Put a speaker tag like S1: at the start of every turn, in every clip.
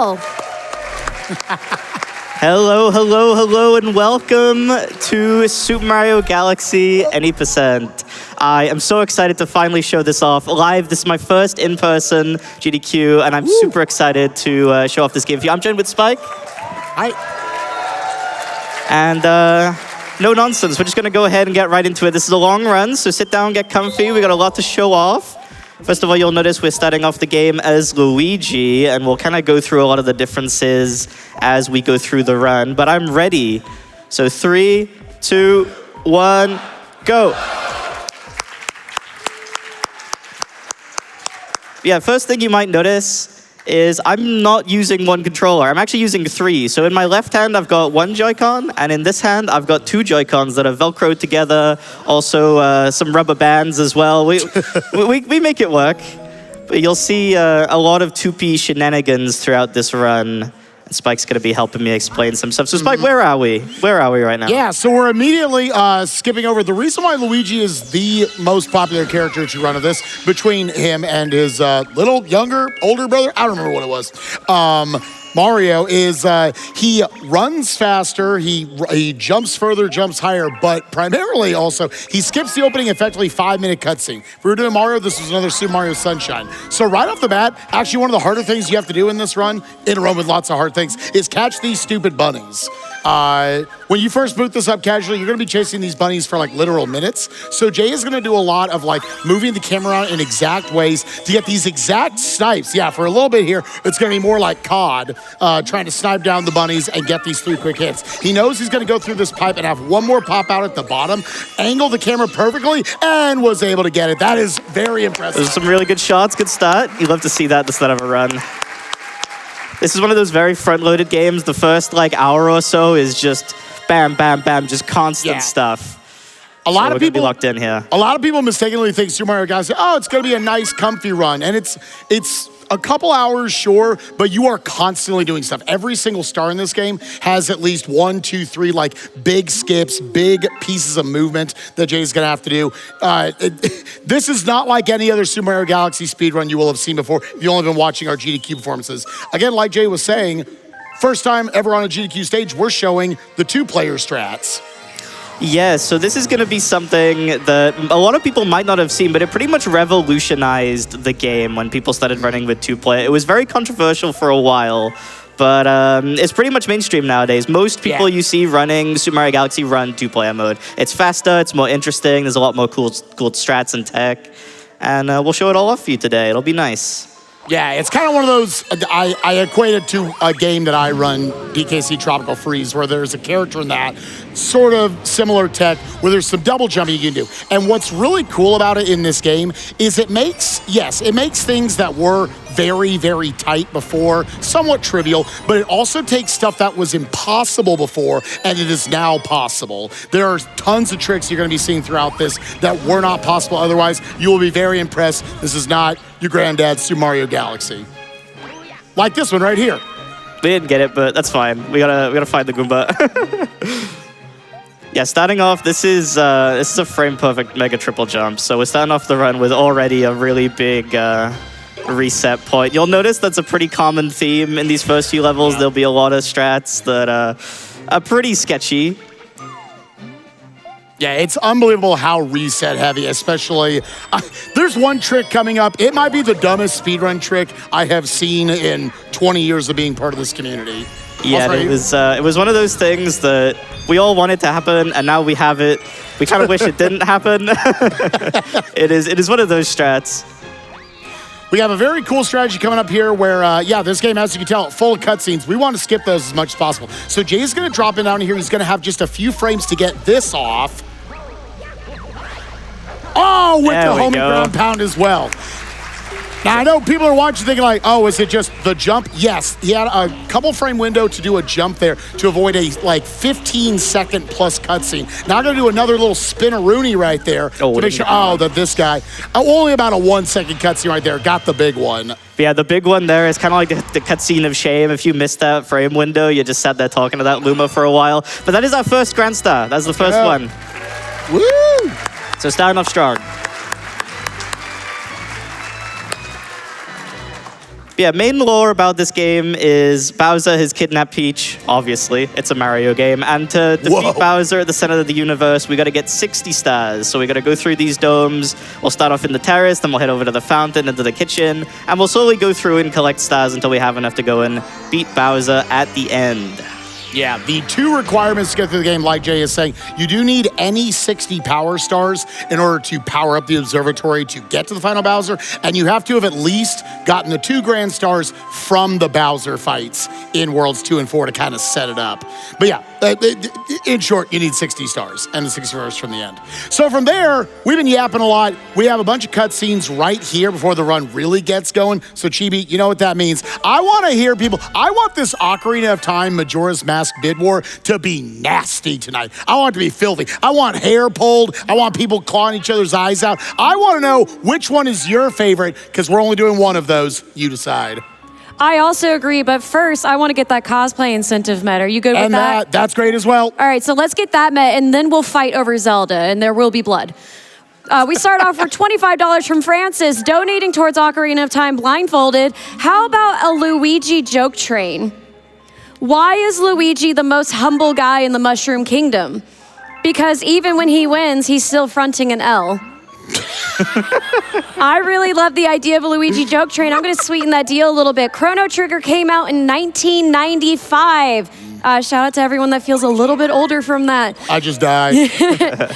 S1: Paul.
S2: Hello, hello, hello, and welcome to Super Mario Galaxy Any Percent. I am so excited to finally show this off live. This is my first in-person GDQ, and I'm super excited to show off this game for you. I'm joined with Spike.
S3: Hi.
S2: And no nonsense, we're just gonna go ahead and get right into it. This is a long run, so sit down, get comfy. We got a lot to show off. First of all, you'll notice we're starting off the game as Luigi, and we'll kind of go through a lot of the differences as we go through the run, but I'm ready. So 3, 2, 1, go. Yeah, first thing you might notice is I'm not using one controller. I'm actually using 3. So in my left hand, I've got 1 Joy-Con, and in this hand, I've got 2 Joy-Cons that are Velcroed together. Also, some rubber bands as well. We make it work. But you'll see a lot of 2P shenanigans throughout this run. And Spike's gonna be helping me explain some stuff. So Spike, where are we? Where are we right now?
S3: Yeah, so we're immediately skipping over. The reason why Luigi is the most popular character to run of this, between him and his little, younger, older brother, I don't remember what it was, Mario, is he runs faster, he jumps further, jumps higher, but primarily also, he skips the opening effectively 5-minute cutscene. If we were doing Mario, this was another Super Mario Sunshine. So right off the bat, actually one of the harder things you have to do in this run, in a run with lots of hard things, is catch these stupid bunnies. When you first boot this up casually, you're gonna be chasing these bunnies for like literal minutes. So Jay is gonna do a lot of like moving the camera around in exact ways to get these exact snipes. Yeah, for a little bit here, it's gonna be more like COD, trying to snipe down the bunnies and get these 3 quick hits. He knows he's gonna go through this pipe and have one more pop out at the bottom, angle the camera perfectly, and was able to get it. That is very impressive.
S2: Those are some really good shots, good start. You love to see that at the start of a run. This is one of those very front-loaded games. The first like hour or so is just bam, bam, bam, just constant stuff.
S3: A lot of people
S2: locked in here.
S3: A lot of people mistakenly think Super Mario Galaxy, oh, it's gonna be a nice, comfy run, and it's a couple hours, sure, but you are constantly doing stuff. Every single star in this game has at least 1, 2, 3 like big skips, big pieces of movement that Jay's gonna have to do. This is not like any other Super Mario Galaxy speedrun you will have seen before if you've only been watching our GDQ performances. Again, like Jay was saying, first time ever on a GDQ stage, we're showing the 2-player strats.
S2: Yeah, so this is going to be something that a lot of people might not have seen, but it pretty much revolutionized the game when people started running with 2-player. It was very controversial for a while, but it's pretty much mainstream nowadays. Most people you see running Super Mario Galaxy run 2-player mode. It's faster, it's more interesting, there's a lot more cool strats and tech, and we'll show it all off for you today. It'll be nice.
S3: Yeah, it's kind of one of those, I equate it to a game that I run, DKC Tropical Freeze, where there's a character in that, sort of similar tech, where there's some double jumping you can do. And what's really cool about it in this game is it makes things that were very, very tight before somewhat trivial, but it also takes stuff that was impossible before, and it is now possible. There are tons of tricks you're gonna be seeing throughout this that were not possible otherwise. You will be very impressed. This is not your granddad's Super Mario Galaxy. Like this one right here.
S2: We didn't get it, but that's fine. We gotta find the Goomba. Yeah, starting off, this is a frame perfect mega triple jump. So we're starting off the run with already a really big reset point. You'll notice that's a pretty common theme in these first few levels. There'll be a lot of strats that are pretty sketchy.
S3: Yeah, it's unbelievable how reset heavy, especially, there's one trick coming up. It might be the dumbest speedrun trick I have seen in 20 years of being part of this community.
S2: Yeah, it was one of those things that we all wanted to happen, and now we have it. We kind of wish it didn't happen. It is one of those strats.
S3: We have a very cool strategy coming up here where, this game, as you can tell, full of cutscenes. We want to skip those as much as possible. So Jay's going to drop in down here. He's going to have just a few frames to get this off. Oh, with the homie ground pound as well. Now, I know people are watching thinking like, oh, is it just the jump? Yes, he had a couple frame window to do a jump there to avoid a like 15-second plus cutscene. Now I'm gonna do another little spin-a-rooney right there to make sure, that this guy, only about a 1-second cutscene right there, got the big one.
S2: Yeah, the big one there is kind of like the cutscene of shame. If you missed that frame window, you just sat there talking to that Luma for a while. But that is our first Grand Star. That's the first one.
S3: Woo!
S2: So starting off strong. But yeah, main lore about this game is Bowser has kidnapped Peach, obviously. It's a Mario game. And to defeat Bowser at the center of the universe, we got to get 60 stars. So we got to go through these domes. We'll start off in the terrace, then we'll head over to the fountain, into the kitchen. And we'll slowly go through and collect stars until we have enough to go and beat Bowser at the end.
S3: Yeah, the 2 requirements to get through the game, like Jay is saying, you do need any 60 power stars in order to power up the observatory to get to the final Bowser, and you have to have at least gotten the 2 grand stars from the Bowser fights in Worlds 2 and 4 to kind of set it up. But yeah, in short, you need 60 stars, and the 60 stars from the end. So from there, we've been yapping a lot. We have a bunch of cutscenes right here before the run really gets going. So Chibi, you know what that means. I want to hear people, I want this Ocarina of Time Majora's Mask bid war to be nasty tonight. I want it to be filthy. I want hair pulled. I want people clawing each other's eyes out. I want to know which one is your favorite, because we're only doing one of those. You decide.
S1: I also agree, but first, I want to get that cosplay incentive met. Are you good with that?
S3: And that's great as well.
S1: All right, so let's get that met, and then we'll fight over Zelda, and there will be blood. We start off for $25 from Francis, donating towards Ocarina of Time blindfolded. How about a Luigi joke train? Why is Luigi the most humble guy in the Mushroom Kingdom? Because even when he wins, he's still fronting an L. I really love the idea of a Luigi joke train. I'm going to sweeten that deal a little bit. Chrono Trigger came out in 1995. Shout out to everyone that feels a little bit older from that.
S3: I just died.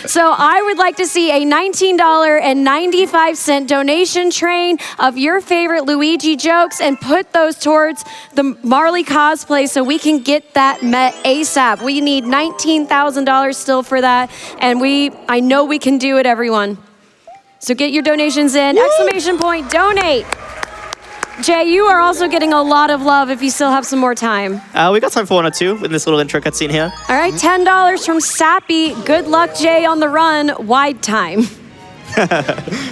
S1: So I would like to see a $19.95 donation train of your favorite Luigi jokes and put those towards the Marley cosplay so we can get that met ASAP. We need $19,000 still for that, and I know we can do it, everyone. So get your donations in. Woo! Exclamation point, donate. Jay, you are also getting a lot of love if you still have some more time.
S2: We got time for 1 or 2 in this little intro cutscene here.
S1: All right, $10 from Sappy. Good luck, Jay, on the run. Wide time.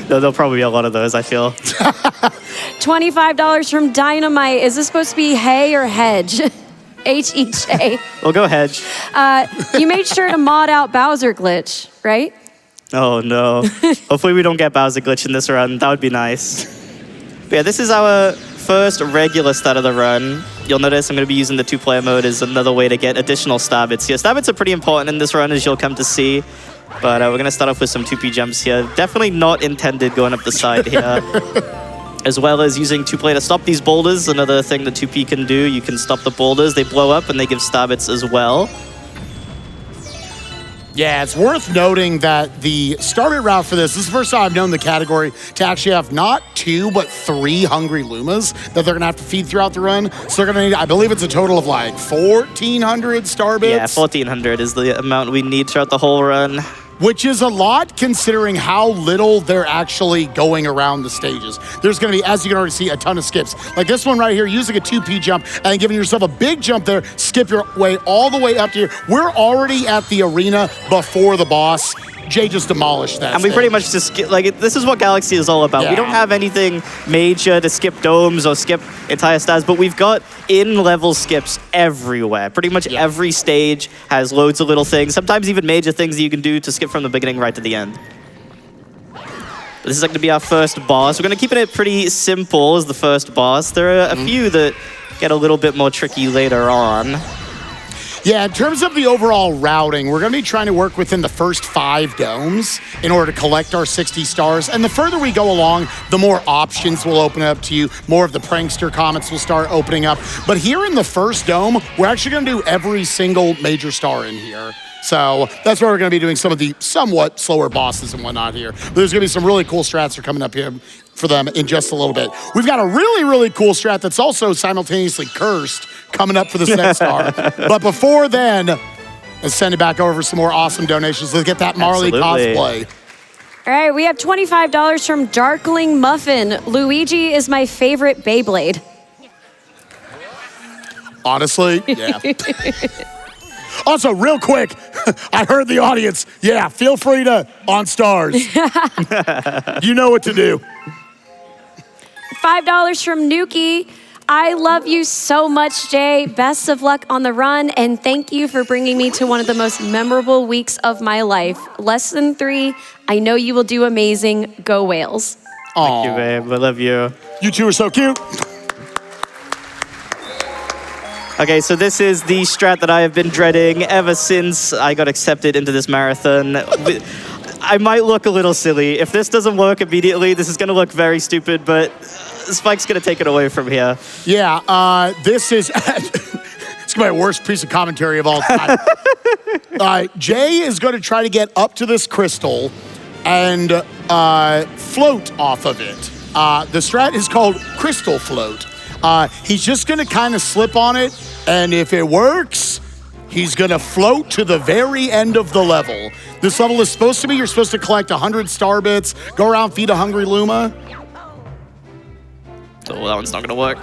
S2: There'll probably be a lot of those, I feel.
S1: $25 from Dynamite. Is this supposed to be hay or hedge? H-E-J.
S2: We'll go hedge.
S1: You made sure to mod out Bowser glitch, right?
S2: Oh, no. Hopefully we don't get Bowser glitch in this run. That would be nice. But yeah, this is our first regular start of the run. You'll notice I'm going to be using the 2-player mode as another way to get additional star bits here. Star bits are pretty important in this run, as you'll come to see. But we're going to start off with some 2P jumps here. Definitely not intended going up the side here. As well as using 2-player to stop these boulders. Another thing the 2P can do. You can stop the boulders. They blow up and they give star bits as well.
S3: Yeah, it's worth noting that the starter route for this is the first time I've known the category to actually have not 2, but 3 hungry Lumas that they're going to have to feed throughout the run. So they're going to need, I believe it's a total of like 1,400 star bits.
S2: Yeah, 1,400 is the amount we need throughout the whole run.
S3: Which is a lot considering how little they're actually going around the stages. There's going to be, as you can already see, a ton of skips. Like this one right here, using a 2P jump and giving yourself a big jump there, skip your way all the way up to here. We're already at the arena before the boss. Jay just demolished that.
S2: And we pretty much just skip, like, this is what Galaxy is all about. Yeah. We don't have anything major to skip domes or skip entire stars, but we've got in-level skips everywhere. Pretty much every stage has loads of little things, sometimes even major things that you can do to skip from the beginning right to the end. This is going to be our first boss. We're going to keep it pretty simple as the first boss. There are a few that get a little bit more tricky later on.
S3: Yeah, in terms of the overall routing, we're going to be trying to work within the first 5 domes in order to collect our 60 stars. And the further we go along, the more options will open up to you. More of the prankster comments will start opening up. But here in the first dome, we're actually going to do every single major star in here. So that's where we're going to be doing some of the somewhat slower bosses and whatnot here. But there's going to be some really cool strats that are coming up here for them in just a little bit. We've got a really, really cool strat that's also simultaneously cursed coming up for this next star. But before then, let's send it back over for some more awesome donations. Let's get that Marley cosplay.
S1: All right, we have $25 from Darkling Muffin. Luigi is my favorite Beyblade.
S3: Honestly, yeah. Also, real quick, I heard the audience. Yeah, feel free to on stars. You know what to do.
S1: $5 from Nuki. I love you so much, Jay. Best of luck on the run, and thank you for bringing me to one of the most memorable weeks of my life. Less than 3. I know you will do amazing. Go Whales.
S2: Thank you, babe. I love you.
S3: You two are so cute.
S2: Okay, so this is the strat that I have been dreading ever since I got accepted into this marathon. I might look a little silly. If this doesn't work immediately, this is going to look very stupid, but Spike's going to take it away from here.
S3: Yeah, this is... It's my worst piece of commentary of all time. Jhay is going to try to get up to this crystal and float off of it. The strat is called Crystal Float. He's just going to kind of slip on it, and if it works, he's going to float to the very end of the level. This level is supposed to be, you're supposed to collect 100 star bits, go around, feed a hungry Luma.
S2: Oh, that one's not going to work.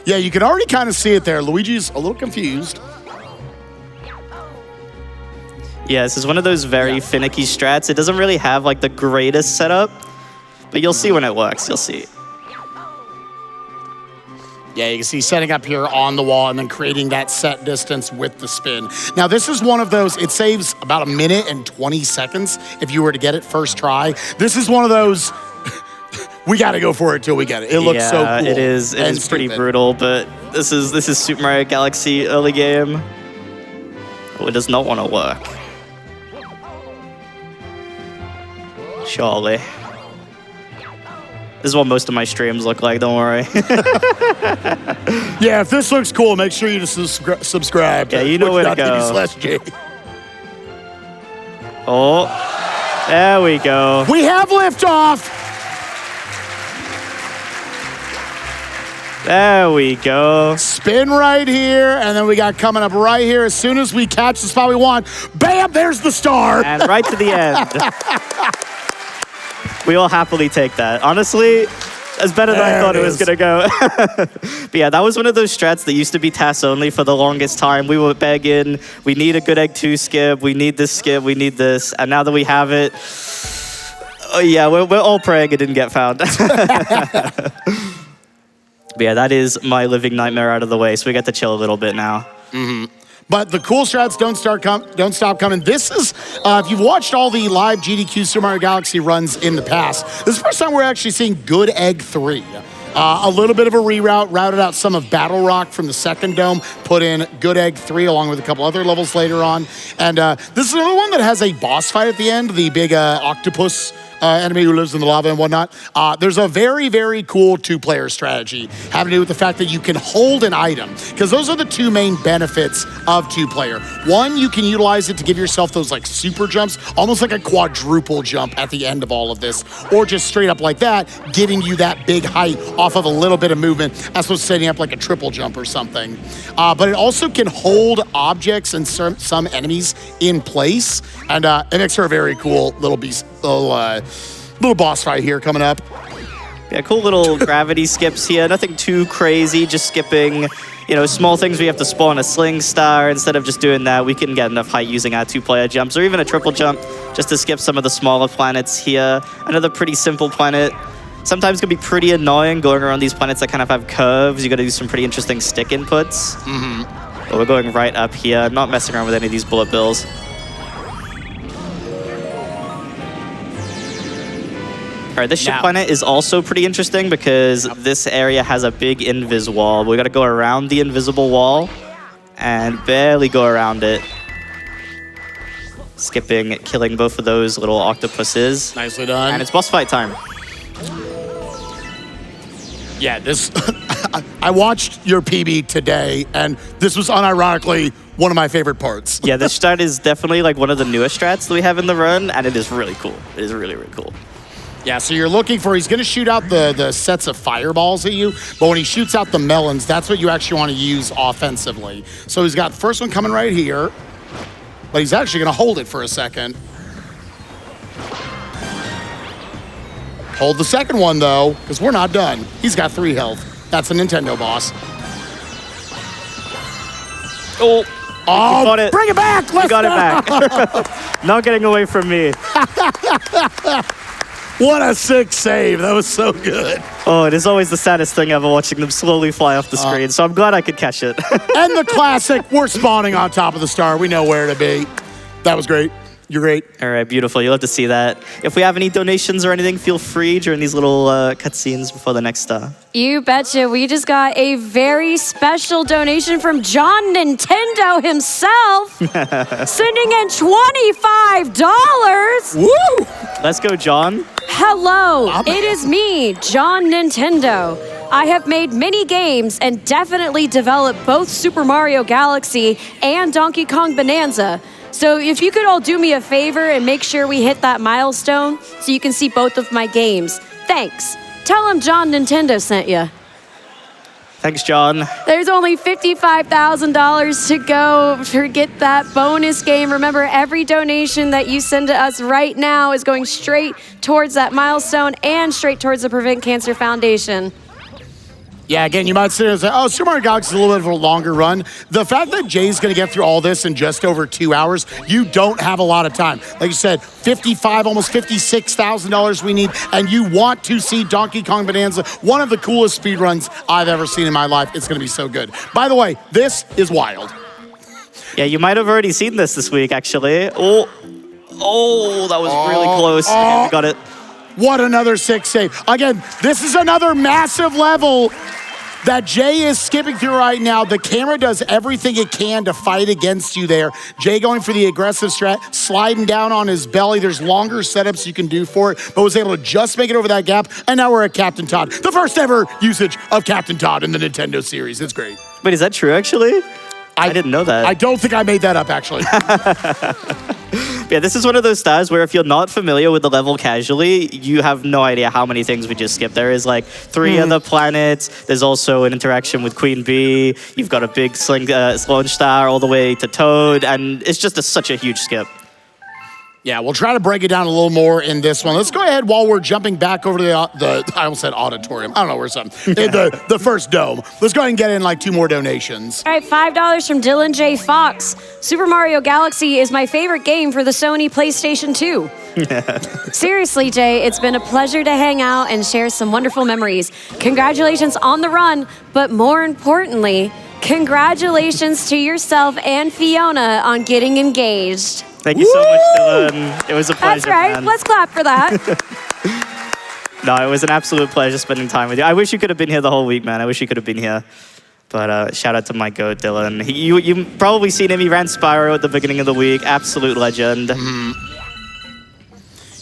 S3: Yeah, you can already kind of see it there. Luigi's a little confused.
S2: Yeah, this is one of those very finicky strats. It doesn't really have like the greatest setup, but you'll see when it works, you'll see.
S3: Yeah, you can see setting up here on the wall and then creating that set distance with the spin. Now, this is one of those, it saves about 1 minute and 20 seconds if you were to get it first try. This is one of those, we got to go for it till we get it. It looks so cool.
S2: It is pretty brutal, but this is Super Mario Galaxy early game. Oh, it does not want to work. Surely. This is what most of my streams look like, don't worry.
S3: Yeah, if this looks cool, make sure you just subscribe.
S2: Yeah, you know where to go.
S3: /Jhay.
S2: Oh, there we go.
S3: We have liftoff.
S2: There we go.
S3: Spin right here, and then we got coming up right here. As soon as we catch the spot we want, bam, there's the star.
S2: And right to the end. We all happily take that. Honestly, as better than I thought it was going to go. But yeah, that was one of those strats that used to be TAS only for the longest time. We were begging, we need a good egg 2 skip, we need this skip, we need this. And now that we have it, oh yeah, we're all praying it didn't get found. But yeah, that is my living nightmare out of the way, so we get to chill a little bit now.
S3: Mm-hmm. But the cool strats don't stop coming. This is, if you've watched all the live GDQ Super Mario Galaxy runs in the past, this is the first time we're actually seeing Good Egg 3. A little bit of a reroute, routed out some of Battle Rock from the second dome, put in Good Egg 3 along with a couple other levels later on. And this is another one that has a boss fight at the end, the big octopus enemy who lives in the lava and whatnot. There's a very, very cool 2-player strategy having to do with the fact that you can hold an item, because those are the 2 main benefits of 2-player. One, you can utilize it to give yourself those like super jumps, almost like a quadruple jump at the end of all of this, or just straight up like that, getting you that big height off of a little bit of movement, as opposed to setting up like a triple jump or something. But it also can hold objects and some enemies in place, and it makes for a very cool little boss fight here coming up.
S2: Yeah, cool little gravity skips here. Nothing too crazy, just skipping, small things. We have to spawn a sling star. Instead of just doing that, we can get enough height using our 2-player jumps, or even a triple jump, just to skip some of the smaller planets here. Another pretty simple planet. Sometimes it can be pretty annoying going around these planets that kind of have curves. You got to do some pretty interesting stick inputs. Mm-hmm. But we're going right up here. I'm not messing around with any of these bullet bills. All right, this ship planet is also pretty interesting because this area has a big invis wall. We got to go around the invisible wall and barely go around it. Skipping, killing both of those little octopuses.
S3: Nicely done.
S2: And it's boss fight time.
S3: Yeah, this... I watched your PB today, and this was unironically one of my favorite parts.
S2: Yeah, this strat is definitely like one of the newest strats that we have in the run, and it is really cool. It is really, really cool.
S3: Yeah, so you're looking for, he's going to shoot out the sets of fireballs at you, but when he shoots out the melons, that's what you actually want to use offensively. So he's got the first one coming right here, but he's actually going to hold it for a second. Hold the second one, though, because we're not done. He's got 3 health. That's a Nintendo boss.
S2: Oh, got it.
S3: Bring it back!
S2: You got it back. Not getting away from me.
S3: What a sick save. That was so good.
S2: Oh, it is always the saddest thing ever watching them slowly fly off the screen, so I'm glad I could catch it.
S3: And the classic, we're spawning on top of the star. We know where to be. That was great. You're great.
S2: All right, beautiful. You'll have to see that. If we have any donations or anything, feel free during these little cutscenes before the next star.
S1: You betcha. We just got a very special donation from John Nintendo himself, sending in $25.
S3: Woo!
S2: Let's go, John.
S1: Hello, it is me, John Nintendo. I have made many games and definitely developed both Super Mario Galaxy and Donkey Kong Bonanza. So if you could all do me a favor and make sure we hit that milestone so you can see both of my games. Thanks. Tell him John Nintendo sent you.
S2: Thanks, John.
S1: There's only $55,000 to go to get that bonus game. Remember, every donation that you send to us right now is going straight towards that milestone and straight towards the Prevent Cancer Foundation.
S3: Yeah, again, you might sit there and say, oh, Super Mario Galaxy is a little bit of a longer run. The fact that Jay's going to get through all this in just over 2 hours, you don't have a lot of time. Like you said, almost $56,000 we need, and you want to see Donkey Kong Bonanza, one of the coolest speedruns I've ever seen in my life. It's going to be so good. By the way, this is wild.
S2: Yeah, you might have already seen this week, actually. Oh, that was really close. Okay, we got it.
S3: What another 6 save. Again, this is another massive level that Jay is skipping through right now. The camera does everything it can to fight against you there. Jay going for the aggressive strat, sliding down on his belly. There's longer setups you can do for it, but was able to just make it over that gap, and now we're at Captain Todd. The first ever usage of Captain Todd in the Nintendo series. It's great.
S2: Wait, is that true, actually? I didn't know that.
S3: I don't think I made that up, actually.
S2: Yeah, this is one of those stars where if you're not familiar with the level casually, you have no idea how many things we just skipped. There is like 3 other planets. There's also an interaction with Queen Bee. You've got a big launch star all the way to Toad, and it's just such a huge skip.
S3: Yeah, we'll try to break it down a little more in this one. Let's go ahead while we're jumping back over to the I almost said auditorium. I don't know where something. the first dome. Let's go ahead and get in like 2 more donations.
S1: All right, $5 from Dylan J. Fox. Super Mario Galaxy is my favorite game for the Sony PlayStation 2. Seriously, Jay, it's been a pleasure to hang out and share some wonderful memories. Congratulations on the run, but more importantly, congratulations to yourself and Fiona on getting engaged.
S2: Thank you so much, Dylan. It was a pleasure.
S1: That's right.
S2: Man.
S1: Let's clap for that.
S2: No, it was an absolute pleasure spending time with you. I wish you could have been here the whole week, man. I wish you could have been here. But shout out to my goat, Dylan. You probably seen him. He ran Spyro at the beginning of the week. Absolute legend.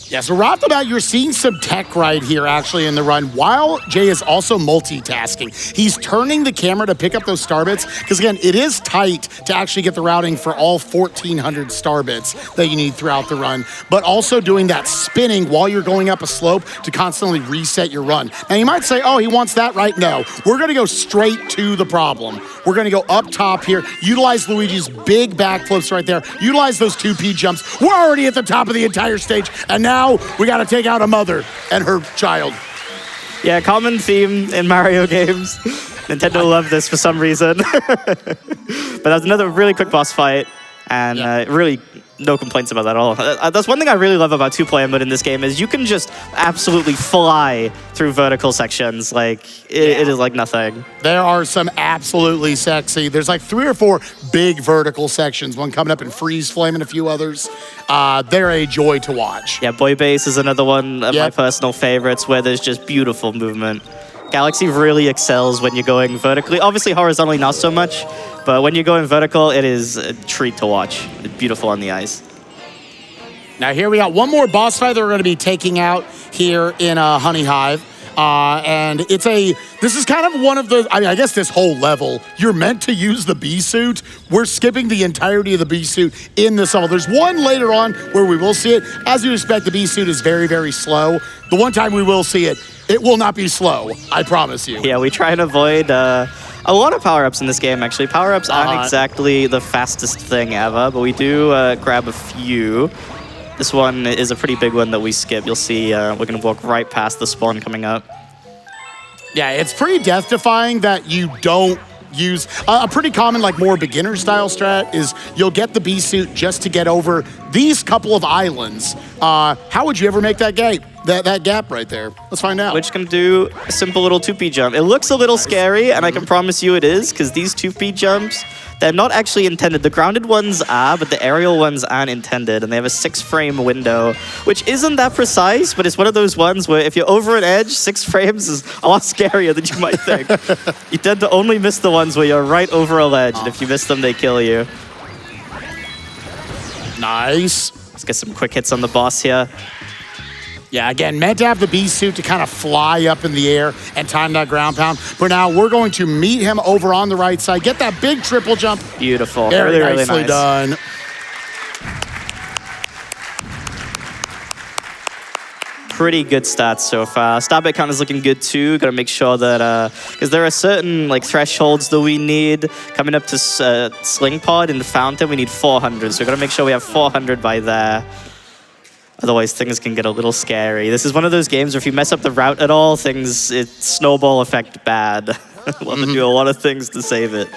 S3: Yeah, so right off the bat, you're seeing some tech right here actually in the run, while Jay is also multitasking. He's turning the camera to pick up those star bits, because again, it is tight to actually get the routing for all 1,400 star bits that you need throughout the run, but also doing that spinning while you're going up a slope to constantly reset your run. Now you might say, oh, he wants that right now. We're gonna go straight to the problem. We're gonna go up top here, utilize Luigi's big backflips right there, utilize those 2P jumps. We're already at the top of the entire stage, and now we got to take out a mother and her child.
S2: Yeah, common theme in Mario games. Nintendo loved this for some reason. But that was another really quick boss fight, and really no complaints about that at all. That's one thing I really love about two-player mode in this game is you can just absolutely fly through vertical sections. Like, it is like nothing.
S3: There are some absolutely sexy. There's like 3 or 4 big vertical sections, one coming up in Freeze Flame and a few others. They're a joy to watch.
S2: Yeah, Boy Base is another one of my personal favorites where there's just beautiful movement. Galaxy really excels when you're going vertically. Obviously, horizontally, not so much. But when you're going vertical, it is a treat to watch. It's beautiful on the ice.
S3: Now here we got one more boss fight that we're going to be taking out here in Honey Hive. And this is kind of one of the, I guess this whole level, you're meant to use the bee suit. We're skipping the entirety of the bee suit in this level. There's one later on where we will see it. As you expect, the bee suit is very, very slow. The one time we will see it, it will not be slow, I promise you.
S2: Yeah, we try and avoid a lot of power-ups in this game, actually. Power-ups aren't exactly the fastest thing ever, but we do grab a few. This one is a pretty big one that we skip. You'll see we're going to walk right past the spawn coming up.
S3: Yeah, it's pretty death-defying that you don't use a pretty common, like more beginner style strat is you'll get the bee suit just to get over these couple of islands. How would you ever make that gate? that gap right there. Let's find out.
S2: Which can do a simple little 2P jump. It looks a little scary, and I can promise you it is, because these 2P jumps, they're not actually intended. The grounded ones are, but the aerial ones aren't intended, and they have a 6-frame window, which isn't that precise, but it's one of those ones where if you're over an edge, 6 frames is a lot scarier than you might think. You tend to only miss the ones where you're right over a ledge, and if you miss them, they kill you.
S3: Nice.
S2: Let's get some quick hits on the boss here.
S3: Yeah, again, meant to have the beast suit to kind of fly up in the air and time that ground pound. But now we're going to meet him over on the right side. Get that big triple jump.
S2: Beautiful.
S3: Very
S2: really,
S3: nicely
S2: really nice.
S3: done.
S2: Pretty good stats so far. Starbit count is looking good too. Got to make sure that, because there are certain like thresholds that we need. Coming up to Sling Pod in the fountain, we need 400. So we got to make sure we have 400 by there. Otherwise, things can get a little scary. This is one of those games where if you mess up the route at all, it snowball effect bad. We'll have to do a lot of things to save it.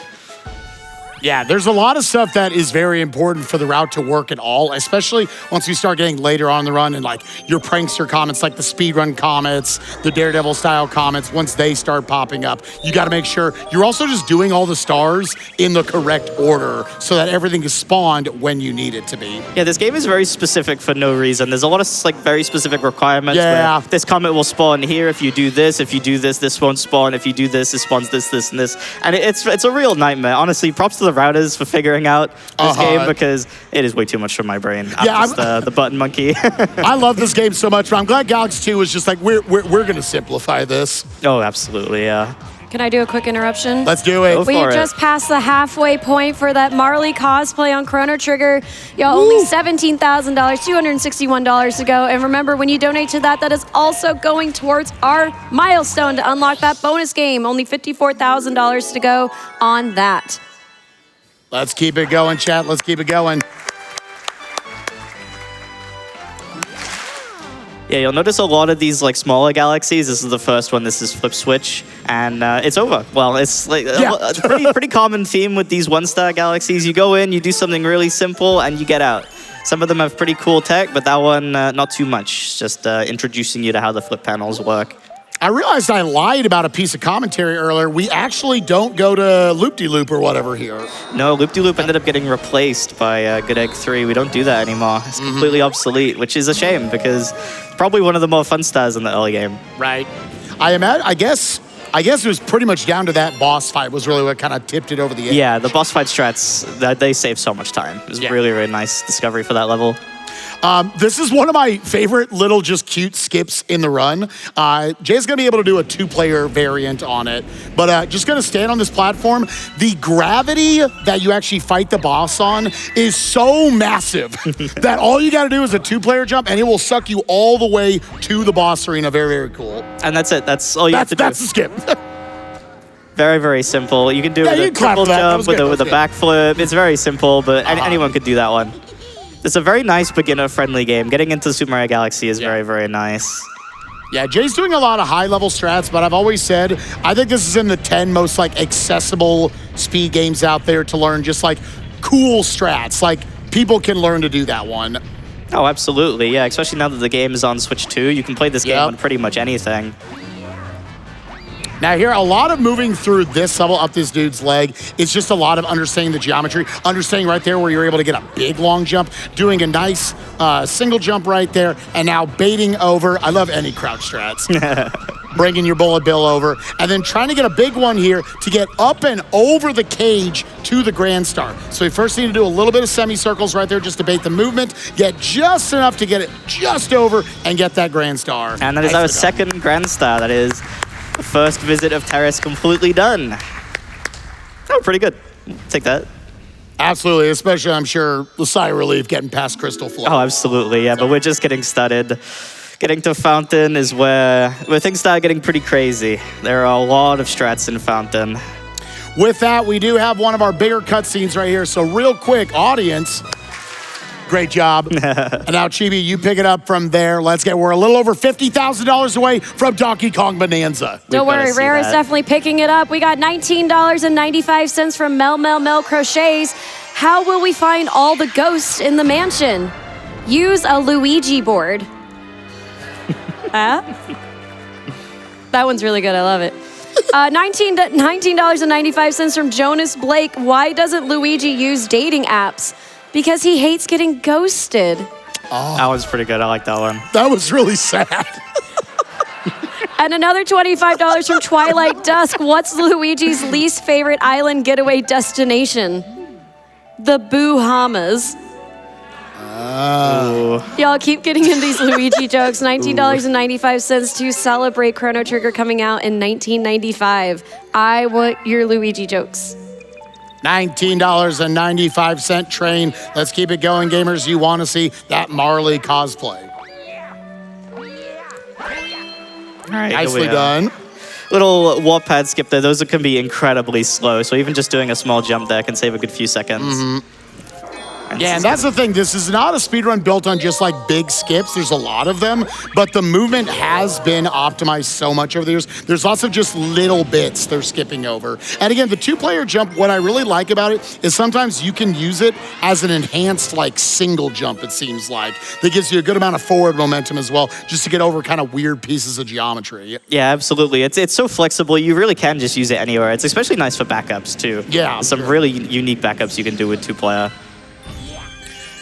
S3: Yeah, there's a lot of stuff that is very important for the route to work at all, especially once we start getting later on in the run and like your prankster comments, like the speedrun comments, the Daredevil style comments, once they start popping up, you got to make sure you're also just doing all the stars in the correct order so that everything is spawned when you need it to be.
S2: Yeah, this game is very specific for no reason. There's a lot of like very specific requirements.
S3: Yeah.
S2: Where this comment will spawn here if you do this. If you do this, this won't spawn. If you do this, it spawns this, this, and this. And it's a real nightmare. Honestly, props to the routers for figuring out this game because it is way too much for my brain. I'm just the button monkey.
S3: I love this game so much, but I'm glad Galaxy 2 was just like, we're going to simplify this.
S2: Oh, absolutely, yeah.
S1: Can I do a quick interruption?
S3: Let's do it.
S1: We just passed the halfway point for that Marley cosplay on Chrono Trigger. Only $17,000, $261 to go. And remember, when you donate to that, that is also going towards our milestone to unlock that bonus game. Only $54,000 to go on that.
S3: Let's keep it going, chat. Let's keep it going.
S2: Yeah, you'll notice a lot of these like smaller galaxies. This is the first one. This is Flip Switch, and it's over. Well, it's like a pretty common theme with these one-star galaxies. You go in, you do something really simple, and you get out. Some of them have pretty cool tech, but that one, not too much. Just introducing you to how the flip panels work.
S3: I realized I lied about a piece of commentary earlier. We actually don't go to Loop-de-Loop or whatever here.
S2: No, Loop-de-Loop ended up getting replaced by Good Egg 3. We don't do that anymore. It's completely obsolete, which is a shame because it's probably one of the more fun stars in the early game.
S3: Right. I guess it was pretty much down to that boss fight was really what kind of tipped it over the edge.
S2: Yeah, the boss fight strats, they save so much time. It was really, really nice discovery for that level.
S3: This is one of my favorite little just cute skips in the run. Jay's gonna be able to do a 2-player variant on it, but just gonna stand on this platform. The gravity that you actually fight the boss on is so massive that all you gotta do is a 2-player jump and it will suck you all the way to the boss arena. Very, very cool.
S2: And that's it. That's all you have to do.
S3: That's the skip.
S2: Very, very simple. You can do it with a triple jump, with a backflip. It's very simple, but anyone could do that one. It's a very nice beginner-friendly game. Getting into Super Mario Galaxy is very, very nice.
S3: Yeah, Jay's doing a lot of high-level strats, but I've always said, I think this is in the 10 most like accessible speed games out there to learn just like cool strats. Like people can learn to do that one.
S2: Oh, absolutely. Yeah, especially now that the game is on Switch 2, you can play this game on pretty much anything.
S3: Now here, a lot of moving through this level up this dude's leg. It's just a lot of understanding the geometry, understanding right there where you're able to get a big long jump, doing a nice single jump right there, and now baiting over. I love any crouch strats. Bringing your bullet bill over, and then trying to get a big one here to get up and over the cage to the Grand Star. So we first need to do a little bit of semicircles right there just to bait the movement, get just enough to get it just over and get that Grand Star.
S2: And that is our second Grand Star. That is the first visit of Terrace completely done. Oh, pretty good. Take that.
S3: Absolutely, especially I'm sure the sigh of relief getting past Crystal Flow.
S2: Oh, absolutely, yeah, but we're just getting started. Getting to Fountain is where things start getting pretty crazy. There are a lot of strats in Fountain.
S3: With that, we do have one of our bigger cutscenes right here. So real quick, audience, great job. And now, Chibi, you pick it up from there. We're a little over $50,000 away from Donkey Kong Bonanza.
S1: Don't worry, Rare is definitely picking it up. We got $19.95 from Mel Crochets. How will we find all the ghosts in the mansion? Use a Luigi board. That one's really good. I love it. $19.95 from Jonas Blake. Why doesn't Luigi use dating apps? Because he hates getting ghosted.
S2: That one's pretty good. I like that one.
S3: That was really sad.
S1: And another $25 from Twilight Dusk. What's Luigi's least favorite island getaway destination? The Bahamas. Y'all keep getting in these Luigi jokes. $19.95 to celebrate Chrono Trigger coming out in 1995. I want your Luigi jokes.
S3: $19.95 train. Let's keep it going, gamers. You want to see that Marley cosplay.
S2: All right,
S3: Nicely done.
S2: Little warp pad skip there. Those can be incredibly slow. So even just doing a small jump there can save a good few seconds.
S3: Yeah, and that's the thing. This is not a speedrun built on just like big skips. There's a lot of them, but the movement has been optimized so much over the years. There's lots of just little bits they're skipping over. And again, the two-player jump, what I really like about it is sometimes you can use it as an enhanced like single jump, it seems like. That gives you a good amount of forward momentum as well, just to get over kind of weird pieces of geometry.
S2: Yeah, absolutely. It's so flexible. You really can just use it anywhere. It's especially nice for backups too.
S3: Yeah.
S2: Some really unique backups you can do with two-player.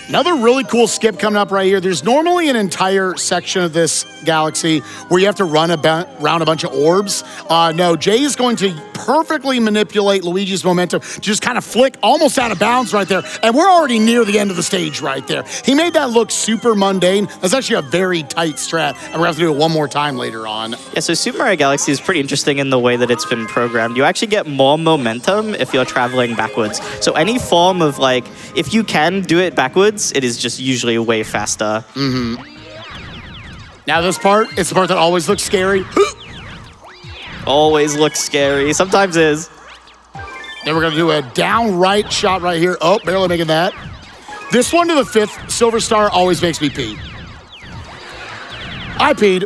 S3: Another really cool skip coming up right here. There's normally an entire section of this galaxy where you have to run around a bunch of orbs. No, Jay is going to perfectly manipulate Luigi's momentum, just kind of flick almost out of bounds right there. And we're already near the end of the stage right there. He made that look super mundane. That's actually a very tight strat. And we're going to have to do it one more time later on.
S2: Yeah, so Super Mario Galaxy is pretty interesting in the way that it's been programmed. You actually get more momentum if you're traveling backwards. So any form of like, if you can do it backwards, it is just usually way faster.
S3: Now this part, it's the part that always looks scary.
S2: Always looks scary. Sometimes is.
S3: Then we're gonna do a downright shot right here. Oh, barely making that. This one to the 5th silver star always makes me pee. I peed.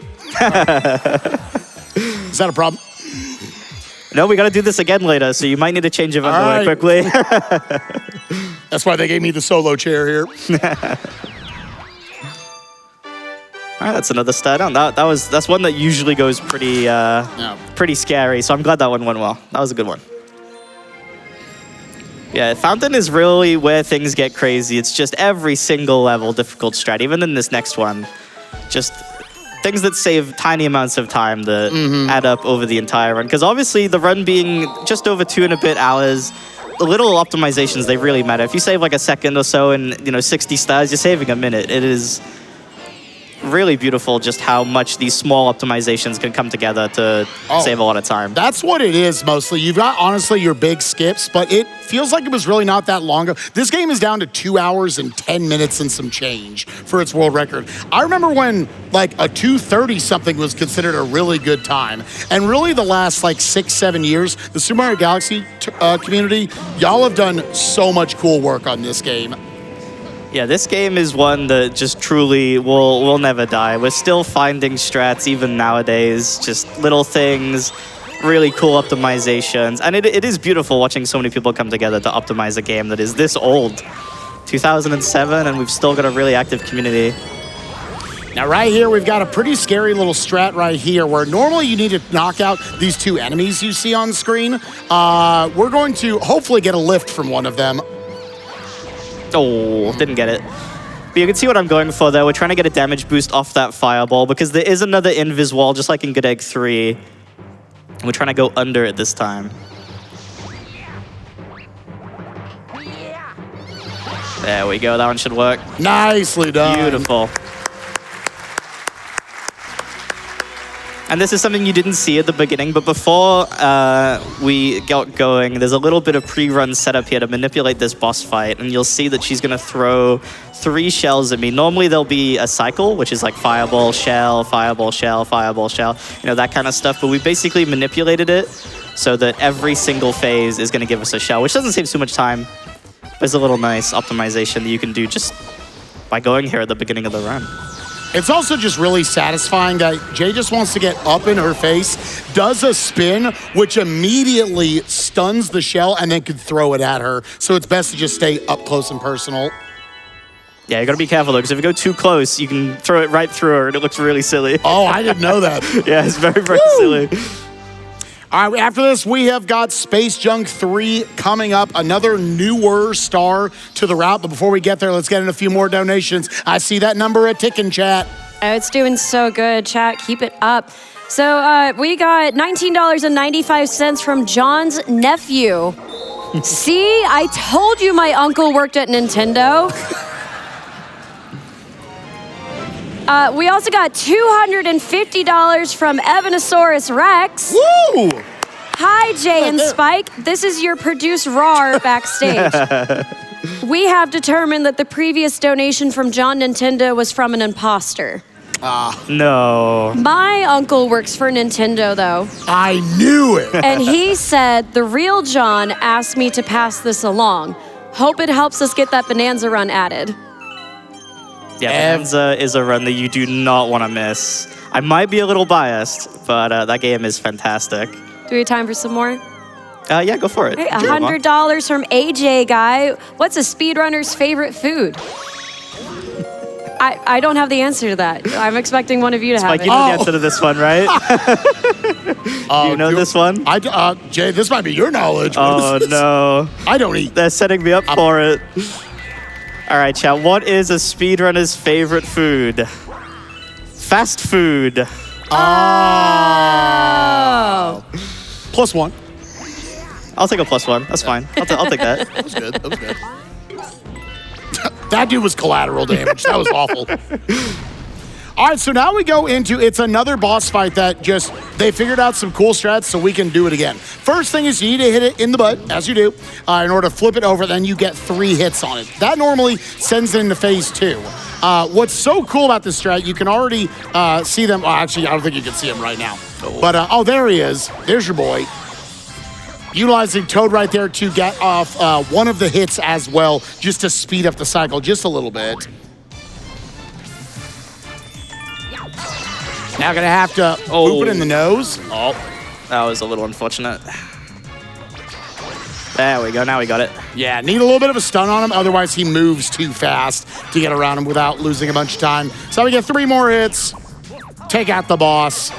S3: Is that a problem?
S2: No, we gotta do this again later, so you might need to change your underwear quickly.
S3: That's why they gave me the solo chair here.
S2: All right, that's another stat down. That's one that usually goes pretty pretty scary. So I'm glad that one went well. That was a good one. Yeah, Fountain is really where things get crazy. It's just every single level difficult strat. Even in this next one, just things that save tiny amounts of time that add up over the entire run. Because obviously the run being just over 2 and a bit hours, the little optimizations, they really matter. If you save like a second or so and 60 stars, you're saving a minute. It is really beautiful just how much these small optimizations can come together to save a lot of time.
S3: That's what it is mostly. You've got, honestly, your big skips, but it feels like it was really not that long ago. This game is down to 2 hours and 10 minutes and some change for its world record. I remember when like a 2:30 something was considered a really good time. And really the last like 6-7 years, the Super Mario Galaxy community, y'all have done so much cool work on this game.
S2: Yeah, this game is one that just truly will never die. We're still finding strats even nowadays, just little things, really cool optimizations. And it is beautiful watching so many people come together to optimize a game that is this old. 2007, and we've still got a really active community.
S3: Now right here, we've got a pretty scary little strat right here where normally you need to knock out these 2 enemies you see on screen. We're going to hopefully get a lift from one of them.
S2: Oh, didn't get it. But you can see what I'm going for there. We're trying to get a damage boost off that fireball because there is another invis wall, just like in Good Egg 3. And we're trying to go under it this time. There we go. That one should work.
S3: Nicely done.
S2: Beautiful. And this is something you didn't see at the beginning, but before we got going, there's a little bit of pre-run setup here to manipulate this boss fight, and you'll see that she's gonna throw 3 shells at me. Normally there'll be a cycle, which is like fireball, shell, fireball, shell, fireball, shell, that kind of stuff, but we basically manipulated it so that every single phase is gonna give us a shell, which doesn't save too much time. There's a little nice optimization that you can do just by going here at the beginning of the run.
S3: It's also just really satisfying that Jay just wants to get up in her face, does a spin, which immediately stuns the shell and then can throw it at her. So it's best to just stay up close and personal.
S2: Yeah, you gotta be careful though, because if you go too close, you can throw it right through her and it looks really silly.
S3: Oh, I didn't know that.
S2: Yeah, it's very, very silly.
S3: All right, after this, we have got Space Junk 3 coming up, another newer star to the route. But before we get there, let's get in a few more donations. I see that number a ticking, chat.
S1: Oh, it's doing so good, chat. Keep it up. So we got $19.95 from John's nephew. See, I told you my uncle worked at Nintendo. We also got $250 from Evanosaurus Rex.
S3: Woo!
S1: Hi, Jay and Spike. This is your produce RAR backstage. We have determined that the previous donation from John Nintendo was from an imposter.
S2: No.
S1: My uncle works for Nintendo, though.
S3: I knew it.
S1: And he said the real John asked me to pass this along. Hope it helps us get that Bonanza run added.
S2: Yeah, Bonanza is a run that you do not want to miss. I might be a little biased, but that game is fantastic.
S1: Do we have time for some more?
S2: Yeah, go for it.
S1: Hey, $100 from AJ Guy. What's a speedrunner's favorite food? I don't have the answer to that. I'm expecting one of you to have
S2: Spike,
S1: it.
S2: you know the answer to this one, right? You know this one?
S3: Jay, this might be your knowledge.
S2: Oh, no.
S3: I don't eat.
S2: They're setting me up for it. All right, chat. What is a speedrunner's favorite food? Fast food.
S1: Oh.
S3: +1.
S2: I'll take a +1. That's fine. I'll take that.
S3: That was good. That was good. That dude was collateral damage. That was awful. All right, so now we go into, it's another boss fight that just, they figured out some cool strats so we can do it again. First thing is you need to hit it in the butt, as you do, in order to flip it over, then you get 3 hits on it. That normally sends it into phase 2. What's so cool about this strat, you can already see them, well, actually, I don't think you can see him right now. But, oh, there he is. There's your boy. Utilizing Toad right there to get off one of the hits as well, just to speed up the cycle just a little bit. Now gonna have to boop it in the nose.
S2: Oh, that was a little unfortunate. There we go, now we got it.
S3: Yeah, need a little bit of a stun on him, otherwise he moves too fast to get around him without losing a bunch of time. So we get 3 more hits, take out the boss.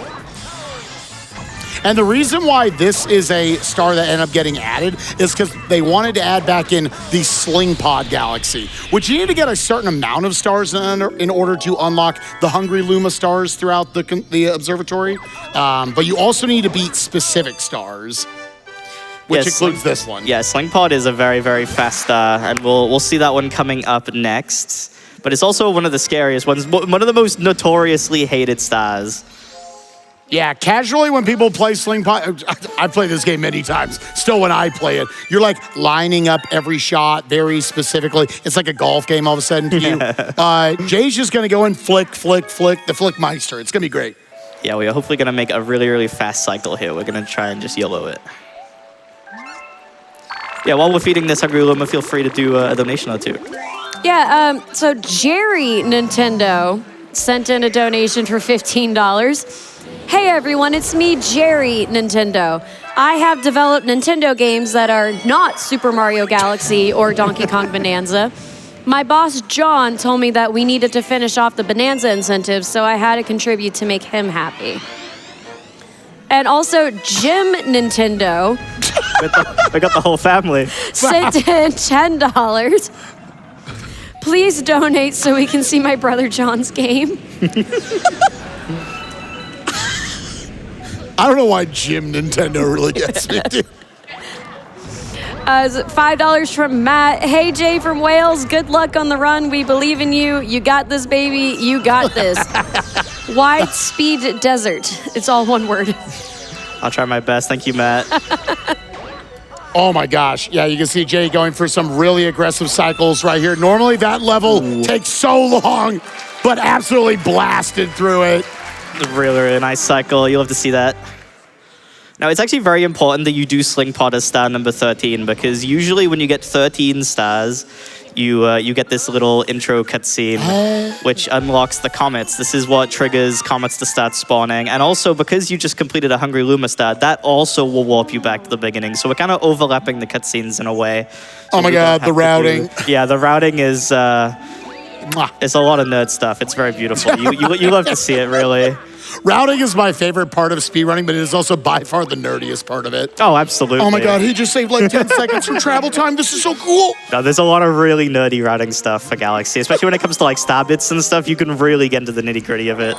S3: And the reason why this is a star that ended up getting added is because they wanted to add back in the Sling Pod Galaxy, which you need to get a certain amount of stars in order to unlock the Hungry Luma stars throughout the observatory. But you also need to beat specific stars, which includes this one.
S2: Yeah, Sling Pod is a very, very fast star, and we'll see that one coming up next. But it's also one of the scariest ones, one of the most notoriously hated stars.
S3: Yeah, casually when people play Sling Pod, I've played this game many times. Still when I play it, you're like lining up every shot very specifically. It's like a golf game all of a sudden to you. Jay's just gonna go and flick, flick, flick, the Flick Meister. It's gonna be great.
S2: Yeah, we are hopefully gonna make a really, really fast cycle here. We're gonna try and just YOLO it. Yeah, while we're feeding this Hungry Luma, feel free to do a donation or two.
S1: Yeah, so Jerry Nintendo sent in a donation for $15. Hey everyone, it's me, Jerry Nintendo. I have developed Nintendo games that are not Super Mario Galaxy or Donkey Kong Bonanza. My boss, John, told me that we needed to finish off the Bonanza incentives, so I had to contribute to make him happy. And also, Jim Nintendo
S2: We got the whole family.
S1: sent in $10. Please donate so we can see my brother John's game.
S3: I don't know why Jim Nintendo really gets me, dude.
S1: $5 from Matt. Hey, Jay from Wales. Good luck on the run. We believe in you. You got this, baby. You got this. Wide Speed Desert. It's all one word.
S2: I'll try my best. Thank you, Matt.
S3: Oh my gosh. Yeah, you can see Jay going for some really aggressive cycles right here. Normally that level takes so long, but absolutely blasted through it.
S2: Really, really nice cycle. You'll have to see that. Now, it's actually very important that you do Sling Pod as star number 13, because usually when you get 13 stars, you get this little intro cutscene, which unlocks the comets. This is what triggers comets to start spawning. And also, because you just completed a Hungry Luma star, that also will warp you back to the beginning. So we're kind of overlapping the cutscenes in a way. So
S3: oh my God, the routing.
S2: Yeah, the routing is
S3: Mwah.
S2: It's a lot of nerd stuff. It's very beautiful. You love to see it, really.
S3: Routing is my favorite part of speedrunning, but it is also by far the nerdiest part of it.
S2: Oh, absolutely.
S3: Oh my God, he just saved like 10 seconds from travel time. This is so cool.
S2: No, there's a lot of really nerdy routing stuff for Galaxy, especially when it comes to like star bits and stuff. You can really get into the nitty gritty of it.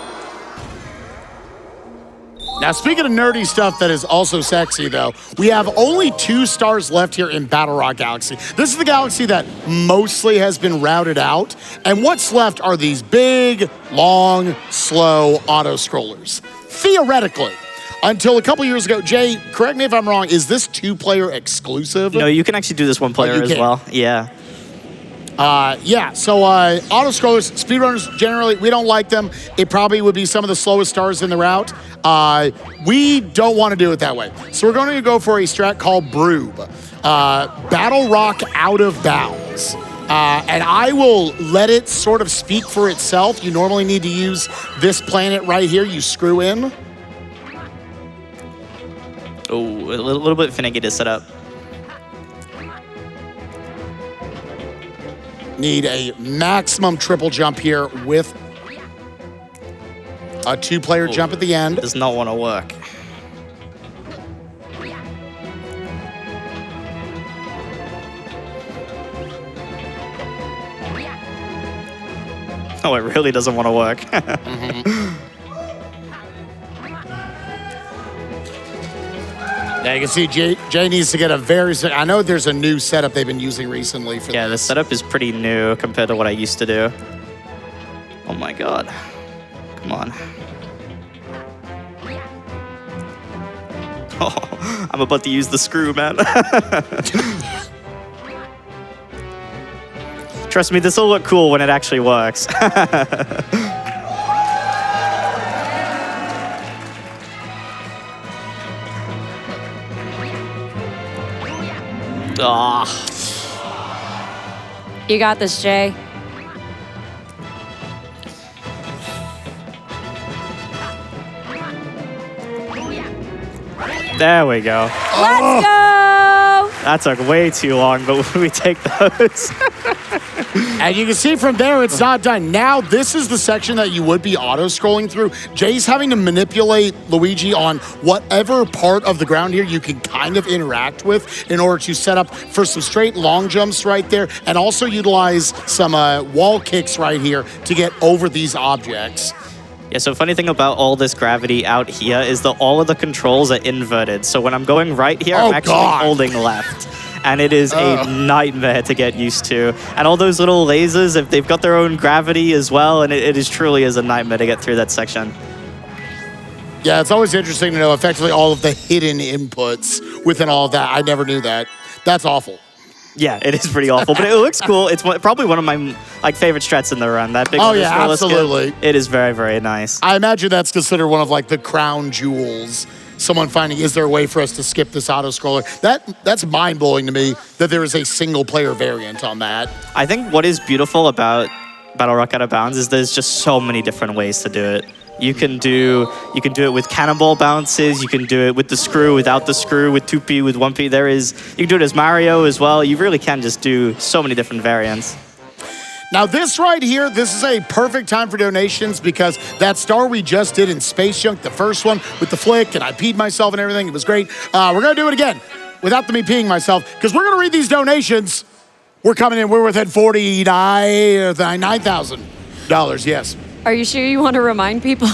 S3: Now, speaking of nerdy stuff that is also sexy, though, we have only 2 stars left here in Battle Rock Galaxy. This is the galaxy that mostly has been routed out, and what's left are these big, long, slow auto-scrollers. Theoretically, until a couple years ago, Jay, correct me if I'm wrong, is this 2-player exclusive?
S2: No, you can actually do this 1-player as well. Yeah.
S3: So auto-scrollers, speedrunners, generally, we don't like them. It probably would be some of the slowest stars in the route. We don't want to do it that way. So we're going to go for a strat called Broob. Battle Rock Out of Bounds. And I will let it sort of speak for itself. You normally need to use this planet right here. You screw in.
S2: Oh, a little bit finicky to set up.
S3: Need a maximum triple jump here with a 2-player jump at the end.
S2: Does not want to work. Oh, it really doesn't want to work.
S3: Yeah, you can see Jay needs to get a very... I know there's a new setup they've been using recently for
S2: Yeah, the
S3: this.
S2: setup is pretty new compared to what I used to do. Oh my God. Come on. Oh, I'm about to use the screw, man. Trust me, this will look cool when it actually works. Ah.
S1: You got this, Jay.
S2: There we go.
S1: Let's go!
S2: That took way too long, but we take those.
S3: And you can see from there, it's not done. Now, this is the section that you would be auto-scrolling through. Jay's having to manipulate Luigi on whatever part of the ground here you can kind of interact with in order to set up for some straight long jumps right there and also utilize some wall kicks right here to get over these objects.
S2: Yeah, so funny thing about all this gravity out here is that all of the controls are inverted. So when I'm going right here, I'm actually holding left. And it is a nightmare to get used to. And all those little lasers, if they've got their own gravity as well, and it is truly is a nightmare to get through that section.
S3: Yeah, it's always interesting to know effectively all of the hidden inputs within all of that. I never knew that. That's awful.
S2: Yeah, it is pretty awful, but it looks cool. It's probably one of my favorite strats in the run. That big
S3: absolutely.
S2: Skin, it is very, very nice.
S3: I imagine that's considered one of the crown jewels. Someone finding, is there a way for us to skip this auto-scroller? That's mind-blowing to me that there is a single-player variant on that.
S2: I think what is beautiful about Battle Rock Out of Bounds is there's just so many different ways to do it. You can do it with cannonball bounces. You can do it with the screw, without the screw, with 2P, with 1P. You can do it as Mario as well. You really can just do so many different variants.
S3: Now this right here, this is a perfect time for donations because that star we just did in Space Junk, the first one with the flick, and I peed myself and everything, it was great. We're gonna do it again without me peeing myself because we're gonna read these donations. We're coming in, we're within $9,000, yes.
S1: Are you sure you want to remind people?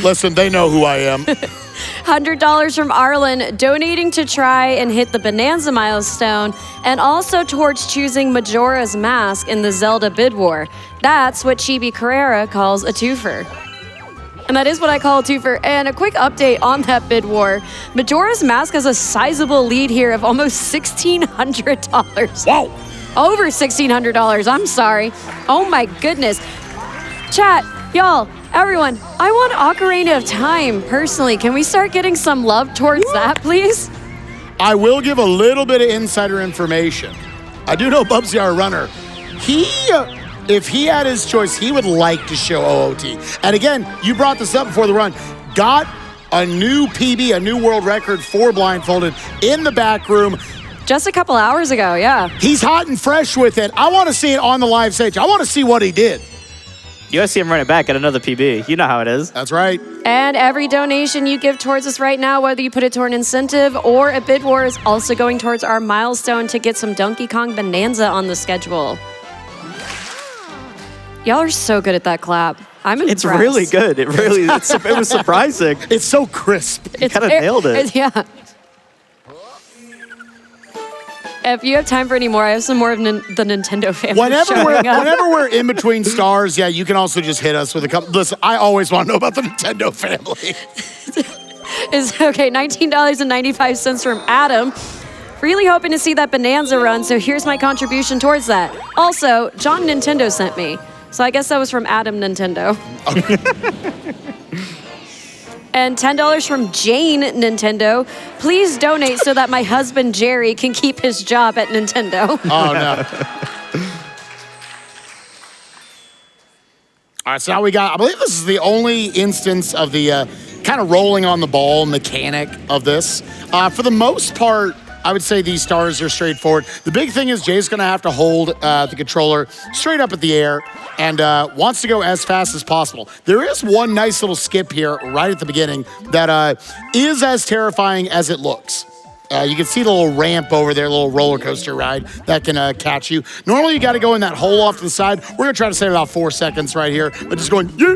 S3: Listen, they know who I am.
S1: $100 from Arlen, donating to try and hit the Bonanza milestone, and also towards choosing Majora's Mask in the Zelda Bid War. That's what chibicarrera calls a twofer. And that is what I call a twofer. And a quick update on that bid war. Majora's Mask has a sizable lead here of almost $1,600.
S3: Wow.
S1: Over $1,600, I'm sorry. Oh my goodness. Chat, y'all, everyone, I want Ocarina of Time, personally. Can we start getting some love towards that, please?
S3: I will give a little bit of insider information. I do know Bubsy, our runner, if he had his choice, he would like to show OOT. And again, you brought this up before the run, got a new PB, a new world record for blindfolded in the back room.
S1: Just a couple hours ago, yeah.
S3: He's hot and fresh with it. I want to see it on the live stage. I want to see what he did.
S2: You gotta see him run it back at another PB. You know how it is.
S3: That's right.
S1: And every donation you give towards us right now, whether you put it toward an incentive or a bid war, is also going towards our milestone to get some Donkey Kong Bonanza on the schedule. Y'all are so good at that clap. I'm impressed.
S2: It's really good. It really, it was surprising.
S3: It's so crisp.
S2: You kind of nailed it.
S1: Yeah. If you have time for any more, I have some more of the Nintendo family
S3: Whenever
S1: showing up.
S3: we're in between stars, yeah, you can also just hit us with a couple. Listen, I always want to know about the Nintendo family.
S1: Is okay, $19.95 from Adam. Really hoping to see that Bonanza run, so here's my contribution towards that. Also, John Nintendo sent me, so I guess that was from Adam Nintendo. And $10 from Jane Nintendo. Please donate so that my husband Jerry can keep his job at Nintendo.
S3: Oh, no. All right, so now we got, I believe this is the only instance of the kind of rolling on the ball mechanic of this. For the most part, I would say these stars are straightforward. The big thing is Jay's going to have to hold the controller straight up at the air and wants to go as fast as possible. There is one nice little skip here right at the beginning that is as terrifying as it looks. You can see the little ramp over there, little roller coaster ride that can catch you. Normally, you got to go in that hole off to the side. We're going to try to save about 4 seconds right here, but just going, yeah.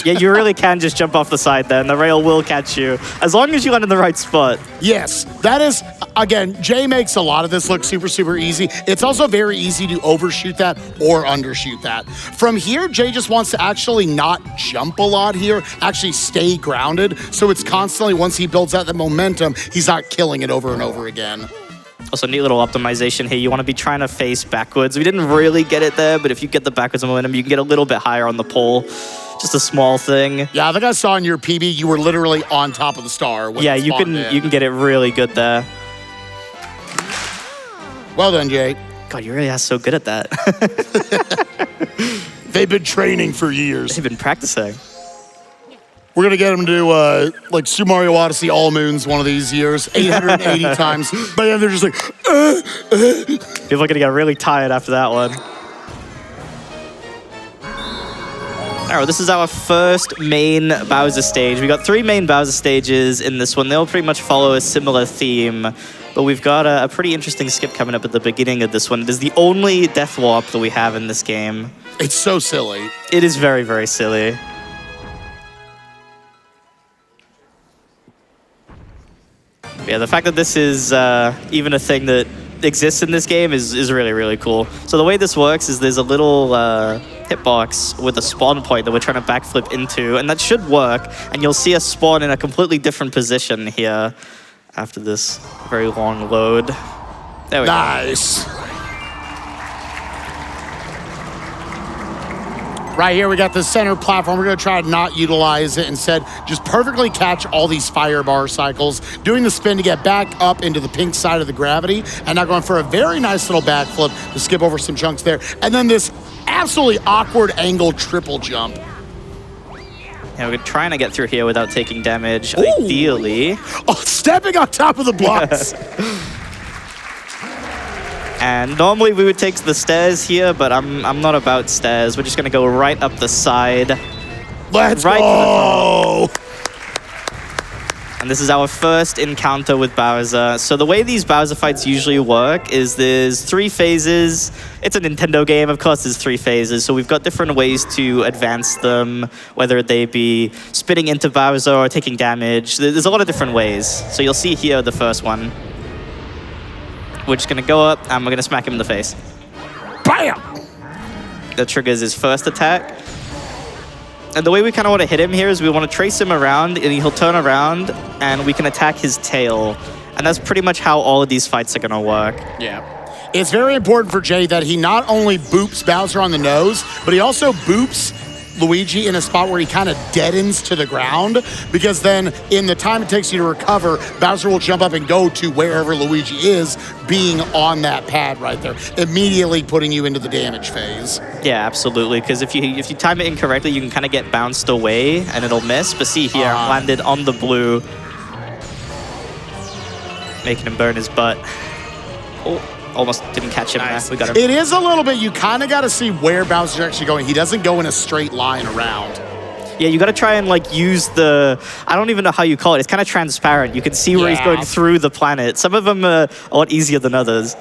S2: Yeah, you really can just jump off the side there, and the rail will catch you, as long as you land in the right spot.
S3: Yes, that is, again, Jay makes a lot of this look super, super easy. It's also very easy to overshoot that or undershoot that. From here, Jay just wants to actually not jump a lot here, actually stay grounded, so it's constantly, once he builds out the momentum, he's not killing it over and over again.
S2: Also, neat little optimization here. You want to be trying to face backwards. We didn't really get it there, but if you get the backwards momentum, you can get a little bit higher on the pole. Just a small thing.
S3: Yeah, I think I saw in your PB, you were literally on top of the star.
S2: Yeah, you can get it really good there.
S3: Well done, Jay.
S2: God, you really are so good at that.
S3: They've been training for years.
S2: They've been practicing.
S3: We're going to get him to do like Super Mario Odyssey All Moons one of these years, 880 times. But then they're just like,
S2: People are going to get really tired after that one. All right, well, this is our first main Bowser stage. We got 3 main Bowser stages in this one. They'll pretty much follow a similar theme, but we've got a pretty interesting skip coming up at the beginning of this one. It is the only death warp that we have in this game.
S3: it's so silly.
S2: It is very, very silly. Yeah, the fact that this is even a thing that exists in this game is really, really cool. So the way this works is there's a little hitbox with a spawn point that we're trying to backflip into, and that should work, and you'll see us spawn in a completely different position here after this very long load. There we go.
S3: Nice. Right here, we got the center platform. We're going to try to not utilize it. Instead, just perfectly catch all these fire bar cycles, doing the spin to get back up into the pink side of the gravity, and now going for a very nice little backflip to skip over some chunks there. And then this absolutely awkward angle triple jump.
S2: Yeah, we're trying to get through here without taking damage,
S3: Ooh.
S2: ideally.
S3: Oh, stepping on top of the blocks.
S2: And normally we would take the stairs here, but I'm not about stairs. We're just gonna go right up the side.
S3: Let's
S2: right
S3: go.
S2: And this is our first encounter with Bowser. So the way these Bowser fights usually work is there's 3 phases. It's a Nintendo game, of course there's 3 phases. So we've got different ways to advance them, whether they be spinning into Bowser or taking damage. There's a lot of different ways. So you'll see here the first one. We're just gonna go up and we're gonna smack him in the face.
S3: Bam!
S2: That triggers his first attack. And the way we kind of want to hit him here is we want to trace him around, and he'll turn around, and we can attack his tail. And that's pretty much how all of these fights are gonna work.
S3: Yeah. It's very important for Jay that he not only boops Bowser on the nose, but he also boops Luigi in a spot where he kind of deadens to the ground, because then in the time it takes you to recover, Bowser will jump up and go to wherever Luigi is, being on that pad right there, immediately putting you into the damage phase.
S2: Yeah, absolutely. Because if you time it incorrectly, you can kind of get bounced away and it'll miss. But see here, landed on the blue, making him burn his butt. Oh, almost didn't catch him.
S3: Nice.
S2: We got him.
S3: It is a little bit, you kind of got to see where Bowser's actually going. He doesn't go in a straight line around.
S2: Yeah, you got to try and like use the, I don't even know how you call it. It's kind of transparent. You can see where he's going through the planet. Some of them are a lot easier than others.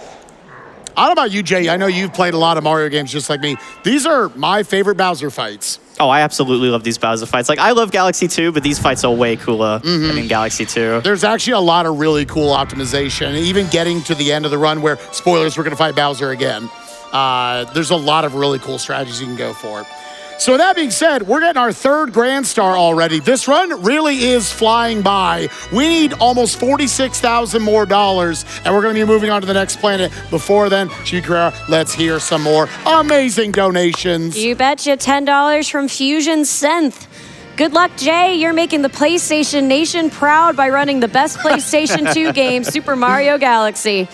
S3: I don't know about you, Jay. I know you've played a lot of Mario games just like me. These are my favorite Bowser fights.
S2: Oh, I absolutely love these Bowser fights. Like, I love Galaxy 2, but these fights are way cooler than in Galaxy 2.
S3: There's actually a lot of really cool optimization. Even getting to the end of the run where, spoilers, we're going to fight Bowser again. There's a lot of really cool strategies you can go for. So with that being said, we're getting our third Grand Star already. This run really is flying by. We need almost $46,000 more, and we're going to be moving on to the next planet. Before then, chibicarrera, let's hear some more amazing donations.
S1: You betcha. $10 from Fusion Synth. Good luck, Jay. You're making the PlayStation Nation proud by running the best PlayStation 2 game, Super Mario Galaxy.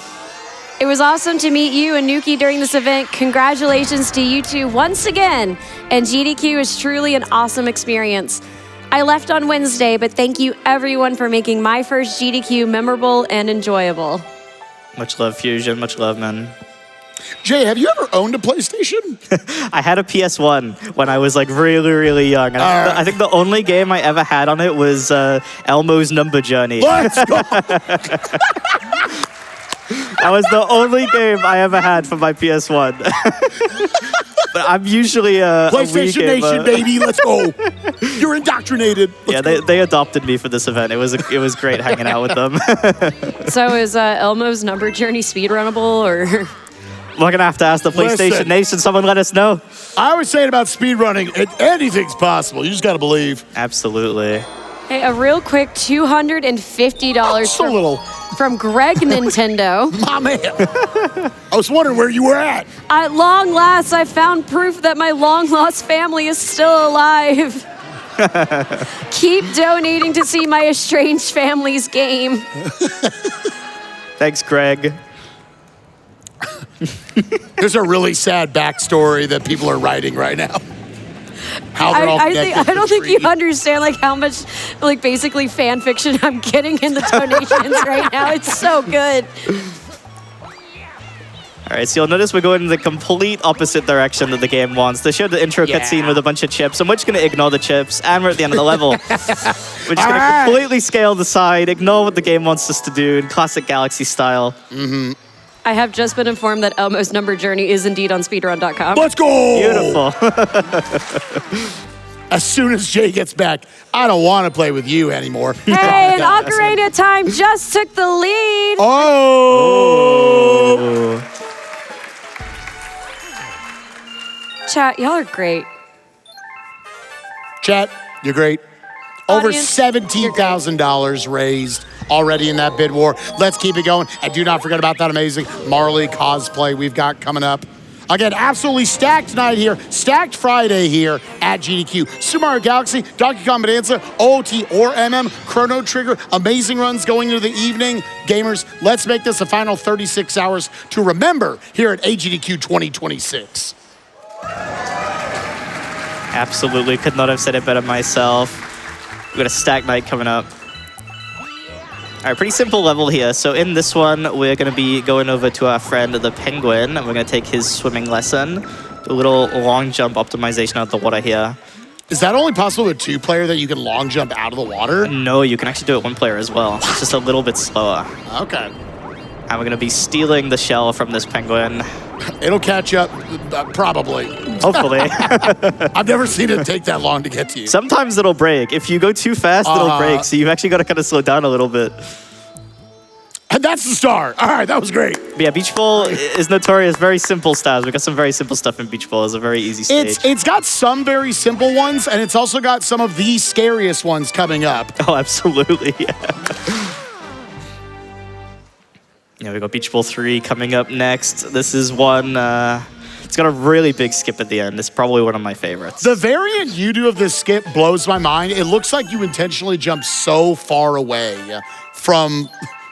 S1: It was awesome to meet you and Nuki during this event. Congratulations to you two once again. And GDQ is truly an awesome experience. I left on Wednesday, but thank you everyone for making my first GDQ memorable and enjoyable.
S2: Much love, Fusion. Much love, man.
S3: Jay, have you ever owned a PlayStation?
S2: I had a PS1 when I was like really, really young. And I think the only game I ever had on it was Elmo's Number Journey.
S3: Let's go!
S2: That was the only game I ever had for my PS1. But I'm usually a
S3: PlayStation
S2: Wii
S3: Nation,
S2: gamer.
S3: baby, let's go. You're indoctrinated.
S2: They adopted me for this event. It was great hanging out with them.
S1: So is Elmo's Number Journey speedrunnable, or?
S2: We're gonna have to ask the PlayStation
S3: Listen.
S2: Nation. Someone let us know.
S3: I was saying about speedrunning, anything's possible. You just got to believe.
S2: Absolutely.
S1: Hey, a real quick $250
S3: Just a little.
S1: from Greg Nintendo.
S3: My man. I was wondering where you were at.
S1: At long last, I found proof that my long-lost family is still alive. Keep donating to see my estranged family's game.
S2: Thanks, Greg.
S3: There's a really sad backstory that people are writing right now. How they're all
S1: I
S3: connected to
S1: don't
S3: the
S1: think you
S3: tree.
S1: understand like how much like basically fan fiction I'm getting in the donations right now. It's so good.
S2: All right, so you'll notice we're going in the complete opposite direction that the game wants. They showed the intro cutscene with a bunch of chips, and we're just going to ignore the chips, and we're at the end of the level. We're just going to completely scale the side, ignore what the game wants us to do in classic Galaxy style.
S1: I have just been informed that Elmo's Number Journey is indeed on speedrun.com.
S3: Let's go!
S2: Beautiful.
S3: As soon as Jay gets back, I don't want to play with you anymore.
S1: Hey, and Ocarina Time just took the lead.
S3: Oh!
S1: Chat, y'all are great.
S3: Chat, you're great. Over
S1: Audience,
S3: $17,000 raised already in that bid war. Let's keep it going. And do not forget about that amazing Marley cosplay we've got coming up. Again, absolutely stacked night here. Stacked Friday here at GDQ. Super Mario Galaxy, Donkey Kong Bonanza, OOT or MM, Chrono Trigger. Amazing runs going into the evening. Gamers, let's make this a final 36 hours to remember here at AGDQ 2026.
S2: Absolutely. Could not have said it better myself. We've got a stack night coming up. All right, pretty simple level here. So in this one, we're going to be going over to our friend, the Penguin, and we're going to take his swimming lesson. Do a little long jump optimization out of the water here.
S3: Is that only possible with two-player that you can long jump out of the water?
S2: No, you can actually do it one player as well. It's just a little bit slower.
S3: Okay.
S2: And we're going to be stealing the shell from this penguin.
S3: It'll catch up, probably.
S2: Hopefully.
S3: I've never seen it take that long to get to you.
S2: Sometimes it'll break. If you go too fast, it'll break. So you've actually got to kind of slow down a little bit.
S3: And that's the star. All right, that was great.
S2: But yeah, Beach Bowl is notorious. Very simple styles. We've got some very simple stuff in Beach Bowl. It's a very easy stage.
S3: It's got some very simple ones, and it's also got some of the scariest ones coming up.
S2: Oh, absolutely, yeah. Yeah, we got Beach Bowl 3 coming up next. This is one, it's got a really big skip at the end. It's probably one of my favorites.
S3: The variant you do of this skip blows my mind. It looks like you intentionally jump so far away from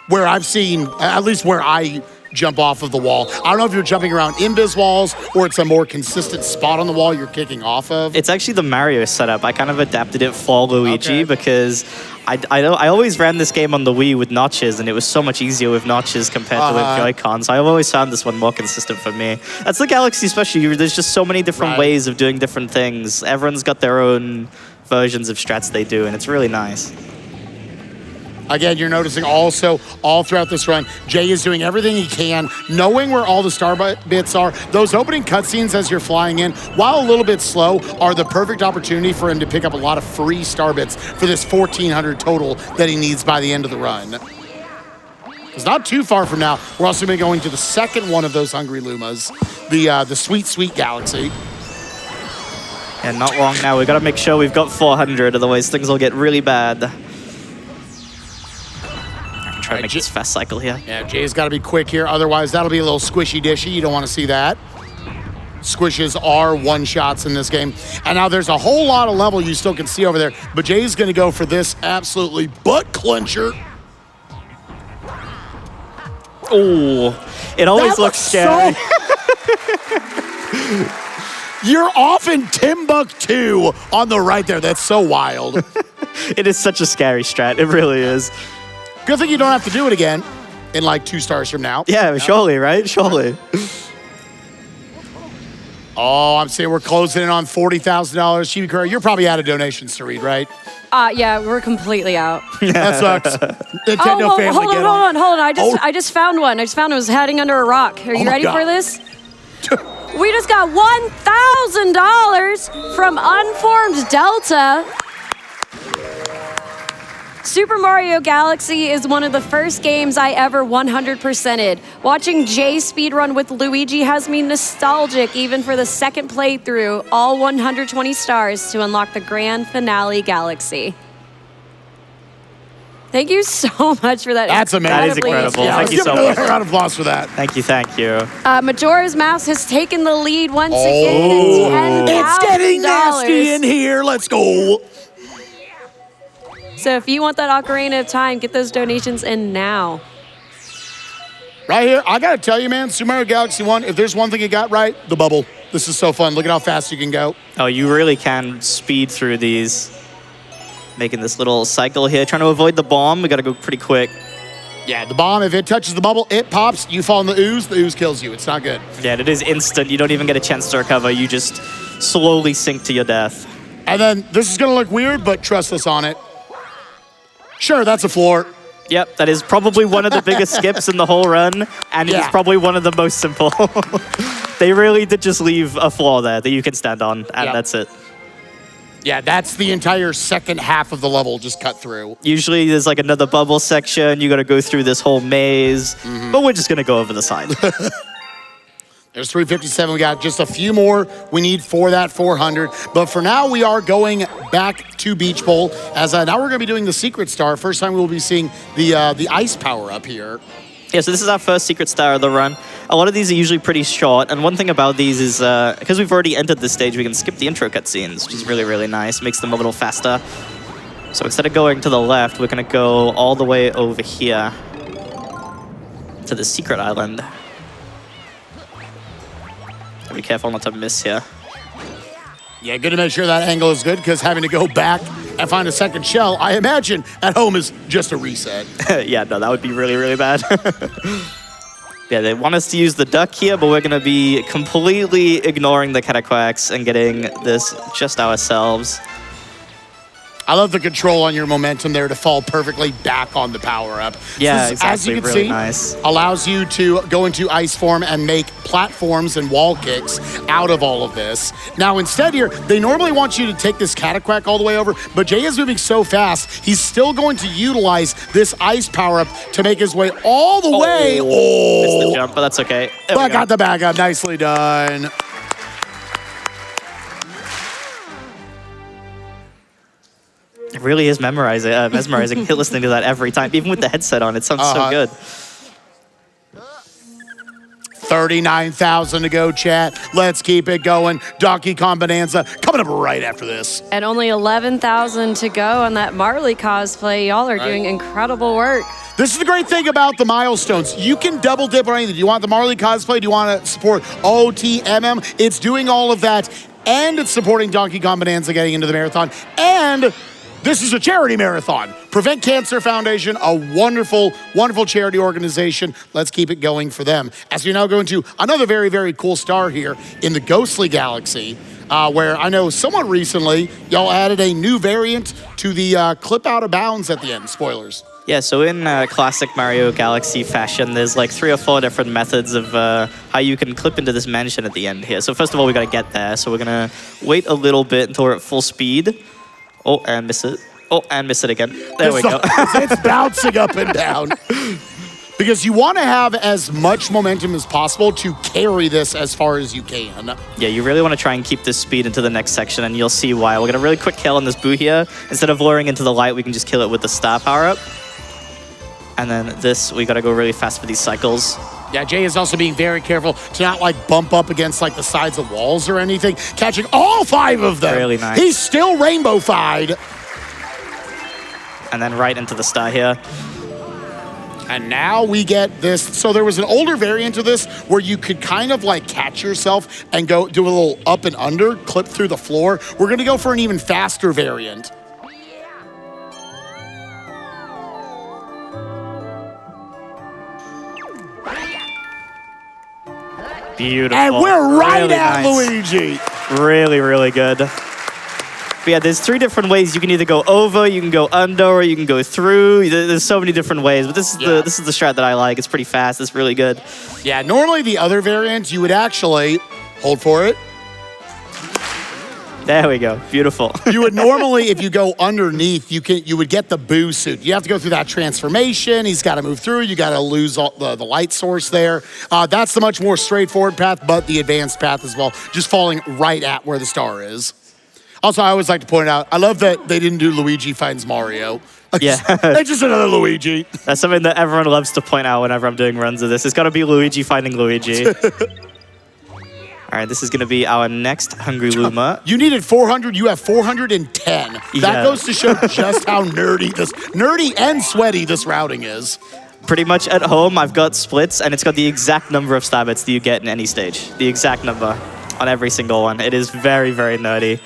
S3: where I've seen, at least where I jump off of the wall. I don't know if you're jumping around invis walls or it's a more consistent spot on the wall you're kicking off of.
S2: It's actually the Mario setup. I kind of adapted it for Luigi
S3: Okay.
S2: because I always ran this game on the Wii with notches, and it was so much easier with notches compared to with Joy-Cons. I've always found this one more consistent for me. That's the Galaxy special. There's just so many different ways of doing different things. Everyone's got their own versions of strats they do, and it's really nice.
S3: Again, you're noticing also all throughout this run, Jhay is doing everything he can, knowing where all the star bits are. Those opening cutscenes as you're flying in, while a little bit slow, are the perfect opportunity for him to pick up a lot of free star bits for this 1,400 total that he needs by the end of the run. It's not too far from now. We're also going to be going to the second one of those Hungry Lumas, the Sweet, Sweet Galaxy.
S2: And not long now. We've got to make sure we've got 400, otherwise things will get really bad. Try to make this fast cycle here.
S3: Yeah, Jay's got to be quick here. Otherwise, that'll be a little squishy dishy. You don't want to see that. Squishes are one-shots in this game. And now there's a whole lot of level you still can see over there. But Jay's going to go for this absolutely butt clencher.
S2: Oh, it always looks scary.
S3: You're off in Timbuktu on the right there. That's so wild.
S2: It is such a scary strat. It really is.
S3: Good thing you don't have to do it again in like 2 stars from now.
S2: Yeah, surely, right? Surely.
S3: Oh, I'm saying we're closing in on $40,000. Chibicarrera, you're probably out of donations to read, right?
S1: Yeah, we're completely out.
S3: That sucks. Nintendo family,
S1: hold
S3: get
S1: on. I just found one. I was hiding under a rock. Are you ready for this? We just got $1,000 from Unformed Delta. Super Mario Galaxy is one of the first games I ever 100%ed. Watching Jhay speedrun with Luigi has me nostalgic even for the second playthrough, all 120 stars to unlock the grand finale Galaxy. Thank you so much for that.
S3: That's amazing.
S2: That is incredible.
S3: Yeah,
S2: Thank you so much.
S3: Give a round of applause for that.
S2: Thank you, thank you.
S1: Majora's Mask has taken the lead once again at $10,000.
S3: It's getting nasty in here. Let's go.
S1: So if you want that Ocarina of Time, get those donations in now.
S3: Right here, I gotta tell you, man, Super Mario Galaxy 1, if there's one thing you got right, the bubble. This is so fun. Look at how fast you can go.
S2: Oh, you really can speed through these. Making this little cycle here, trying to avoid the bomb. We gotta go pretty quick.
S3: Yeah, the bomb, if it touches the bubble, it pops. You fall in the ooze kills you. It's not good.
S2: Yeah, it is instant. You don't even get a chance to recover. You just slowly sink to your death.
S3: And then this is gonna look weird, but trust us on it. Sure, that's a floor.
S2: Yep, that is probably one of the biggest skips in the whole run, and it is probably one of the most simple. They really did just leave a floor there that you can stand on, and that's it.
S3: Yeah, that's the entire second half of the level just cut through.
S2: Usually there's like another bubble section. You got to go through this whole maze, but we're just going to go over the side.
S3: There's 357. We got just a few more we need for that 400. But for now, we are going back to Beach Bowl. As now we're going to be doing the Secret Star. First time we will be seeing the ice power up here.
S2: Yeah, so this is our first Secret Star of the run. A lot of these are usually pretty short, and one thing about these is, because we've already entered this stage, we can skip the intro cutscenes, which is really, really nice. Makes them a little faster. So instead of going to the left, we're going to go all the way over here to the secret island. Be careful not to miss here.
S3: Yeah, good to make sure that angle is good, because having to go back and find a second shell, I imagine at home is just a reset.
S2: Yeah, no, that would be really, really bad. Yeah, they want us to use the duck here, but we're going to be completely ignoring the cataquacs and getting this just ourselves.
S3: I love the control on your momentum there to fall perfectly back on the power-up.
S2: Yeah,
S3: so
S2: exactly.
S3: As you can
S2: really
S3: see,
S2: nice.
S3: Allows you to go into ice form and make platforms and wall kicks out of all of this. Now, instead here, they normally want you to take this cataquac all the way over, but Jhay is moving so fast, he's still going to utilize this ice power-up to make his way all the way.
S2: Missed the jump, but that's okay.
S3: But got the back up. Nicely done.
S2: It really is mesmerizing listening to that every time. Even with the headset on, it sounds so good.
S3: 39,000 to go, chat. Let's keep it going. Donkey Kong Bonanza coming up right after this.
S1: And only 11,000 to go on that Marley cosplay. Y'all are doing incredible work.
S3: This is the great thing about the milestones. You can double dip on anything. Do you want the Marley cosplay? Do you want to support OTMM? It's doing all of that, and it's supporting Donkey Kong Bonanza getting into the marathon, and this is a charity marathon. Prevent Cancer Foundation, a wonderful, wonderful charity organization. Let's keep it going for them. As we now go into another very, very cool star here in the Ghostly Galaxy, where I know somewhat recently, y'all added a new variant to the clip out of bounds at the end. Spoilers.
S2: Yeah, so in classic Mario Galaxy fashion, there's like 3 or 4 different methods of how you can clip into this mansion at the end here. So first of all, we got to get there. So we're going to wait a little bit until we're at full speed. Oh, and miss it. Oh, and miss it again. There we go.
S3: It's bouncing up and down. Because you want to have as much momentum as possible to carry this as far as you can.
S2: Yeah, you really want to try and keep this speed into the next section, and you'll see why. We'll get a really quick kill on this Boo here. Instead of luring into the light, we can just kill it with the star power-up. And then this, we got to go really fast for these cycles.
S3: Yeah, Jay is also being very careful to not like bump up against like the sides of walls or anything. Catching all 5 of them.
S2: Really nice.
S3: He's still rainbow-fied.
S2: And then right into the star here.
S3: And now we get this. So there was an older variant of this where you could kind of like catch yourself and go do a little up and under, clip through the floor. We're going to go for an even faster variant.
S2: Beautiful.
S3: And we're right
S2: really
S3: at
S2: nice.
S3: Luigi.
S2: Really, really good. But yeah, there's 3 different ways. You can either go over, you can go under, or you can go through. There's so many different ways, but this is the strat that I like. It's pretty fast. It's really good.
S3: Yeah, normally the other variant, you would actually hold for it.
S2: There we go. Beautiful.
S3: You would normally, if you go underneath, you would get the Boo suit. You have to go through that transformation. He's got to move through. You got to lose all the light source there. That's the much more straightforward path, but the advanced path as well, just falling right at where the star is. Also, I always like to point out, I love that they didn't do Luigi finds Mario.
S2: Yeah.
S3: It's just another Luigi.
S2: That's something that everyone loves to point out whenever I'm doing runs of this. It's got to be Luigi finding Luigi. All right, this is going to be our next Hungry Luma.
S3: You needed 400, you have 410. That
S2: Yeah.
S3: goes to show just how nerdy and sweaty this routing is.
S2: Pretty much at home, I've got splits, and it's got the exact number of star bits that you get in any stage. The exact number on every single one. It is very, very nerdy.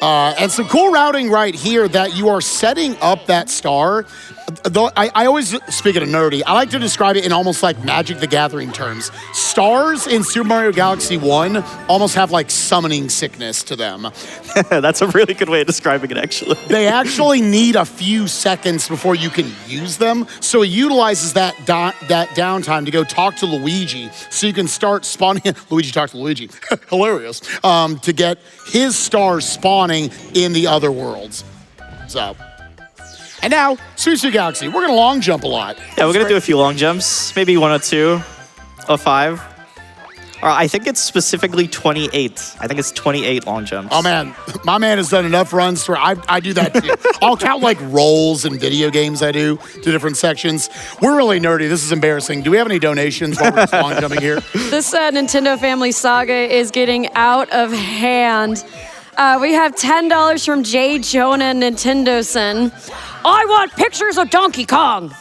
S3: And some cool routing right here that you are setting up that star. Though I always, speaking of nerdy, I like to describe it in almost like Magic the Gathering terms. Stars in Super Mario Galaxy 1 almost have like summoning sickness to them.
S2: That's a really good way of describing it, actually.
S3: They actually need a few seconds before you can use them. So it utilizes that downtime to go talk to Luigi so you can start spawning. Luigi talk to Luigi. Hilarious. To get his stars spawning in the other worlds. So. And now, Super Galaxy. We're going to long jump a lot.
S2: Yeah, we're going to do a few long jumps. Maybe 1 or 2 or 5. Or I think it's specifically 28. I think it's 28 long jumps.
S3: Oh, man. My man has done enough runs where I do that, too. I'll count, like, rolls in video games I do to different sections. We're really nerdy. This is embarrassing. Do we have any donations while we're just long jumping here?
S1: This Nintendo Family Saga is getting out of hand. We have $10 from Jay, Jonah, and Nintendoson. I want pictures of Donkey Kong.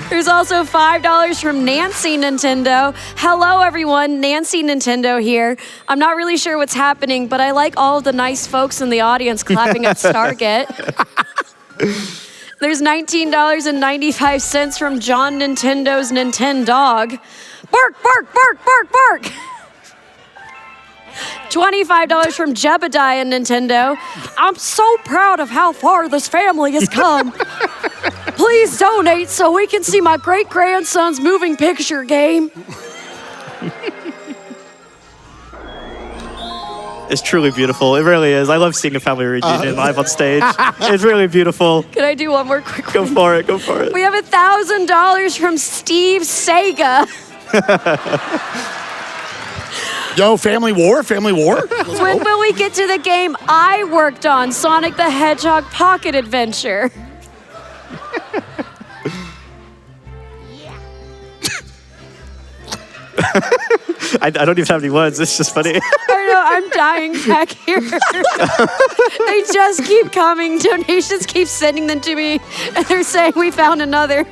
S1: There's also $5 from Nancy Nintendo. Hello, everyone. Nancy Nintendo here. I'm not really sure what's happening, but I like all of the nice folks in the audience clapping at Stargate. There's $19.95 from John Nintendo's Nintendog. Bark, bark, bark, bark, bark. $25 from Jebediah Nintendo. I'm so proud of how far this family has come. Please donate so we can see my great-grandson's moving picture game.
S2: It's truly beautiful. It really is. I love seeing a family reunion live on stage. It's really beautiful.
S1: Can I do one more quick one?
S2: Go for it. Go for it.
S1: We have $1,000 from Steve Sega.
S3: Yo, Family War, Family War.
S1: When will we get to the game I worked on, Sonic the Hedgehog Pocket Adventure?
S2: I don't even have any words. It's just funny.
S1: I know, I'm dying back here. They just keep coming. Donations keep sending them to me, and they're saying we found another.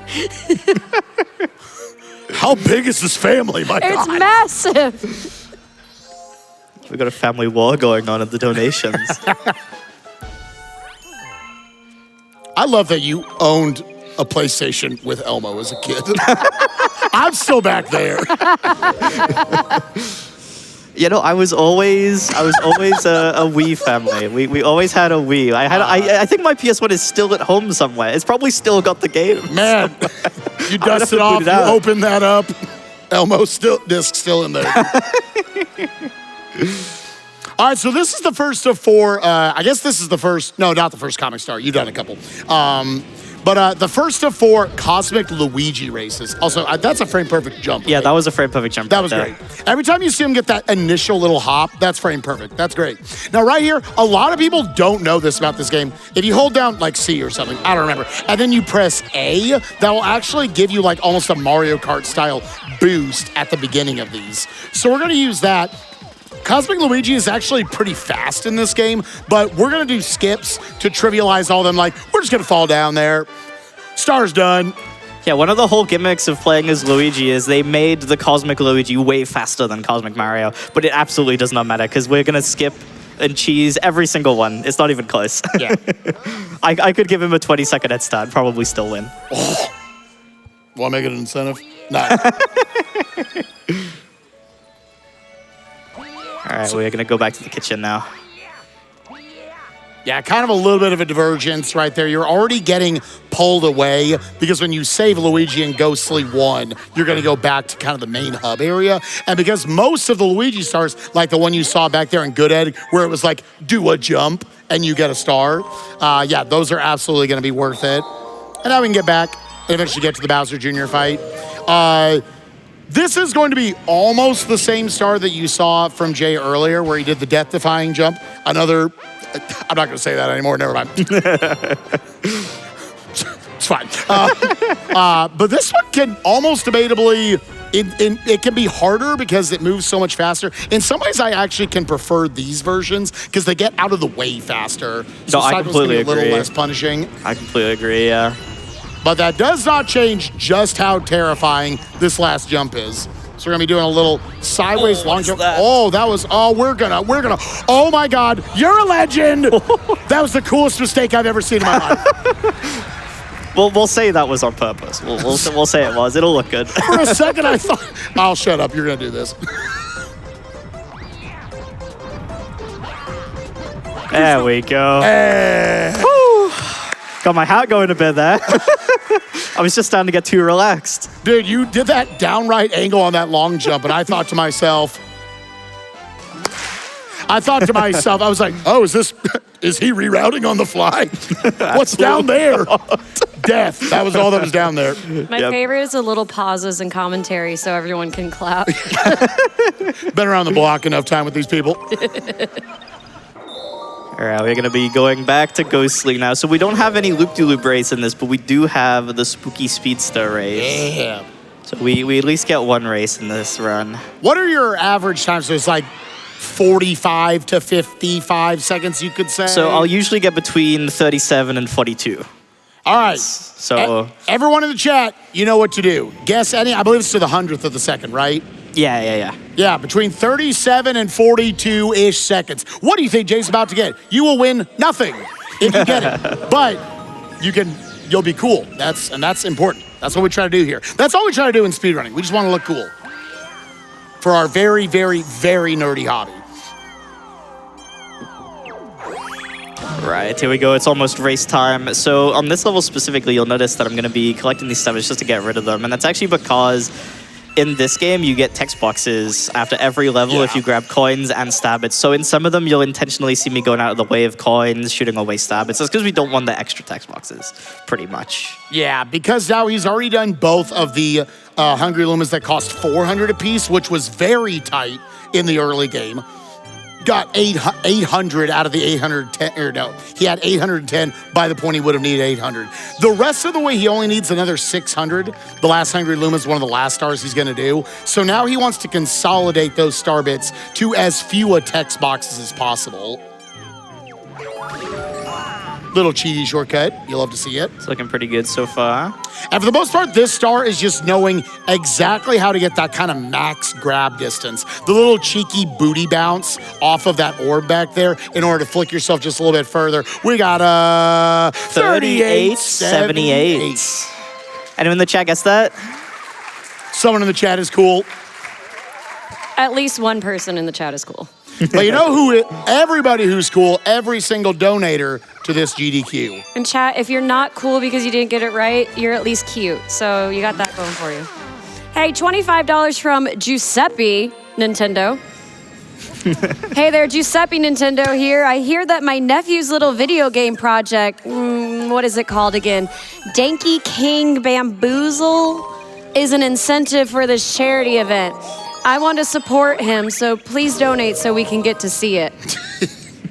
S3: How big is this family? My God.
S1: It's massive.
S2: We got a family war going on in the donations.
S3: I love that you owned a PlayStation with Elmo as a kid. I'm still back there.
S2: You know, I was always a Wii family. We always had a Wii. I think my PS1 is still at home somewhere. It's probably still got the game.
S3: Man, you dust it off, you open that up. Elmo's disc still in there. All right, so this is the first of 4. I guess this is the first. No, not the first Comic Star. You've done a couple. But the first of 4 Cosmic Luigi races. Also, that's a frame perfect jump.
S2: Yeah,
S3: right?
S2: that was a frame perfect jump.
S3: That was great. Every time you see him get that initial little hop, that's frame perfect. That's great. Now, right here, a lot of people don't know this about this game. If you hold down like C or something, I don't remember, and then you press A, that will actually give you like almost a Mario Kart style boost at the beginning of these. So we're going to use that. Cosmic Luigi is actually pretty fast in this game, but we're going to do skips to trivialize all of them. Like, we're just going to fall down there. Star's done.
S2: Yeah, one of the whole gimmicks of playing as Luigi is they made the Cosmic Luigi way faster than Cosmic Mario, but it absolutely does not matter because we're going to skip and cheese every single one. It's not even close.
S3: Yeah.
S2: I could give him a 20-second head start and probably still win.
S3: Oh. Want to make it an incentive? No.
S2: All right, we're going to go back to the kitchen now.
S3: Yeah, kind of a little bit of a divergence right there. You're already getting pulled away because when you save Luigi in Ghostly 1, you're going to go back to kind of the main hub area. And because most of the Luigi stars, like the one you saw back there in Good Egg, where it was like, do a jump and you get a star, yeah, those are absolutely going to be worth it. And now we can get back and eventually get to the Bowser Jr. fight. This is going to be almost the same star that you saw from Jhay earlier, where he did the death-defying jump. Another, I'm not going to say that anymore, never mind. It's fine. But this one can almost debatably, it can be harder because it moves so much faster. In some ways, I actually can prefer these versions because they get out of the way faster. So
S2: no, I completely
S3: agree. A little less punishing.
S2: I completely agree, yeah.
S3: But that does not change just how terrifying this last jump is. So we're gonna be doing a little sideways long jump. Oh, that was, we're gonna, oh my God, you're a legend. That was the coolest mistake I've ever seen in my life.
S2: We'll say that was on purpose. We'll say it was. It'll look good.
S3: For a second, I thought, I'll shut up, you're gonna do this.
S2: There we go. Got my hat going a bit there. I was just starting to get too relaxed.
S3: Dude, you did that downright angle on that long jump, and I thought to myself, I was like, oh, is he rerouting on the fly? What's down there? Death. That was all that was down there.
S1: My favorite is the little pauses and commentary so everyone can clap.
S3: Been around the block enough time with these people.
S2: All right, we're going to be going back to Ghostly now. So we don't have any loop-de-loop race in this, but we do have the Spooky Speedster race.
S3: Yeah.
S2: So we at least get one race in this run.
S3: What are your average times? So it's like 45 to 55 seconds, you could say?
S2: So I'll usually get between 37 and 42.
S3: All right.
S2: So
S3: everyone in the chat, you know what to do. Guess any, I believe it's to the 100th of the second, right?
S2: Yeah.
S3: Yeah, between 37 and 42-ish seconds. What do you think Jay's about to get? You will win nothing if you get it. But you'll be cool. That's important. That's what we try to do here. That's all we try to do in speedrunning. We just want to look cool for our very, very, very nerdy hobby.
S2: Right, here we go. It's almost race time. So on this level specifically, you'll notice that I'm going to be collecting these stamens just to get rid of them. And that's actually because in this game, you get text boxes after every level if you grab coins and stabbits. So in some of them, you'll intentionally see me going out of the way of coins, shooting away stabbits. That's because we don't want the extra text boxes, pretty much.
S3: Yeah, because now he's already done both of the Hungry Lumas that cost 400 apiece, which was very tight in the early game. got 800 out of the 810, or no, he had 810 by the point he would have needed 800. The rest of the way, he only needs another 600. The last Hungry Luma is one of the last stars he's gonna do. So now he wants to consolidate those star bits to as few a text boxes as possible. Little cheaty shortcut. You'll love to see it.
S2: It's looking pretty good so far.
S3: And for the most part, this star is just knowing exactly how to get that kind of max grab distance. The little cheeky booty bounce off of that orb back there in order to flick yourself just a little bit further. We got a 3878.
S2: Anyone in the chat guess that?
S3: Someone in the chat is cool.
S1: At least one person in the chat is cool.
S3: But you know who? Everybody who's cool, every single donator to this GDQ.
S1: And chat, if you're not cool because you didn't get it right, you're at least cute. So you got that going for you. Hey, $25 from Giuseppe Nintendo. Hey there, Giuseppe Nintendo here. I hear that my nephew's little video game project, what is it called again? Danky King Bamboozle is an incentive for this charity event. I want to support him, so please donate so we can get to see it.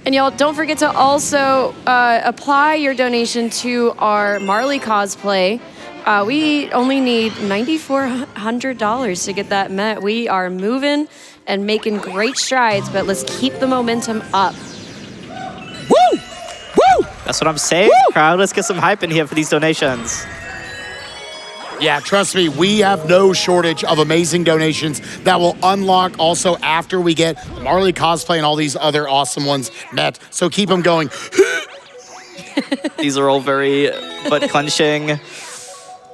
S1: And y'all, don't forget to also apply your donation to our Marley cosplay. We only need $9,400 to get that met. We are moving and making great strides, but let's keep the momentum up.
S3: Woo! Woo!
S2: That's what I'm saying, crowd. Let's get some hype in here for these donations.
S3: Yeah, trust me, we have no shortage of amazing donations that will unlock also after we get Marley cosplay and all these other awesome ones met. So keep them going.
S2: These are all very butt clenching.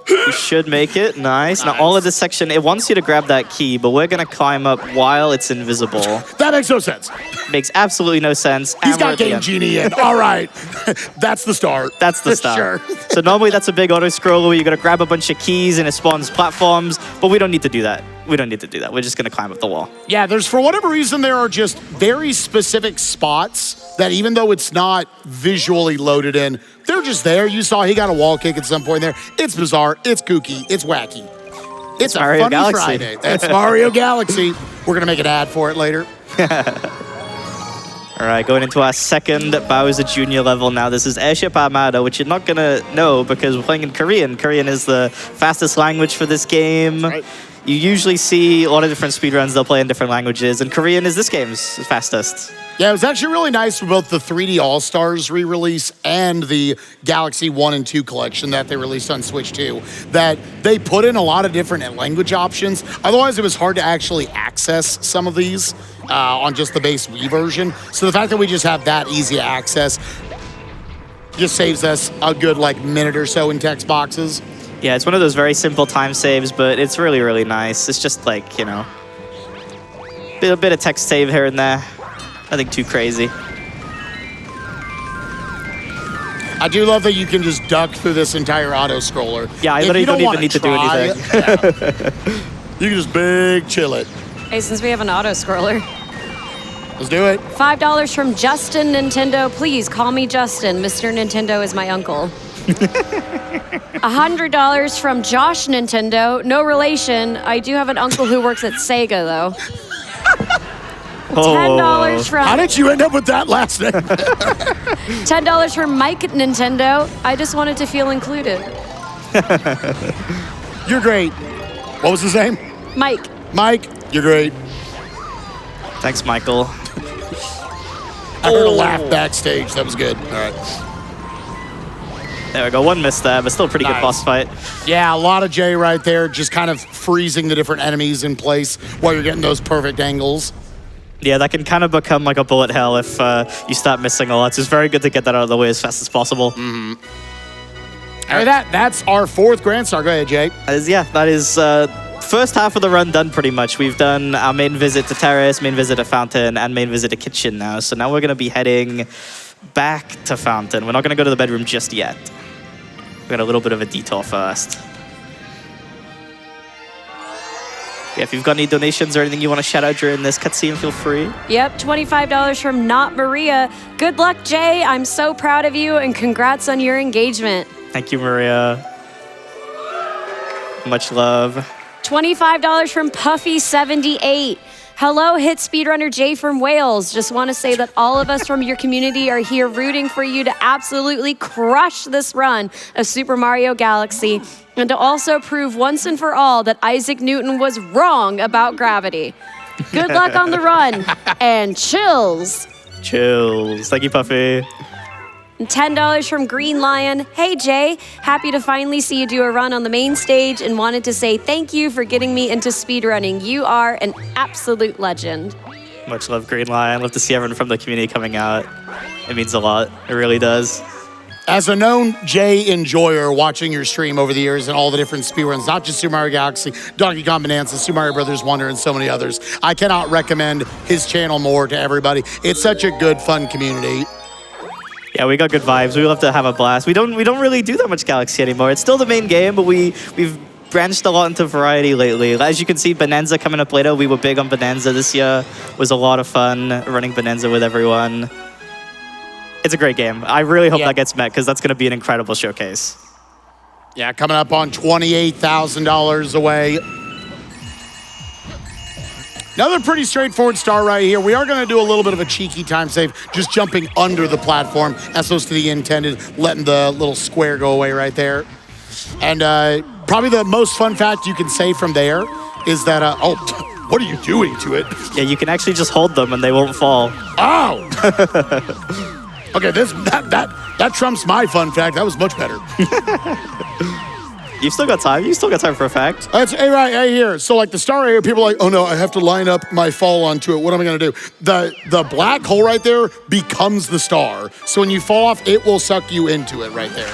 S2: You should make it. Nice. Now, all of this section, it wants you to grab that key, but we're going to climb up while it's invisible.
S3: That makes no sense.
S2: Makes absolutely no sense.
S3: He's got Game Genie in. All right. That's the start.
S2: That's the start.
S3: Sure.
S2: So normally that's a big auto-scroller where you're going to grab a bunch of keys and it spawns platforms, but we don't need to do that. We don't need to do that. We're just going to climb up the wall.
S3: Yeah, there's, for whatever reason, there are just very specific spots that even though it's not visually loaded in, they're just there. You saw he got a wall kick at some point there. It's bizarre. It's kooky. It's wacky. It's a
S2: Mario
S3: funny
S2: Galaxy.
S3: Friday. That's Mario Galaxy. We're going to make an ad for it later.
S2: All right, going into our second Bowser Jr. level now. This is Airship Armada, which you're not going to know because we're playing in Korean. Korean is the fastest language for this game.
S3: Right.
S2: You usually see a lot of different speedruns. They'll play in different languages, and Korean is this game's fastest.
S3: Yeah, it was actually really nice for both the 3D All-Stars re-release and the Galaxy 1 and 2 collection that they released on Switch 2, that they put in a lot of different language options. Otherwise, it was hard to actually access some of these on just the base Wii version. So the fact that we just have that easy access just saves us a good minute or so in text boxes.
S2: Yeah, it's one of those very simple time saves, but it's really, really nice. It's just a bit of text save here and there. Nothing too crazy. I
S3: do love that you can just duck through this entire auto-scroller.
S2: Yeah, I literally don't even need to do anything.
S3: You can just big chill it.
S1: Hey, since we have an auto-scroller.
S3: Let's do it.
S1: $5 from Justin Nintendo. Please call me Justin. Mr. Nintendo is my uncle. $100 from Josh Nintendo. No relation. I do have an uncle who works at Sega, though. $10 from...
S3: How did you end up with that last name?
S1: $10 from Mike Nintendo. I just wanted to feel included.
S3: You're great. What was his name?
S1: Mike.
S3: Mike, you're great.
S2: Thanks, Michael.
S3: I heard a laugh backstage. That was good. All right.
S2: There we go. One miss there, but still a pretty good boss fight.
S3: Yeah, a lot of Jhay right there, just kind of freezing the different enemies in place while you're getting those perfect angles.
S2: Yeah, that can kind of become like a bullet hell if you start missing a lot. So it's very good to get that out of the way as fast as possible.
S3: Mm-hmm. All right, that's our fourth Grand Star. Go ahead, Jhay.
S2: That is first half of the run done pretty much. We've done our main visit to Terrace, main visit to Fountain, and main visit to Kitchen now. So now we're going to be heading back to Fountain. We're not going to go to the bedroom just yet. We got a little bit of a detour first. Yeah, if you've got any donations or anything you want to shout out during this cutscene, feel free.
S1: Yep, $25 from Not Maria. Good luck, Jhay. I'm so proud of you, and congrats on your engagement.
S2: Thank you, Maria. Much love.
S1: $25 from Puffy78. Hello, hit speedrunner Jay from Wales. Just want to say that all of us from your community are here rooting for you to absolutely crush this run of Super Mario Galaxy and to also prove once and for all that Isaac Newton was wrong about gravity. Good luck on the run and chills.
S2: Chills. Thank you, Puffy.
S1: $10 from Green Lion. Hey, Jay. Happy to finally see you do a run on the main stage and wanted to say thank you for getting me into speedrunning. You are an absolute legend.
S2: Much love, Green Lion. Love to see everyone from the community coming out. It means a lot. It really does.
S3: As a known Jay enjoyer, watching your stream over the years and all the different speedruns, not just Super Mario Galaxy, Donkey Kong Bonanza, Super Mario Brothers Wonder, and so many others, I cannot recommend his channel more to everybody. It's such a good, fun community.
S2: Yeah, we got good vibes. We love to have a blast. We don't really do that much Galaxy anymore. It's still the main game, but we've branched a lot into variety lately. As you can see, Bonanza coming up later. We were big on Bonanza this year. It was a lot of fun running Bonanza with everyone. It's a great game. I really hope that gets met because that's going to be an incredible showcase.
S3: Yeah, coming up on $28,000 away. Another pretty straightforward star right here. We are going to do a little bit of a cheeky time save, just jumping under the platform as opposed to the intended, letting the little square go away right there. And probably the most fun fact you can say from there is that, oh, what are you doing to it?
S2: Yeah, you can actually just hold them and they won't fall.
S3: Oh! Okay, that trumps my fun fact. That was much better.
S2: You've still got time. You still got time for a fact.
S3: That's right here. So like the star right here, people are like, oh no, I have to line up my fall onto it. What am I gonna do? The black hole right there becomes the star. So when you fall off, it will suck you into it right there.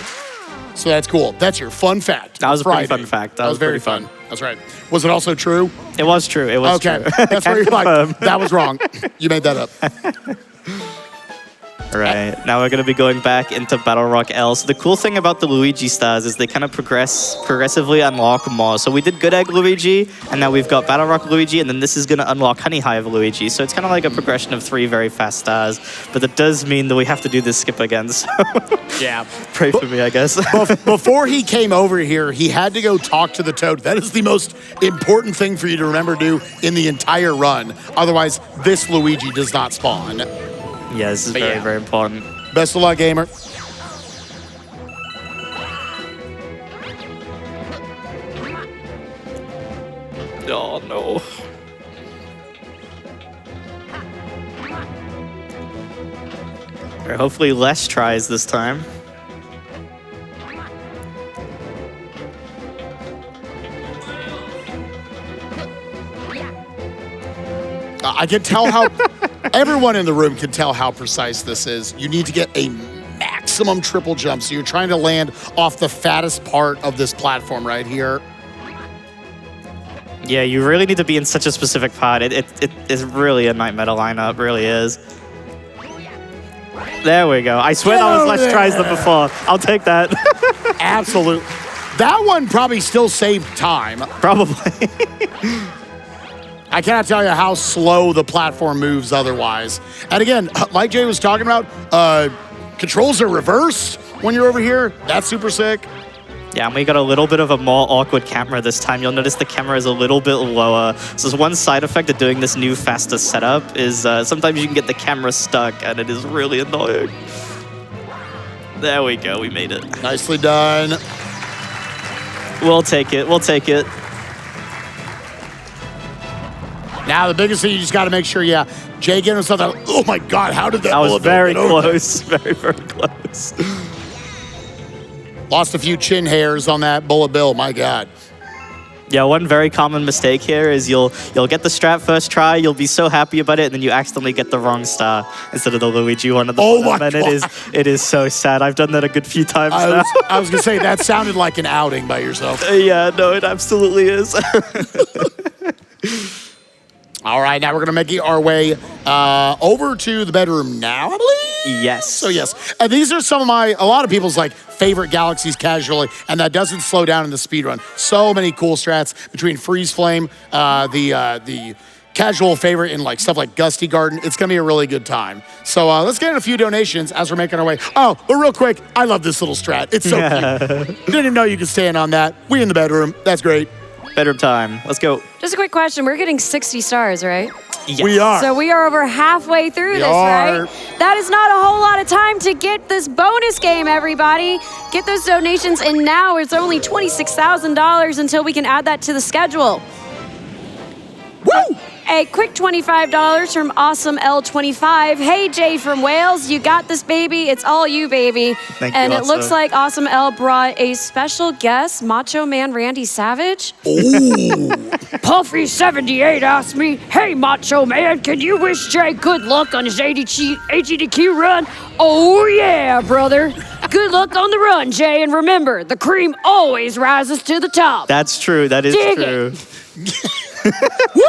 S3: So that's cool. That's your fun fact.
S2: That was a pretty fun fact. That was
S3: very fun. That's right. Was it also true?
S2: It was true. It was true.
S3: Okay, that's where you're like, that was wrong. You made that up.
S2: Right, now we're going to be going back into Battle Rock L. So the cool thing about the Luigi stars is they kind of progressively unlock more. So we did Good Egg Luigi, and now we've got Battle Rock Luigi, and then this is going to unlock Honey Hive Luigi. So it's kind of like a progression of 3 very fast stars. But that does mean that we have to do this skip again. So
S3: yeah,
S2: pray for me, I guess.
S3: Before he came over here, he had to go talk to the Toad. That is the most important thing for you to remember to do in the entire run. Otherwise, this Luigi does not spawn.
S2: Yeah, this is very important.
S3: Best of luck, gamer.
S2: Oh, no. All right, hopefully less tries this time.
S3: I can tell how... Everyone in the room can tell how precise this is. You need to get a maximum triple jump, so you're trying to land off the fattest part of this platform right here.
S2: Yeah, you really need to be in such a specific part. It is really a nightmare to line up, really is. There we go. I swear that was less tries than before. I'll take that.
S3: Absolutely. That one probably still saved time.
S2: Probably.
S3: I cannot tell you how slow the platform moves otherwise. And again, like Jay was talking about, controls are reversed when you're over here. That's super sick.
S2: Yeah, and we got a little bit of a more awkward camera this time. You'll notice the camera is a little bit lower. So one side effect of doing this new faster setup is sometimes you can get the camera stuck, and it is really annoying. There we go. We made it.
S3: Nicely done.
S2: We'll take it. We'll take it.
S3: Now, the biggest thing, you just got to make sure, Jay getting himself out. Oh my God, how did that
S2: was
S3: bullet
S2: very
S3: get over
S2: close. Very, very close.
S3: Lost a few chin hairs on that bullet bill, my God.
S2: Yeah, one very common mistake here is you'll get the strat first try, you'll be so happy about it, and then you accidentally get the wrong star instead of the Luigi one at the bottom.
S3: My God.
S2: It is so sad. I've done that a good few times now.
S3: I was going to say, that sounded like an outing by yourself.
S2: Yeah, no, it absolutely is.
S3: All right, now we're going to make our way over to the bedroom now, I believe?
S2: Yes.
S3: So, yes. And these are some of a lot of people's, favorite galaxies casually, and that doesn't slow down in the speedrun. So many cool strats between Freeze Flame, the casual favorite in, stuff like Gusty Garden. It's going to be a really good time. So, let's get in a few donations as we're making our way. Oh, but real quick, I love this little strat. It's so cute. Didn't even know you could stand on that. We in the bedroom. That's great.
S2: Bedroom time. Let's go.
S1: Just a quick question. We're getting 60 stars, right?
S2: Yes.
S3: We are.
S1: So we are over halfway through
S3: We
S1: this,
S3: are.
S1: right? That is not a whole lot of time to get this bonus game, everybody. Get those donations, and now it's only $26,000 until we can add that to the schedule.
S3: Woo!
S1: A quick $25 from Awesome L25. Hey, Jay from Wales, you got this, baby. It's all you, baby.
S2: Thank you,
S1: and it
S2: Awesome.
S1: looks like Awesome L brought a special guest, Macho Man Randy Savage.
S3: Ooh.
S1: Puffy78 asked me, hey, Macho Man, can you wish Jay good luck on his AGDQ run? Oh, yeah, brother. Good luck on the run, Jay. And remember, the cream always rises to the top.
S2: That's true. That is
S1: Dig
S2: true.
S3: Woo!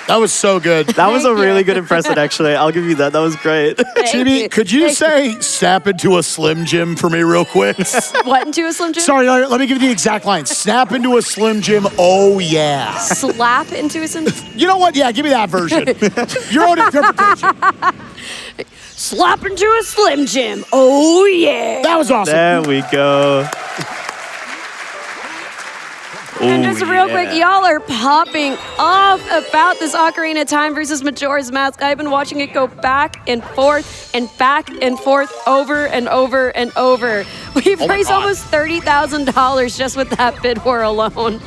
S3: That was so good.
S2: That was a
S1: Thank you.
S2: really good impression, actually. I'll give you that. That was great.
S3: Chibi, could you say snap into a Slim Jim for me real quick?
S1: What into a Slim Jim?
S3: Sorry, let me give you the exact line. Snap into a Slim Jim, oh yeah.
S1: Slap into a Slim Jim?
S3: You know what? Yeah, give me that version. Your own interpretation.
S1: Slap into a Slim Jim. Oh, yeah.
S3: That was awesome.
S2: There we go.
S1: And just real
S2: yeah.
S1: quick, y'all are popping off about this Ocarina of Time versus Majora's Mask. I've been watching it go back and forth over and over and over. We've
S3: Oh my
S1: raised
S3: God.
S1: almost $30,000 just with that bid war alone.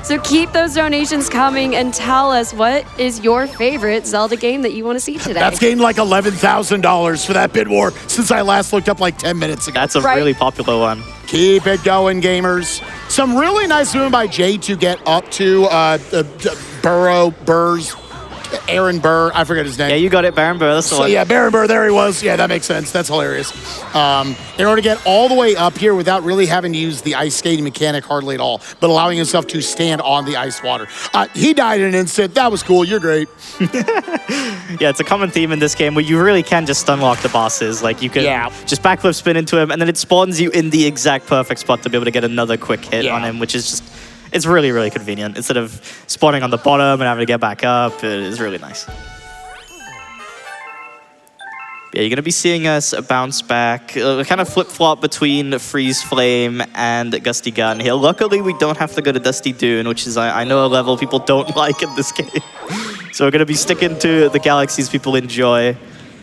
S1: So keep those donations coming and tell us what is your favorite Zelda game that you want to see today.
S3: That's gained like $11,000 for that bid war since I last looked up like 10 minutes ago.
S2: That's a
S1: Right.
S2: really popular one.
S3: Keep it going, gamers. Some really nice movement by Jay to get up to Aaron Burr. I forget his name.
S2: Yeah, you got it, Baron Burr. That's the
S3: So
S2: one.
S3: yeah, Baron Burr, there he was. Yeah, that makes sense. That's hilarious. In order to get all the way up here without really having to use the ice skating mechanic hardly at all, but allowing himself to stand on the ice water. He died in an instant. That was cool. You're great.
S2: Yeah, it's a common theme in this game where you really can just unlock the bosses. Like, you can just backflip spin into him, and then it spawns you in the exact perfect spot to be able to get another quick hit on him, which is just, it's really, really convenient. Instead of spawning on the bottom and having to get back up, it is really nice. Yeah, you're going to be seeing us bounce back, kind of flip-flop between Freeze Flame and Gusty Gun here. Luckily, we don't have to go to Dusty Dune, which is, I know, a level people don't like in this game. So we're going to be sticking to the galaxies people enjoy.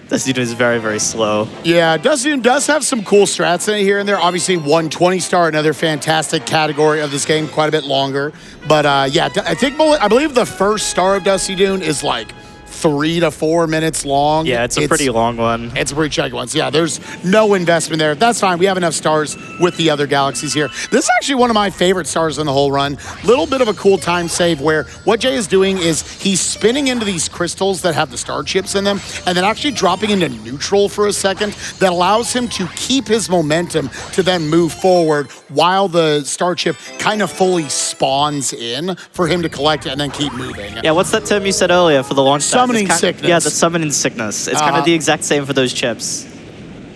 S2: Dusty Dune is very, very slow.
S3: Yeah, Dusty Dune does have some cool strats in it here and there. Obviously, 120 star, another fantastic category of this game, quite a bit longer. But yeah, I believe the first star of Dusty Dune is like 3 to 4 minutes long.
S2: Yeah, it's a pretty long one.
S3: It's a pretty chunky one. So yeah, there's no investment there. That's fine. We have enough stars with the other galaxies here. This is actually one of my favorite stars in the whole run. Little bit of a cool time save where what Jay is doing is he's spinning into these crystals that have the star chips in them and then actually dropping into neutral for a second that allows him to keep his momentum to then move forward while the star chip kind of fully spawns in for him to collect it and then keep moving.
S2: Yeah, what's that term you said earlier for the launch pad?
S3: Summoning sickness.
S2: Yeah, the summoning sickness. It's kind of the exact same for those chips.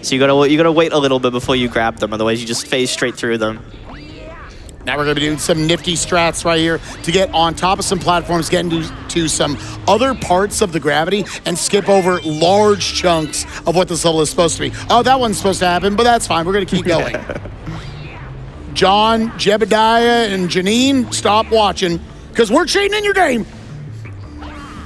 S2: So you gotta wait a little bit before you grab them, otherwise you just phase straight through them.
S3: Now we're going to be doing some nifty strats right here to get on top of some platforms, get into some other parts of the gravity, and skip over large chunks of what this level is supposed to be. Oh, that wasn't supposed to happen, but that's fine. We're going to keep going. John, Jebediah, and Janine, stop watching, because we're cheating in your game.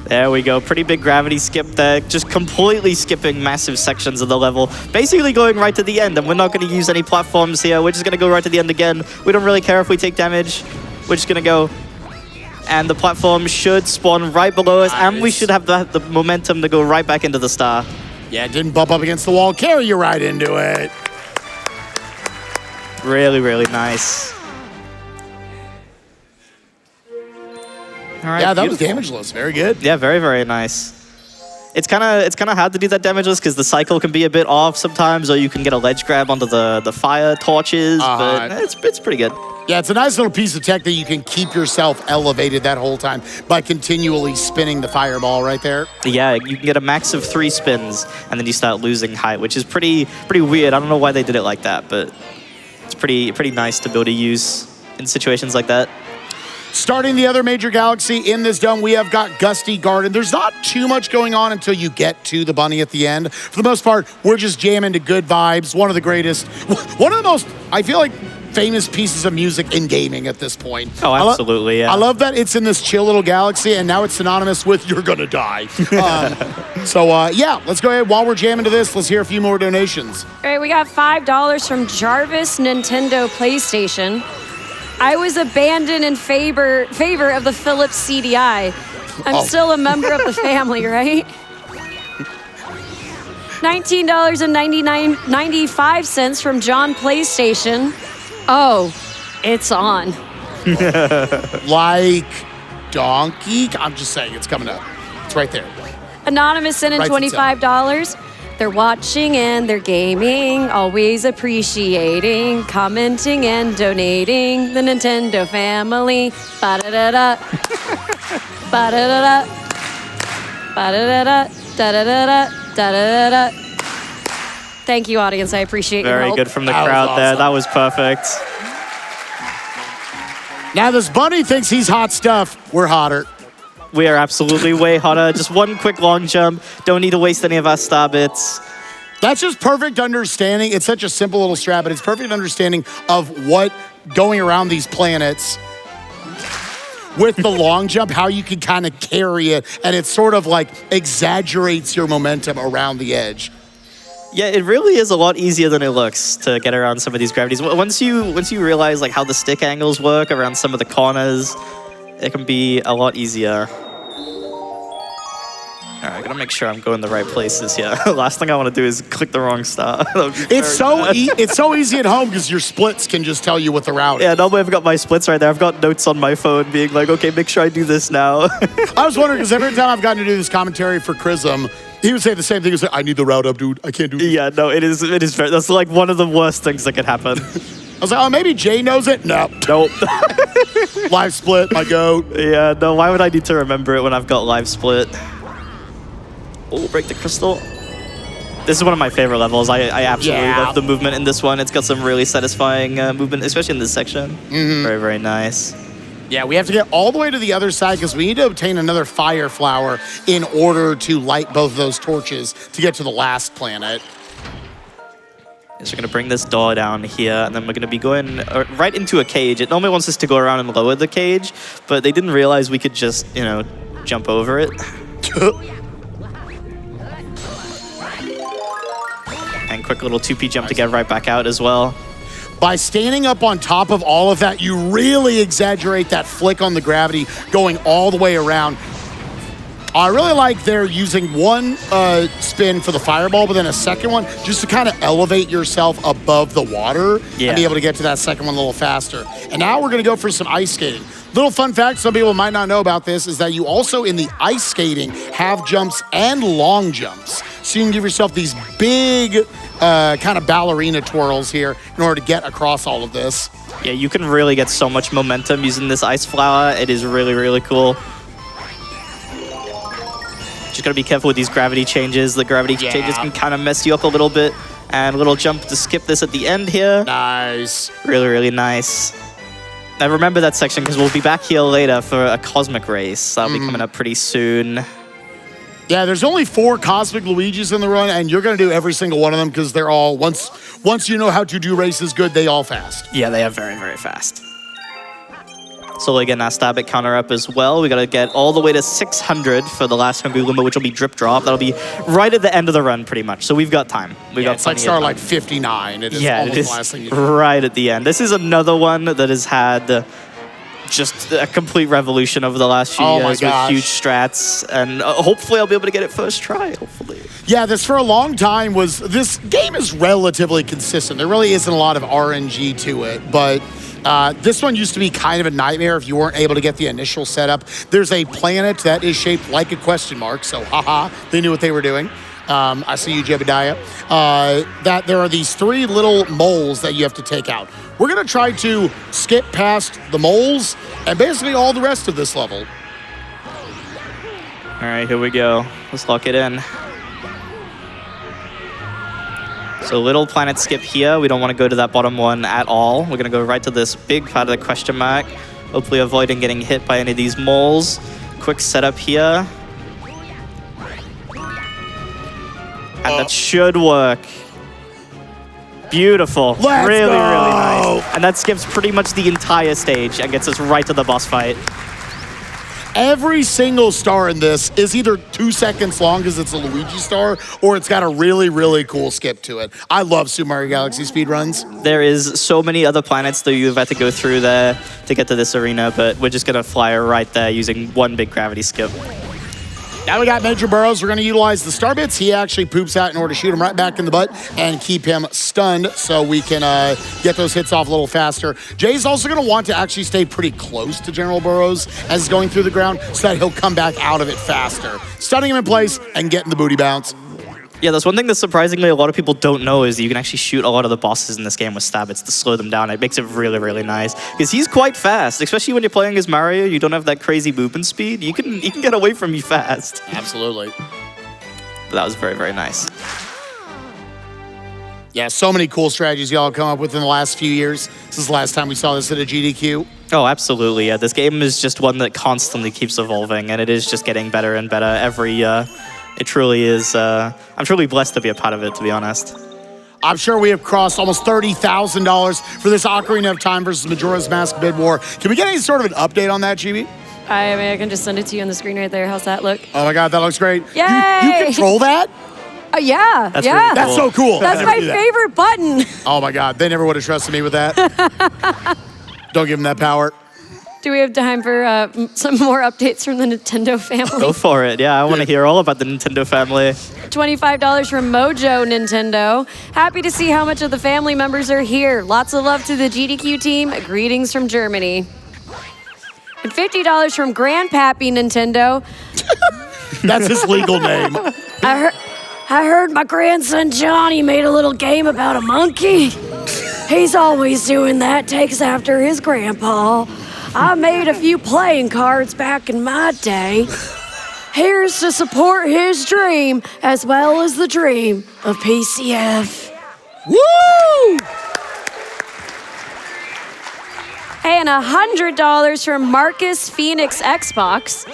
S2: There we go. Pretty big gravity skip there. Just completely skipping massive sections of the level. Basically going right to the end. And we're not going to use any platforms here. We're just going to go right to the end again. We don't really care if we take damage. We're just going to go. And the platform should spawn right below us. And we should have the momentum to go right back into the star.
S3: Yeah, it didn't bump up against the wall. Carry you right into it.
S2: Really, really nice. All right,
S3: Yeah, that was
S2: beautiful.
S3: damageless. Very good.
S2: Yeah, very, very nice. It's kind of hard to do that damageless because the cycle can be a bit off sometimes, or you can get a ledge grab onto the fire torches, but it's pretty good.
S3: Yeah, it's a nice little piece of tech that you can keep yourself elevated that whole time by continually spinning the fireball right there.
S2: Yeah, you can get a max of 3 spins, and then you start losing height, which is pretty weird. I don't know why they did it like that, but it's pretty nice to be able to use in situations like that.
S3: Starting the other major galaxy in this dome, we have got Gusty Garden. There's not too much going on until you get to the bunny at the end. For the most part, we're just jamming to good vibes. One of the greatest, one of the most, I feel like, famous pieces of music in gaming at this point.
S2: Oh, absolutely, yeah.
S3: I love that it's in this chill little galaxy, and now it's synonymous with "you're gonna die." Yeah, let's go ahead. While we're jamming to this, let's hear a few more donations.
S1: All right, we got $5 from Jarvis Nintendo PlayStation. I was abandoned in favor of the Philips CDI. I'm still a member of the family, right? $19.95 from John PlayStation. Oh, it's on.
S3: Like Donkey. I'm just saying, it's coming up. It's right there.
S1: Anonymous sent in $25. They're watching and they're gaming, always appreciating, commenting and donating. The Nintendo family. Ba-da-da-da. Ba-da-da-da. Ba-da-da-da. Da-da-da-da. Da-da-da-da. Thank you, audience. I appreciate your help.
S2: Very good from the
S3: That was
S2: crowd there.
S3: awesome.
S2: That was perfect.
S3: Now this bunny thinks he's hot stuff. We're hotter.
S2: We are absolutely way hotter. Just one quick long jump. Don't need to waste any of our star bits.
S3: That's just perfect understanding. It's such a simple little strat, but it's perfect understanding of what going around these planets with the long jump, how you can kind of carry it, and it sort of like exaggerates your momentum around the edge.
S2: Yeah, it really is a lot easier than it looks to get around some of these gravities. Once you realize like how the stick angles work around some of the corners, it can be a lot easier. All right, I gotta make sure I'm going the right places here. Last thing I want to do is click the wrong star.
S3: It's so easy at home because your splits can just tell you what the route is.
S2: Yeah, normally I've got my splits right there. I've got notes on my phone being like, okay, make sure I do this now.
S3: I was wondering because every time I've gotten to do this commentary for Chrism, he would say the same thing. He would say, I need the route up, dude. I can't do this.
S2: Yeah, no, it is very, that's like one of the worst things that could happen.
S3: I was like, oh, maybe Jay knows it? No.
S2: Nope.
S3: Live split, my goat.
S2: Yeah, no, why would I need to remember it when I've got live split? Oh, break the crystal. This is one of my favorite levels. I absolutely love the movement in this one. It's got some really satisfying movement, especially in this section. Very, very nice.
S3: Yeah, we have to get all the way to the other side because we need to obtain another fire flower in order to light both of those torches to get to the last planet.
S2: So we're going to bring this door down here, and then we're going to be going right into a cage. It normally wants us to go around and lower the cage, but they didn't realize we could just, you know, jump over it. And quick little 2P jump to get right back out as well.
S3: By standing up on top of all of that, you really exaggerate that flick on the gravity going all the way around. I really like they're using one spin for the fireball, but then a second one just to kind of elevate yourself above the water and be able to get to that second one a little faster. And now we're going to go for some ice skating. Little fun fact, some people might not know about this, is that you also in the ice skating have jumps and long jumps. So you can give yourself these big kind of ballerina twirls here in order to get across all of this.
S2: Yeah, you can really get so much momentum using this ice flower. It is really, really cool. Just gotta be careful with these gravity changes. The gravity changes can kind of mess you up a little bit. And a little jump to skip this at the end here.
S3: Nice.
S2: Really, really nice. Now remember that section because we'll be back here later for a cosmic race. That'll be coming up pretty soon.
S3: Yeah, there's only 4 Cosmic Luigis in the run, and you're going to do every single one of them because they're all, once you know how to do races good, they all fast.
S2: Yeah, they are very, very fast. Slowly getting our stab at counter up as well. We got to get all the way to 600 for the last Hungry Luma, which will be drip drop. That'll be right at the end of the run, pretty much. So we've got time.
S3: It's like start like 59. It is almost the last thing you do.
S2: Right at the end. This is another one that has had just a complete revolution over the last few years with huge strats. And hopefully I'll be able to get it first try, hopefully.
S3: Yeah, this for a long time was, this game is relatively consistent. There really isn't a lot of RNG to it, but this one used to be kind of a nightmare if you weren't able to get the initial setup. There's a planet that is shaped like a question mark, so haha, they knew what they were doing. I see you, Jebediah. That there are these 3 little moles that you have to take out. We're gonna try to skip past the moles and basically all the rest of this level.
S2: All right, here we go. Let's lock it in. So little planet skip here. We don't want to go to that bottom one at all. We're going to go right to this big part of the question mark. Hopefully avoiding getting hit by any of these moles. Quick setup here. And that should work. Beautiful.
S3: Let's
S2: really,
S3: go.
S2: really nice. And that skips pretty much the entire stage and gets us right to the boss fight.
S3: Every single star in this is either 2 seconds long because it's a Luigi star, or it's got a really, really cool skip to it. I love Super Mario Galaxy speedruns.
S2: There is so many other planets that you've had to go through there to get to this arena, but we're just gonna fly right there using one big gravity skip.
S3: Now we got Major Burrows. We're going to utilize the star bits. He actually poops out in order to shoot him right back in the butt and keep him stunned so we can get those hits off a little faster. Jay's also going to want to actually stay pretty close to General Burrows as he's going through the ground so that he'll come back out of it faster. Stunning him in place and getting the booty bounce.
S2: Yeah, that's one thing that surprisingly a lot of people don't know is that you can actually shoot a lot of the bosses in this game with stab bits to slow them down. It makes it really, really nice. Because he's quite fast, especially when you're playing as Mario, you don't have that crazy movement speed. He can get away from you fast.
S3: Absolutely.
S2: But that was very, very nice.
S3: Yeah, so many cool strategies y'all have come up with in the last few years. This is the last time we saw this at a GDQ.
S2: Oh, absolutely. Yeah, this game is just one that constantly keeps evolving, and it is just getting better and better every year. It truly is. I'm truly blessed to be a part of it, to be honest.
S3: I'm sure we have crossed almost $30,000 for this Ocarina of Time versus Majora's Mask Bid War. Can we get any sort of an update on that, Chibi?
S1: I mean, I can just send it to you on the screen right there. How's that look?
S3: Oh my God, that looks great.
S1: Yay!
S3: You control that?
S1: Yeah,
S2: That's
S1: yeah.
S2: really cool.
S3: That's so cool.
S1: That's
S3: I
S1: my
S3: never do that.
S1: favorite button.
S3: Oh my God, they never would have trusted me with that. Don't give them that power.
S1: Do we have time for some more updates from the Nintendo family?
S2: Go for it. Yeah, I want to hear all about the Nintendo family.
S1: $25 from Mojo Nintendo. Happy to see how much of the family members are here. Lots of love to the GDQ team. Greetings from Germany. And $50 from Grandpappy Nintendo.
S3: That's his legal name.
S1: I heard my grandson Johnny made a little game about a monkey. He's always doing that, takes after his grandpa. I made a few playing cards back in my day. Here's to support his dream as well as the dream of PCF.
S3: Woo!
S1: Hey, and $100 from Marcus Phoenix Xbox.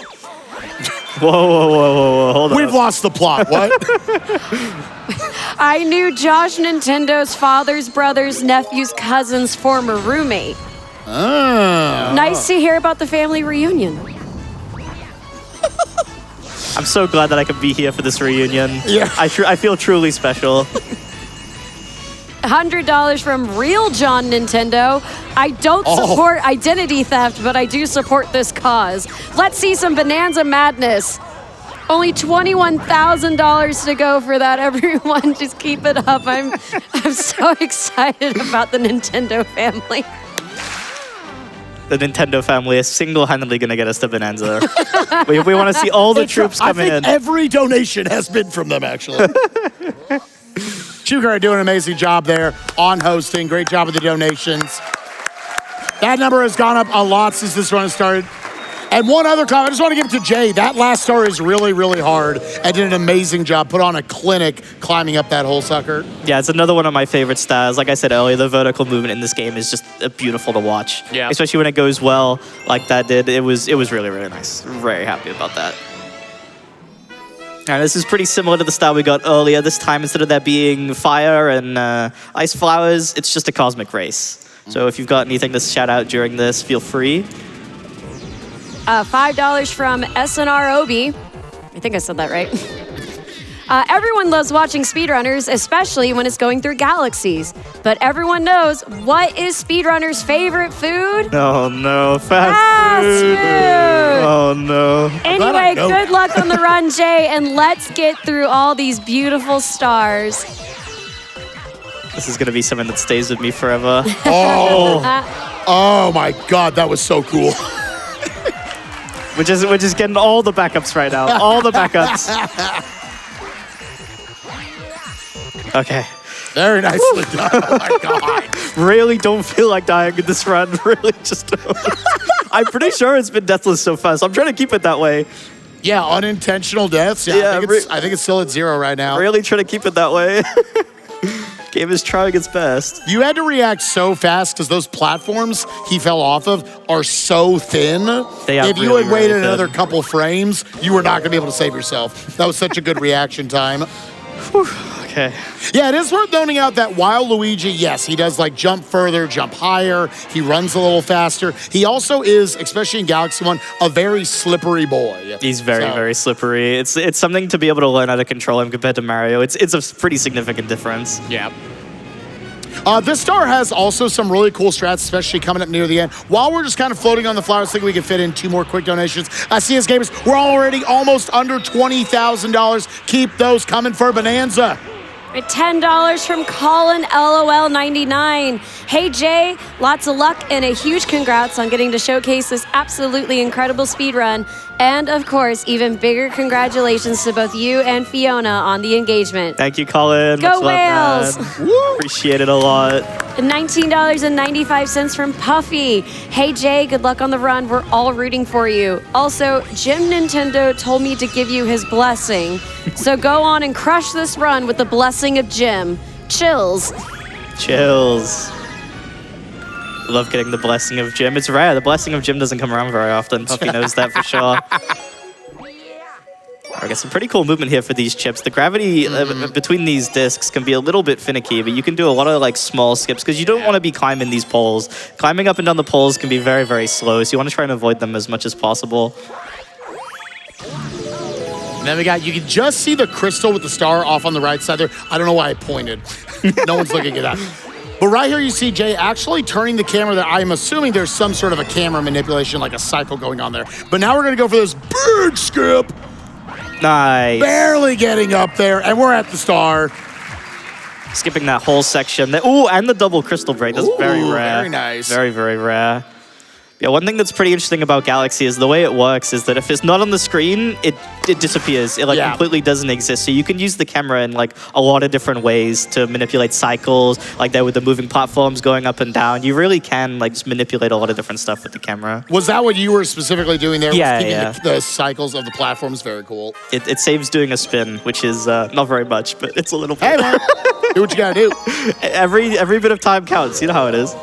S2: Whoa, hold on.
S3: We've lost the plot. What?
S1: I knew Josh Nintendo's father's brother's nephew's cousin's former roommate.
S3: Oh.
S1: Nice to hear about the family reunion.
S2: I'm so glad that I could be here for this reunion.
S3: Yeah.
S2: I feel truly special.
S1: $100 from Real John Nintendo. I don't support identity theft, but I do support this cause. Let's see some Bonanza madness. Only $21,000 to go for that, everyone. Just keep it up. I'm so excited about the Nintendo family.
S2: The Nintendo family is single-handedly going to get us to Bonanza. we want to see all the troops come
S3: I think
S2: in.
S3: every donation has been from them, actually. Chibicarrera doing an amazing job there on hosting. Great job with the donations. That number has gone up a lot since this run has started. And one other comment, I just want to give it to Jay. That last star is really, really hard and did an amazing job. Put on a clinic climbing up that whole sucker.
S2: Yeah, it's another one of my favorite styles. Like I said earlier, the vertical movement in this game is just beautiful to watch.
S3: Yeah.
S2: Especially when it goes well like that did. It was really, really nice. Very happy about that. And this is pretty similar to the style we got earlier. This time, instead of there being fire and ice flowers, it's just a cosmic race. So if you've got anything to shout out during this, feel free.
S1: $5 from SNR Obi. I think I said that right. Everyone loves watching speedrunners, especially when it's going through galaxies. But everyone knows, what is speedrunners' favorite food?
S2: Oh no,
S1: Fast food.
S2: Oh no.
S1: Anyway, good luck on the run, Jay, and let's get through all these beautiful stars.
S2: This is gonna be something that stays with me forever.
S3: Oh my God, that was so cool.
S2: We're just getting all the backups right now. All the backups. Okay.
S3: Very nicely done. Oh my God.
S2: Really don't feel like dying in this run. Really just don't. I'm pretty sure it's been deathless so far, so I'm trying to keep it that way.
S3: Yeah, unintentional deaths. Yeah, I think it's still at 0 right now.
S2: Really trying to keep it that way. Game is trying its best.
S3: You had to react so fast because those platforms he fell off of are so thin.
S2: They are
S3: if you
S2: really,
S3: had waited
S2: really thin.
S3: another couple frames, you were not going to be able to save yourself. That was such a good reaction time.
S2: Okay. Okay.
S3: Yeah, it is worth noting out that while Luigi, yes, he does like jump further, jump higher, he runs a little faster, he also is, especially in Galaxy 1, a very slippery boy.
S2: He's very slippery. It's something to be able to learn how to control him compared to Mario. It's a pretty significant difference.
S3: Yeah. This star has also some really cool strats, especially coming up near the end. While we're just kind of floating on the flowers, I think we can fit in 2 more quick donations. CS Gamers, we're already almost under $20,000. Keep those coming for Bonanza.
S1: $10 from Colin LOL99. Hey Jay, lots of luck and a huge congrats on getting to showcase this absolutely incredible speedrun. And of course, even bigger congratulations to both you and Fiona on the engagement.
S2: Thank you, Colin.
S1: Go
S2: Much
S1: Whales!
S2: love, man. Appreciate it a lot.
S1: $19.95 from Puffy. Hey Jay, good luck on the run. We're all rooting for you. Also, Jim Nintendo told me to give you his blessing. So go on and crush this run with the blessing of Jim. Chills.
S2: Chills. Love getting the blessing of Jim. It's rare. The blessing of Jim doesn't come around very often. Puffy knows that for sure. I got some pretty cool movement here for these chips. The gravity between these discs can be a little bit finicky, but you can do a lot of like small skips because you don't want to be climbing these poles. Climbing up and down the poles can be very slow, so you want to try and avoid them as much as possible.
S3: And then you can just see the crystal with the star off on the right side there. I don't know why I pointed. No one's looking at that. But right here you see Jay actually turning the camera that I'm assuming there's some sort of a camera manipulation, like a cycle going on there. But now we're gonna go for this big skip.
S2: Nice.
S3: Barely getting up there, and we're at the star.
S2: Skipping that whole section. Ooh, and the double crystal break. That's very rare.
S3: Very nice.
S2: Very rare. Yeah, one thing that's pretty interesting about Galaxy is the way it works is that if it's not on the screen, it disappears. It completely doesn't exist. So you can use the camera in like a lot of different ways to manipulate cycles, like there with the moving platforms going up and down. You really can like just manipulate a lot of different stuff with the camera.
S3: Was that what you were specifically doing there?
S2: Yeah,
S3: The cycles of the platforms, very cool.
S2: It saves doing a spin, which is not very much, but it's a little bit.
S3: Hey man, do what you gotta do.
S2: Every bit of time counts. You know how it is.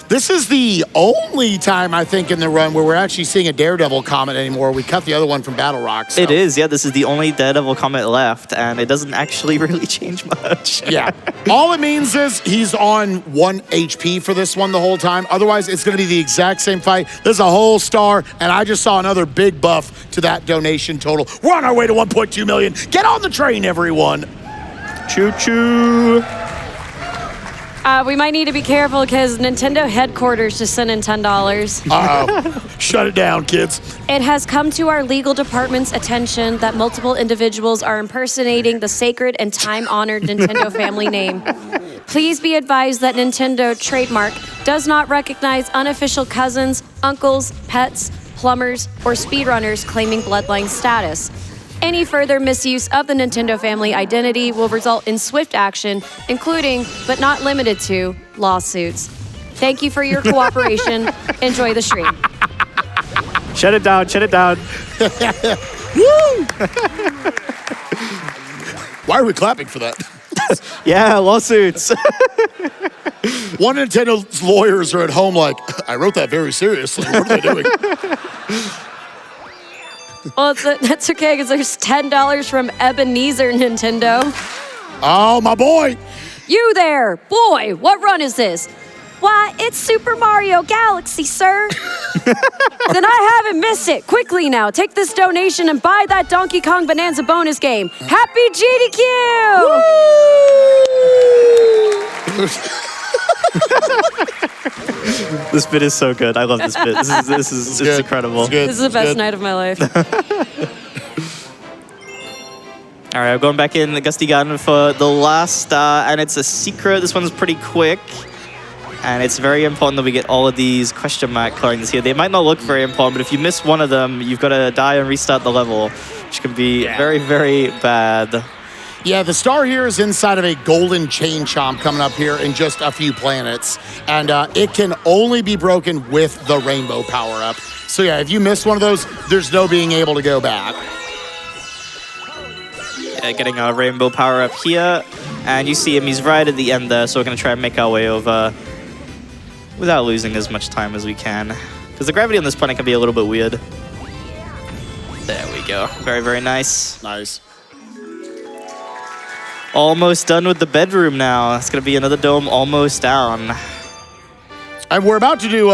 S3: This is the only time, I think, in the run where we're actually seeing a Daredevil comet anymore. We cut the other one from Battle Rock. So.
S2: It is, yeah. This is the only Daredevil comet left, and it doesn't actually really change much.
S3: Yeah. All it means is he's on 1 HP for this one the whole time. Otherwise, it's going to be the exact same fight. There's a whole star, and I just saw another big buff to that donation total. We're on our way to 1.2 million. Get on the train, everyone.
S2: Choo-choo.
S1: We might need to be careful because Nintendo headquarters just sent in $10.
S3: Uh-oh. Shut it down, kids.
S1: It has come to our legal department's attention that multiple individuals are impersonating the sacred and time-honored Nintendo family name. Please be advised that Nintendo trademark does not recognize unofficial cousins, uncles, pets, plumbers, or speedrunners claiming bloodline status. Any further misuse of the Nintendo family identity will result in swift action, including, but not limited to, lawsuits. Thank you for your cooperation. Enjoy the stream.
S2: Shut it down, shut it down.
S3: Woo! Why are we clapping for that?
S2: Yeah, lawsuits.
S3: One Nintendo's lawyers are at home like, I wrote that very seriously. What are they doing?
S1: Well, that's okay, because there's $10 from Ebenezer Nintendo.
S3: Oh, my boy.
S1: You there. Boy, what run is this? Why, it's Super Mario Galaxy, sir. Then I haven't missed it. Quickly now, take this donation and buy that Donkey Kong Bonanza bonus game. Happy GDQ!
S2: This bit is so good. I love this bit. This is it's incredible.
S1: This is the best night of my life.
S2: All right, I'm going back in the Gusty Garden for the last, and it's a secret. This one's pretty quick, and it's very important that we get all of these question mark coins here. They might not look very important, but if you miss one of them, you've got to die and restart the level, which can be very bad.
S3: Yeah, the star here is inside of a golden chain chomp coming up here in just a few planets. And it can only be broken with the rainbow power-up. So yeah, if you miss one of those, there's no being able to go back.
S2: Yeah, getting our rainbow power-up here. And you see him, he's right at the end there, so we're going to try and make our way over without losing as much time as we can. Because the gravity on this planet can be a little bit weird. There we go. Very nice.
S3: Nice.
S2: Almost done with the bedroom now. It's going to be another dome almost down.
S3: And we're about to do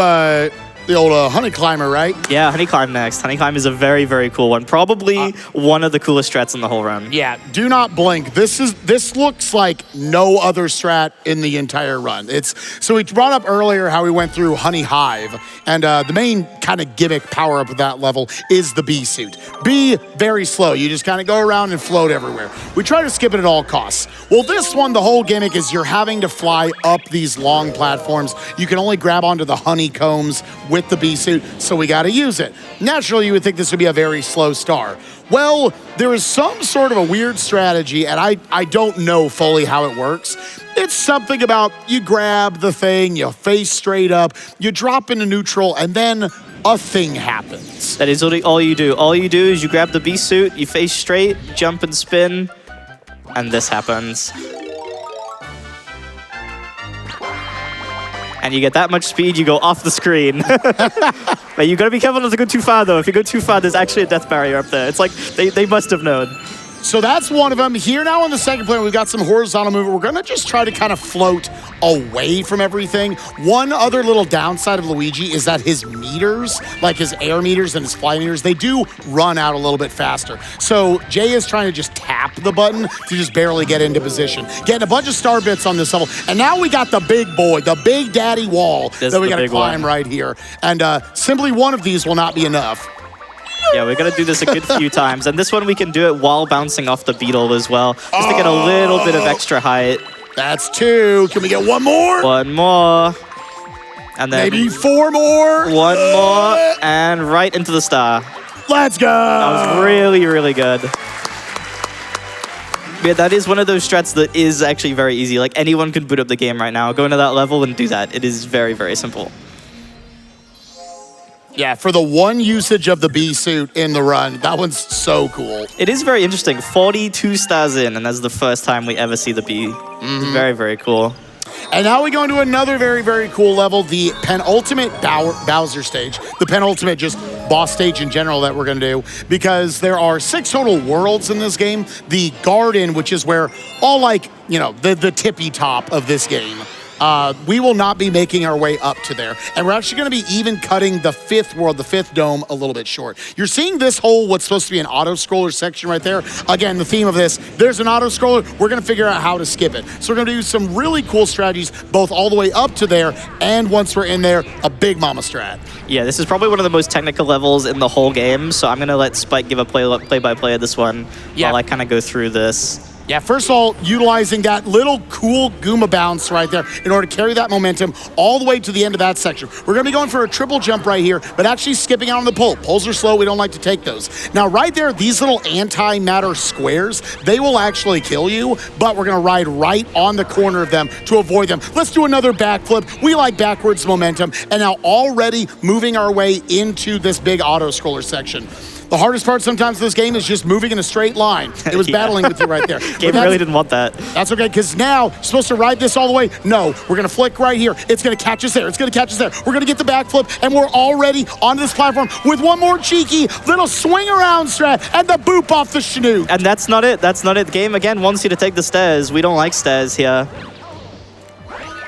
S3: the old honey climber, right?
S2: Yeah, honey climb next. Honey climb is a very, very cool one. Probably one of the coolest strats in the whole run.
S3: Yeah, do not blink. This looks like no other strat in the entire run. So we brought up earlier how we went through Honey Hive, and the main kind of gimmick power up at that level is the bee suit. Bee, very slow. You just kind of go around and float everywhere. We try to skip it at all costs. Well, this one, the whole gimmick is you're having to fly up these long platforms. You can only grab onto the honeycombs with the bee suit, so we got to use it. Naturally, you would think this would be a very slow star. Well, there is some sort of a weird strategy, and I don't know fully how it works. It's something about you grab the thing, you face straight up, you drop into neutral, and then a thing happens.
S2: That is all you do. All you do is you grab the bee suit, you face straight, jump and spin, and this happens. And you get that much speed, you go off the screen. But you gotta be careful not to go too far, though. If you go too far, there's actually a death barrier up there. It's like, they must have known.
S3: So that's one of them. Here now on the second player, we've got some horizontal movement. We're gonna just try to kind of float away from everything. One other little downside of Luigi is that his meters, like his air meters and his fly meters, they do run out a little bit faster. So Jay is trying to just tap the button to just barely get into position. Getting a bunch of star bits on this level. And now we got the big boy, the big daddy wall that we gotta climb right here. And simply one of these will not be enough.
S2: Yeah, we're gonna do this a good few times. And this one we can do it while bouncing off the beetle as well. Just to get a little bit of extra height.
S3: That's two. Can we get one more?
S2: One more. And then
S3: maybe four more.
S2: One more. And right into the star.
S3: Let's go.
S2: That was really, really good. Yeah, that is one of those strats that is actually very easy. Like anyone can boot up the game right now. Go into that level and do that. It is very, very simple.
S3: Yeah, for the one usage of the bee suit in the run, that one's so cool.
S2: It is very interesting. 42 stars in, and that's the first time we ever see the bee. Very, very cool.
S3: And now we go into another very, very cool level, the penultimate Bowser stage. The penultimate just boss stage in general that we're going to do, because there are 6 total worlds in this game. The garden, which is where all like, you know, the tippy top of this game. We will not be making our way up to there. And we're actually going to be even cutting the 5th world, the 5th dome, a little bit short. You're seeing this whole, what's supposed to be an auto-scroller section right there. Again, the theme of this, there's an auto-scroller. We're going to figure out how to skip it. So we're going to do some really cool strategies, both all the way up to there, and once we're in there, a big mama strat.
S2: Yeah, this is probably one of the most technical levels in the whole game. So I'm going to let Spike give a play-by-play of this one while I kind of go through this.
S3: Yeah, first of all, utilizing that little cool Goomba bounce right there in order to carry that momentum all the way to the end of that section. We're going to be going for a triple jump right here, but actually skipping out on the pole. Poles are slow. We don't like to take those. Now, right there, these little antimatter squares, they will actually kill you, but we're going to ride right on the corner of them to avoid them. Let's do another backflip. We like backwards momentum, and now already moving our way into this big auto-scroller section. The hardest part sometimes of this game is just moving in a straight line. It was battling with you right there.
S2: Game really didn't want that.
S3: That's okay, because now you're supposed to ride this all the way. No, we're going to flick right here. It's going to catch us there. It's going to catch us there. We're going to get the backflip, and we're already onto this platform with one more cheeky little swing around strat and the boop off the schnoot.
S2: And that's not it. That's not it. The game, again, wants you to take the stairs. We don't like stairs here.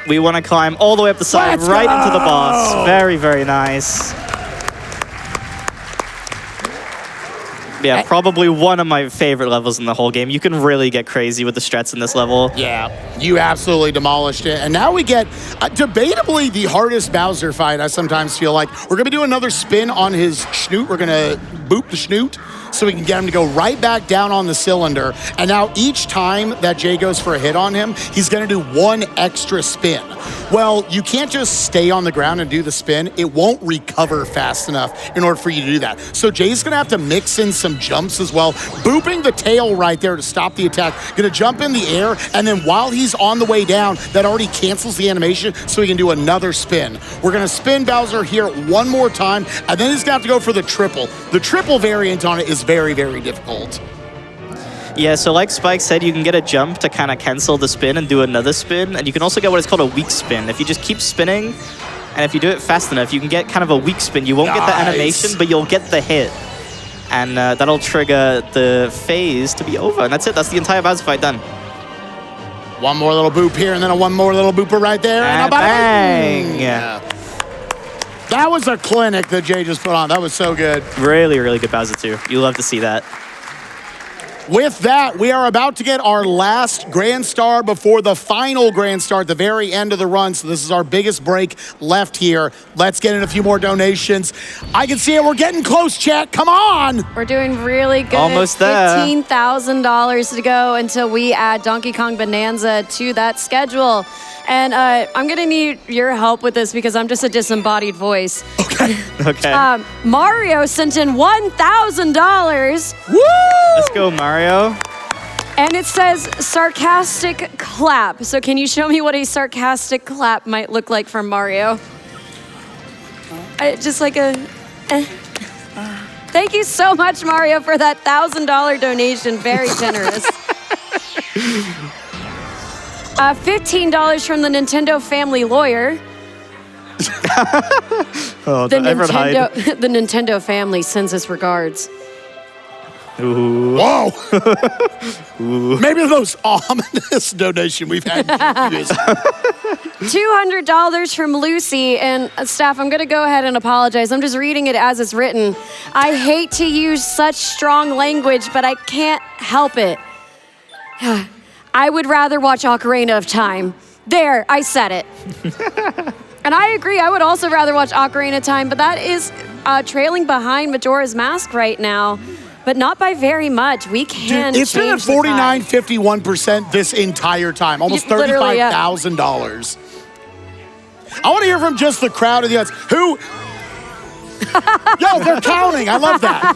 S2: We want to climb all the way up the side, into the boss. Very, very nice. Yeah, probably one of my favorite levels in the whole game. You can really get crazy with the strats in this level.
S3: Yeah, you absolutely demolished it. And now we get, debatably, the hardest Bowser fight, I sometimes feel like. We're going to do another spin on his schnoot. We're going to boop the schnoot so we can get him to go right back down on the cylinder. And now each time that Jay goes for a hit on him, he's going to do one extra spin. Well, you can't just stay on the ground and do the spin. It won't recover fast enough in order for you to do that. So Jay's going to have to mix in some jumps as well, booping the tail right there to stop the attack. Going to jump in the air, and then while he's on the way down, that already cancels the animation, so he can do another spin. We're going to spin Bowser here one more time, and then he's going to have to go for the triple. The triple variant on it is very, very difficult.
S2: Yeah, so like Spike said, you can get a jump to kind of cancel the spin and do another spin, and you can also get what is called a weak spin. If you just keep spinning, and if you do it fast enough, you can get kind of a weak spin. You won't get the animation, but you'll get the hit. And that'll trigger the phase to be over. And that's it. That's the entire Bowser fight done.
S3: One more little boop here, and then one more little booper right there.
S2: And
S3: a
S2: bang!
S3: Yeah. That was a clinic that Jay just put on. That was so good.
S2: Really, really good Bowser 2. You love to see that.
S3: With that, we are about to get our last Grand Star before the final Grand Star at the very end of the run. So this is our biggest break left here. Let's get in a few more donations. I can see it. We're getting close, chat. Come on.
S1: We're doing really good.
S2: Almost there.
S1: $15,000 to go until we add Donkey Kong Bonanza to that schedule. And I'm going to need your help with this because I'm just a disembodied voice.
S2: Okay.
S1: Mario sent in $1,000.
S3: Woo!
S2: Let's go, Mario.
S1: And it says sarcastic clap. So can you show me what a sarcastic clap might look like from Mario? Just like a... Thank you so much, Mario, for that $1,000 donation. Very generous. $15 from the Nintendo family lawyer.
S2: Oh,
S1: The
S2: everyone hide.
S1: the Nintendo family sends us regards.
S2: Ooh.
S3: Whoa. Maybe the most ominous donation we've had.
S1: $200 from Lucy. And staff, I'm going to go ahead and apologize. I'm just reading it as it's written. I hate to use such strong language, but I can't help it. I would rather watch Ocarina of Time. There, I said it. And I agree, I would also rather watch Ocarina of Time, but that is trailing behind Majora's Mask right now, but not by very much. We can
S3: Dude, it's been at
S1: change the tide.
S3: 49.51% this entire time, almost
S1: Literally, yeah.
S3: $35,000. I want to hear from just the crowd of the audience. Who? Yo, they're counting. I love that.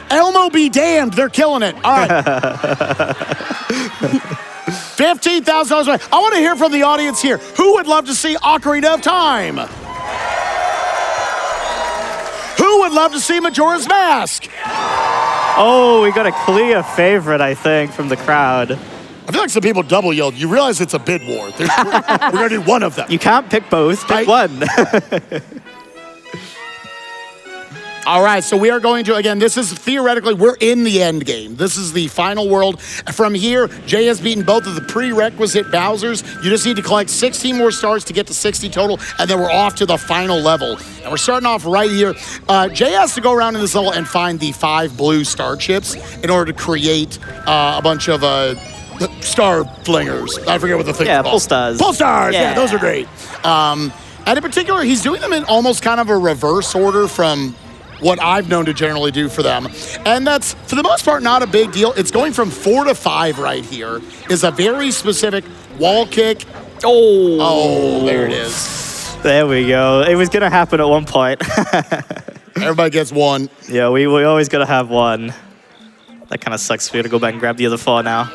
S3: Elmo be damned. They're killing it. All right. $15,000. I want to hear from the audience here. Who would love to see Ocarina of Time? Who would love to see Majora's Mask?
S2: Oh, we got a clear favorite, I think, from the crowd.
S3: I feel like some people double yelled. You realize it's a bid war. We're going to do one of them.
S2: You can't pick both. Pick one.
S3: All right, so we are going to, again, this is theoretically, we're in the end game. This is the final world. From here, Jay has beaten both of the prerequisite Bowsers. You just need to collect 16 more stars to get to 60 total, and then we're off to the final level. And we're starting off right here. Jay has to go around in this level and find the 5 blue star chips in order to create a bunch of star flingers. I forget what the thing is called.
S2: Pull stars.
S3: Pull stars, yeah,
S2: Yeah.
S3: those are great. And in particular, he's doing them in almost kind of a reverse order from what I've known to generally do for them. And that's, for the most part, not a big deal. It's going from 4 to 5 right here. Is a very specific wall kick. Oh, there it is.
S2: There we go. It was going to happen at one point.
S3: Everybody gets one.
S2: Yeah, we always got to have one. That kind of sucks. We got to go back and grab the other 4 now.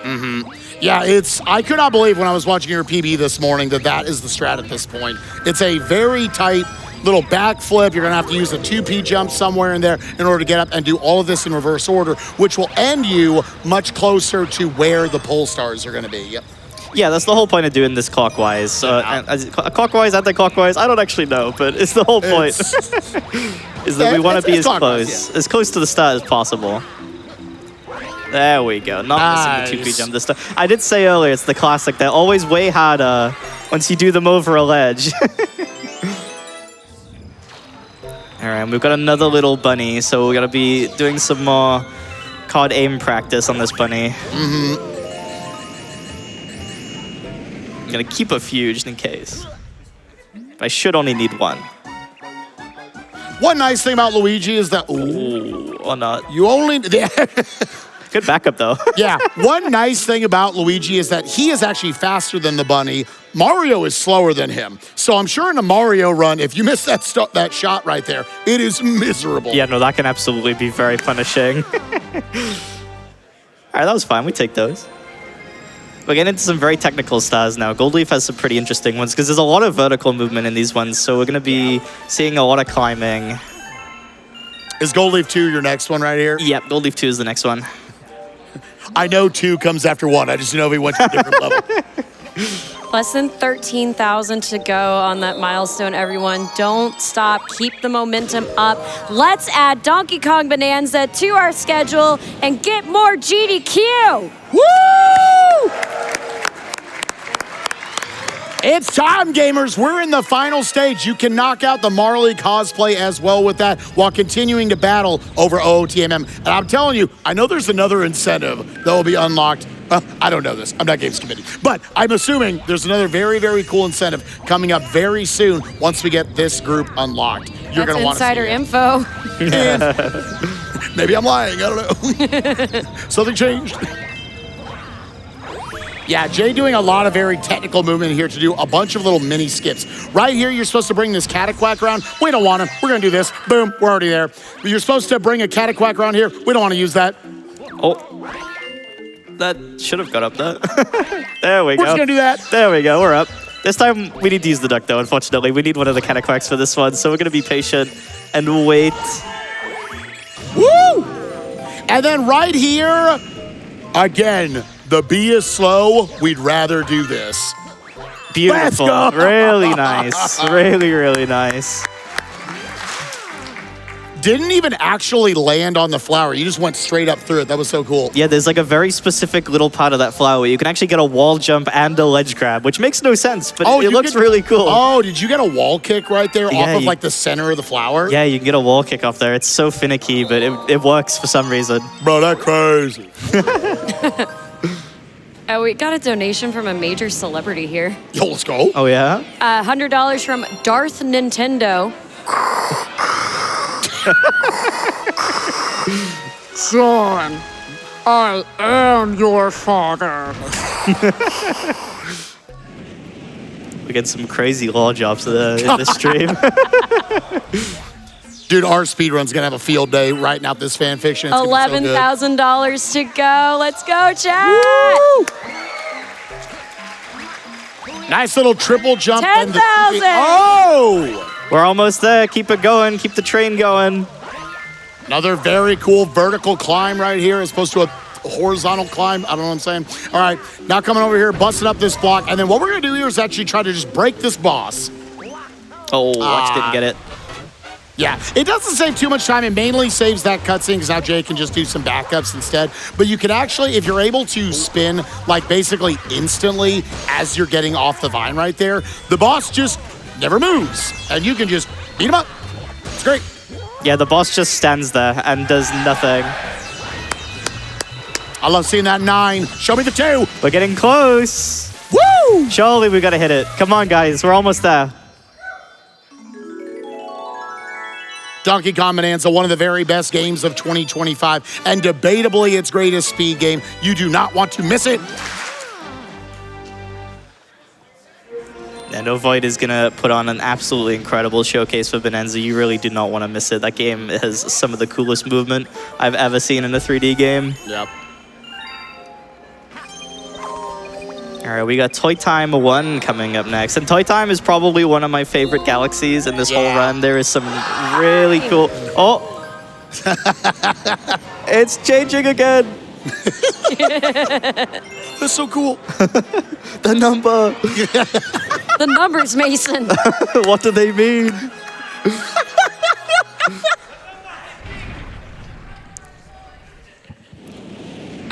S3: Yeah, I could not believe when I was watching your PB this morning that is the strat at this point. It's a very tight little backflip. You're going to have to use a 2P jump somewhere in there in order to get up and do all of this in reverse order, which will end you much closer to where the pole stars are going to be. Yep.
S2: Yeah, that's the whole point of doing this clockwise. Clockwise, anti-clockwise, I don't actually know, but it's the whole point. Is that we want to be as close to the start as possible. There we go. Not missing the 2P jump this time. I did say earlier, it's the classic. They're always way harder once you do them over a ledge. All right, we've got another little bunny, so we're going to be doing some more card aim practice on this bunny. I'm going to keep a few just in case. But I should only need one.
S3: One nice thing about Luigi is that...
S2: Ooh, or not.
S3: You only...
S2: Good backup, though.
S3: Yeah, one nice thing about Luigi is that he is actually faster than the bunny. Mario is slower than him. So I'm sure in a Mario run, if you miss that shot right there, it is miserable.
S2: Yeah, no, that can absolutely be very punishing. All right, that was fine. We take those. We're getting into some very technical stars now. Gold Leaf has some pretty interesting ones because there's a lot of vertical movement in these ones. So we're going to be seeing a lot of climbing.
S3: Is Gold Leaf 2 your next one right here?
S2: Yep, Gold Leaf 2 is the next one.
S3: I know 2 comes after 1. I just know if he went to a different level.
S1: Less than 13,000 to go on that milestone, everyone. Don't stop. Keep the momentum up. Let's add Donkey Kong Bonanza to our schedule and get more GDQ.
S3: Woo! It's time, gamers. We're in the final stage. You can knock out the Marley cosplay as well with that while continuing to battle over OOTMM. And I'm telling you, I know there's another incentive that will be unlocked. I don't know this. I'm not games committee. But I'm assuming there's another very, very cool incentive coming up very soon once we get this group unlocked. You're going to want to see
S1: insider
S3: it.
S1: info.
S3: And maybe I'm lying. I don't know. Something changed. Yeah, Jay doing a lot of very technical movement here to do a bunch of little mini skips. Right here, you're supposed to bring this cataquack around. We don't want him. We're going to do this. Boom, we're already there. You're supposed to bring a cataquack around here. We don't want to use that.
S2: Oh, that should have got up there. There we go.
S3: We're just going to do that.
S2: There we go, we're up. This time, we need to use the duck, though, unfortunately. We need one of the cataquacks for this one, so we're going to be patient and wait.
S3: Woo! And then right here, again, the B is slow. We'd rather do this.
S2: Beautiful.
S3: Let's go.
S2: Really nice. Really, really nice.
S3: Didn't even actually land on the flower. You just went straight up through it. That was so cool.
S2: Yeah, there's like a very specific little part of that flower where you can actually get a wall jump and a ledge grab, which makes no sense, but it looks really cool.
S3: Oh, did you get a wall kick right there
S2: Yeah,
S3: off of like the center of the flower?
S2: Yeah, you can get a wall kick off there. It's so finicky, but it works for some reason.
S3: Bro, that's crazy.
S1: Oh, we got a donation from a major celebrity here.
S3: Yo, let's go.
S2: Oh, yeah?
S1: $100 from Darth Nintendo.
S4: Son, I am your father.
S2: We get some crazy law jobs in this stream.
S3: Dude, our speedrun's gonna have a field day writing out this fan fiction. It's gonna be so good.
S1: $11,000 to go. Let's go, chat.
S3: Nice little triple jump.
S1: 10,000.
S3: Oh!
S2: We're almost there. Keep it going. Keep the train going.
S3: Another very cool vertical climb right here as opposed to a horizontal climb. I don't know what I'm saying. All right, now coming over here, busting up this block. And then what we're gonna do here is actually try to just break this boss.
S2: Oh, Watch didn't get it.
S3: Yeah, it doesn't save too much time. It mainly saves that cutscene because now Jay can just do some backups instead. But you can actually, if you're able to spin like basically instantly as you're getting off the vine right there, the boss just never moves. And you can just beat him up. It's great.
S2: Yeah, the boss just stands there and does nothing.
S3: I love seeing that 9. Show me the 2.
S2: We're getting close.
S3: Woo!
S2: Surely we gotta hit it. Come on, guys. We're almost there.
S3: Donkey Kong Bonanza, one of the very best games of 2025, and debatably its greatest speed game. You do not want to miss it.
S2: And Ovoid is gonna put on an absolutely incredible showcase for Bonanza. You really do not want to miss it. That game has some of the coolest movement I've ever seen in a 3D game.
S3: Yep.
S2: All right, we got Toy Time 1 coming up next. And Toy Time is probably one of my favorite galaxies in this whole run. There is some really cool... Oh! It's changing again!
S3: That's so cool.
S2: The number!
S1: The numbers, Mason.
S2: What do they mean?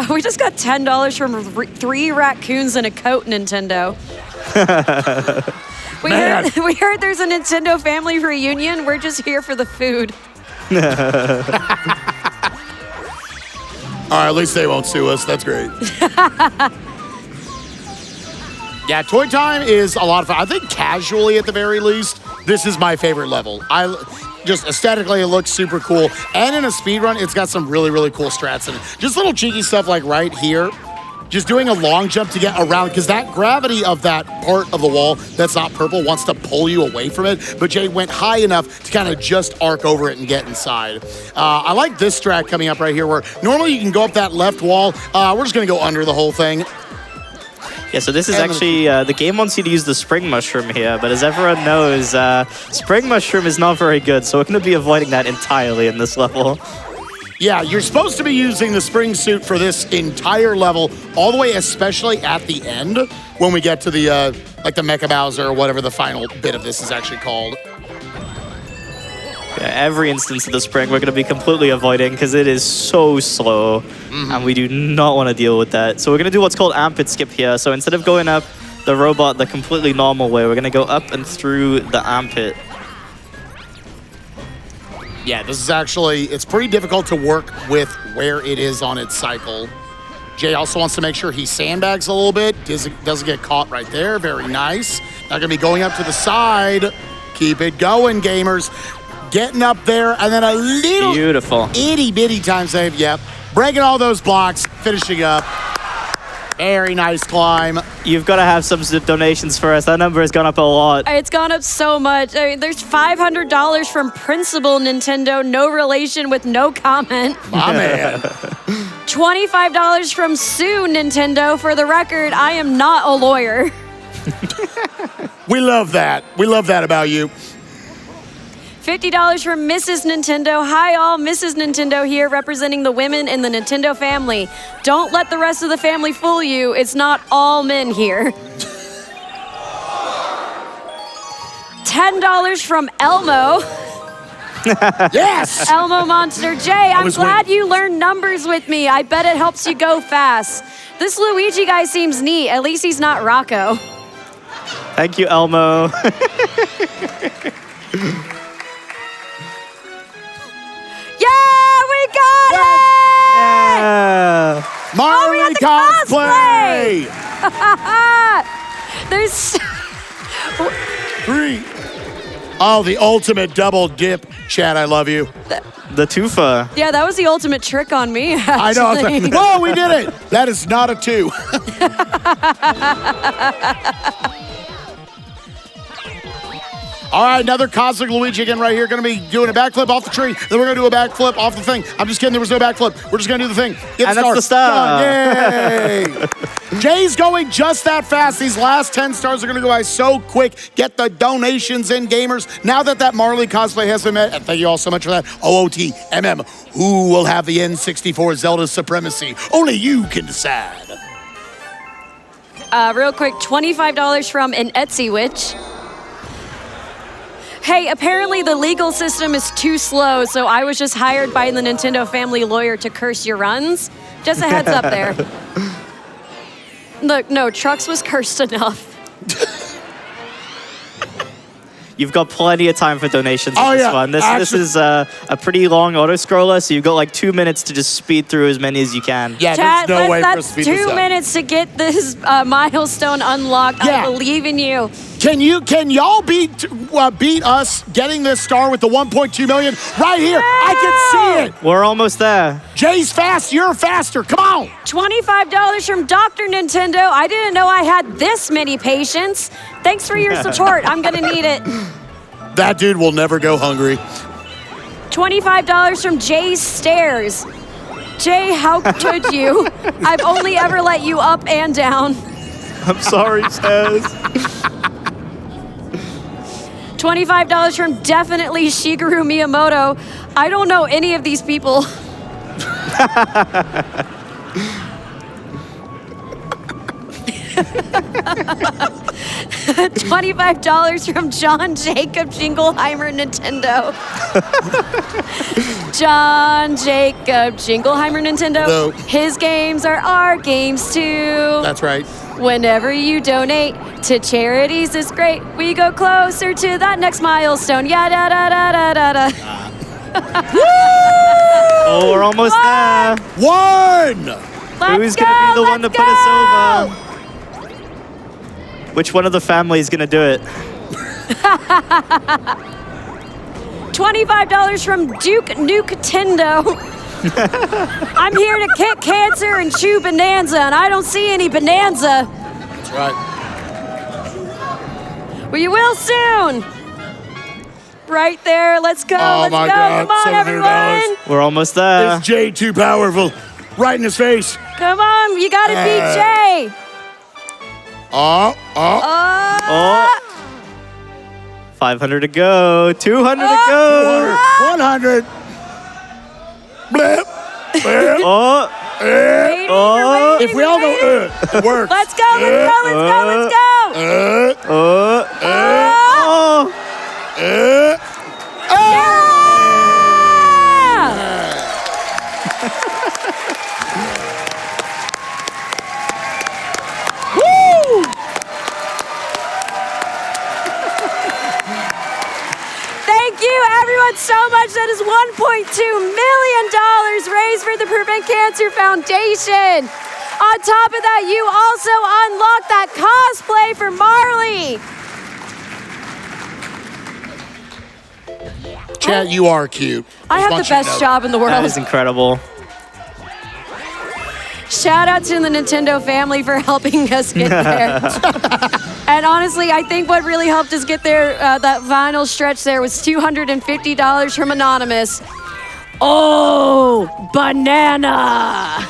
S1: We just got $10 from 3 raccoons and a coat, Nintendo. We heard there's a Nintendo family reunion. We're just here for the food.
S3: All right, at least they won't sue us. That's great. Yeah, Toy Time is a lot of fun. I think casually, at the very least, this is my favorite level. Just aesthetically, it looks super cool. And in a speedrun, it's got some really, really cool strats in it. Just little cheeky stuff like right here. Just doing a long jump to get around, because that gravity of that part of the wall that's not purple wants to pull you away from it. But Jay went high enough to kind of just arc over it and get inside. I like this strat coming up right here, where normally you can go up that left wall. We're just going to go under the whole thing.
S2: Yeah, so this is actually, the game wants you to use the Spring Mushroom here, but as everyone knows, Spring Mushroom is not very good, so we're going to be avoiding that entirely in this level.
S3: Yeah, you're supposed to be using the spring suit for this entire level, all the way, especially at the end, when we get to the, like the Mecha Bowser or whatever the final bit of this is actually called.
S2: Yeah, every instance of the spring we're going to be completely avoiding because it is so slow, and we do not want to deal with that. So we're going to do what's called Amped Skip here. So instead of going up the robot the completely normal way. We're gonna go up and through the armpit.
S3: Yeah, this is actually, it's pretty difficult to work with where it is on its cycle. Jay also wants to make sure he sandbags a little bit, doesn't get caught right there. Very nice. Now gonna be going up to the side. Keep it going, gamers. Getting up there, and then a little
S2: Beautiful.
S3: itty bitty time save. Yep. Breaking all those blocks, finishing up. Very nice climb.
S2: You've got to have some donations for us. That number has gone up a lot.
S1: It's gone up so much. I mean, there's $500 from Principal Nintendo, no relation with no comment.
S3: My man.
S1: $25 from Sue Nintendo. For the record, I am not a lawyer.
S3: We love that. We love that about you.
S1: $50 from Mrs. Nintendo. Hi all, Mrs. Nintendo here representing the women in the Nintendo family. Don't let the rest of the family fool you. It's not all men here. $10 from Elmo.
S3: Yes!
S1: Elmo Monster. Jay, I'm
S3: was
S1: glad
S3: waiting.
S1: you learned numbers with me. I bet it helps you go fast. This Luigi guy seems neat. At least he's not Rocco.
S2: Thank you, Elmo.
S1: Yeah, we got it!
S2: Yeah.
S3: Marley
S1: got the
S3: cosplay!
S1: There's...
S3: 3. Oh, the ultimate double dip. Chad, I love you.
S2: The twofer.
S1: Yeah, that was the ultimate trick on me,
S3: I know.
S1: actually.
S3: Whoa, we did it. That is not a 2. All right, another Cosmic Luigi again right here. Going to be doing a backflip off the tree. Then we're going to do a backflip off the thing. I'm just kidding. There was no backflip. We're just going to do the thing. Get
S2: And that's the star.
S3: Done. Yay. Jay's going just that fast. These last 10 stars are going to go by so quick. Get the donations in, gamers. Now that Marley cosplay has been met, and thank you all so much for that. OOTMM. Who will have the N64 Zelda supremacy? Only you can decide.
S1: Real quick, $25 from an Etsy witch. Hey, apparently the legal system is too slow, so I was just hired by the Nintendo family lawyer to curse your runs. Just a heads up there. Look, no, Trucks was cursed enough.
S2: You've got plenty of time for donations
S3: Oh,
S2: for this
S3: yeah.
S2: one. This is a pretty long auto-scroller, so you've got like 2 minutes to just speed through as many as you can.
S3: Yeah,
S1: Chat,
S3: there's no way for us
S1: that's
S3: to speed this
S1: 2
S3: up.
S1: minutes to get this milestone unlocked.
S3: Yeah.
S1: I believe in you.
S3: Can y'all beat us getting this star with the 1.2 million right here? I can see it.
S2: We're almost there.
S3: Jay's fast. You're faster. Come on.
S1: $25 from Dr. Nintendo. I didn't know I had this many patients. Thanks for your support. I'm gonna need it.
S3: That dude will never go hungry.
S1: $25 from Jay's Stairs. Jay, how could you? I've only ever let you up and down.
S2: I'm sorry, Chaz.
S1: $25 from definitely Shigeru Miyamoto. I don't know any of these people. $25 from John Jacob Jingleheimer Nintendo. John Jacob Jingleheimer Nintendo.
S3: No.
S1: His games are our games too.
S3: That's right.
S1: Whenever you donate to charities, it's great. We go closer to that next milestone. Yeah, da da da da da da.
S2: Oh, we're almost there.
S3: One.
S1: Let's
S2: Who's
S1: go,
S2: gonna be the one to
S1: let's
S2: put us
S1: go!
S2: over? Which one of the family is gonna do it?
S1: $25 from Duke Nintendo. I'm here to kick cancer and chew Bonanza, and I don't see any Bonanza.
S3: That's right.
S1: Well, you will soon. Right there. Let's go.
S3: Oh,
S1: let's
S3: my
S1: go.
S3: God,
S1: Come on,
S3: $700.
S1: everyone.
S2: We're almost there.
S3: Is Jay too powerful? Right in his face.
S1: Come on. You got to beat Jay.
S3: Oh.
S2: Oh. 500 to go. 200 to go.
S3: 100. Blip. Blip.
S2: Oh.
S1: Waiting,
S2: Oh.
S1: you're waiting,
S3: If we all go,
S1: waiting.
S3: it works.
S1: Let's go. Let's go. Let's go. Let's go.
S2: Oh. Oh.
S1: Yeah!
S3: Woo!
S1: for the Prevent Cancer Foundation. On top of that, you also unlocked that cosplay for Marley.
S3: Chat, you are cute.
S1: I have the best job in the world.
S2: That is incredible.
S1: Shout out to the Nintendo family for helping us get there. And honestly, I think what really helped us get there, that vinyl stretch there, was $250 from Anonymous. Oh, banana.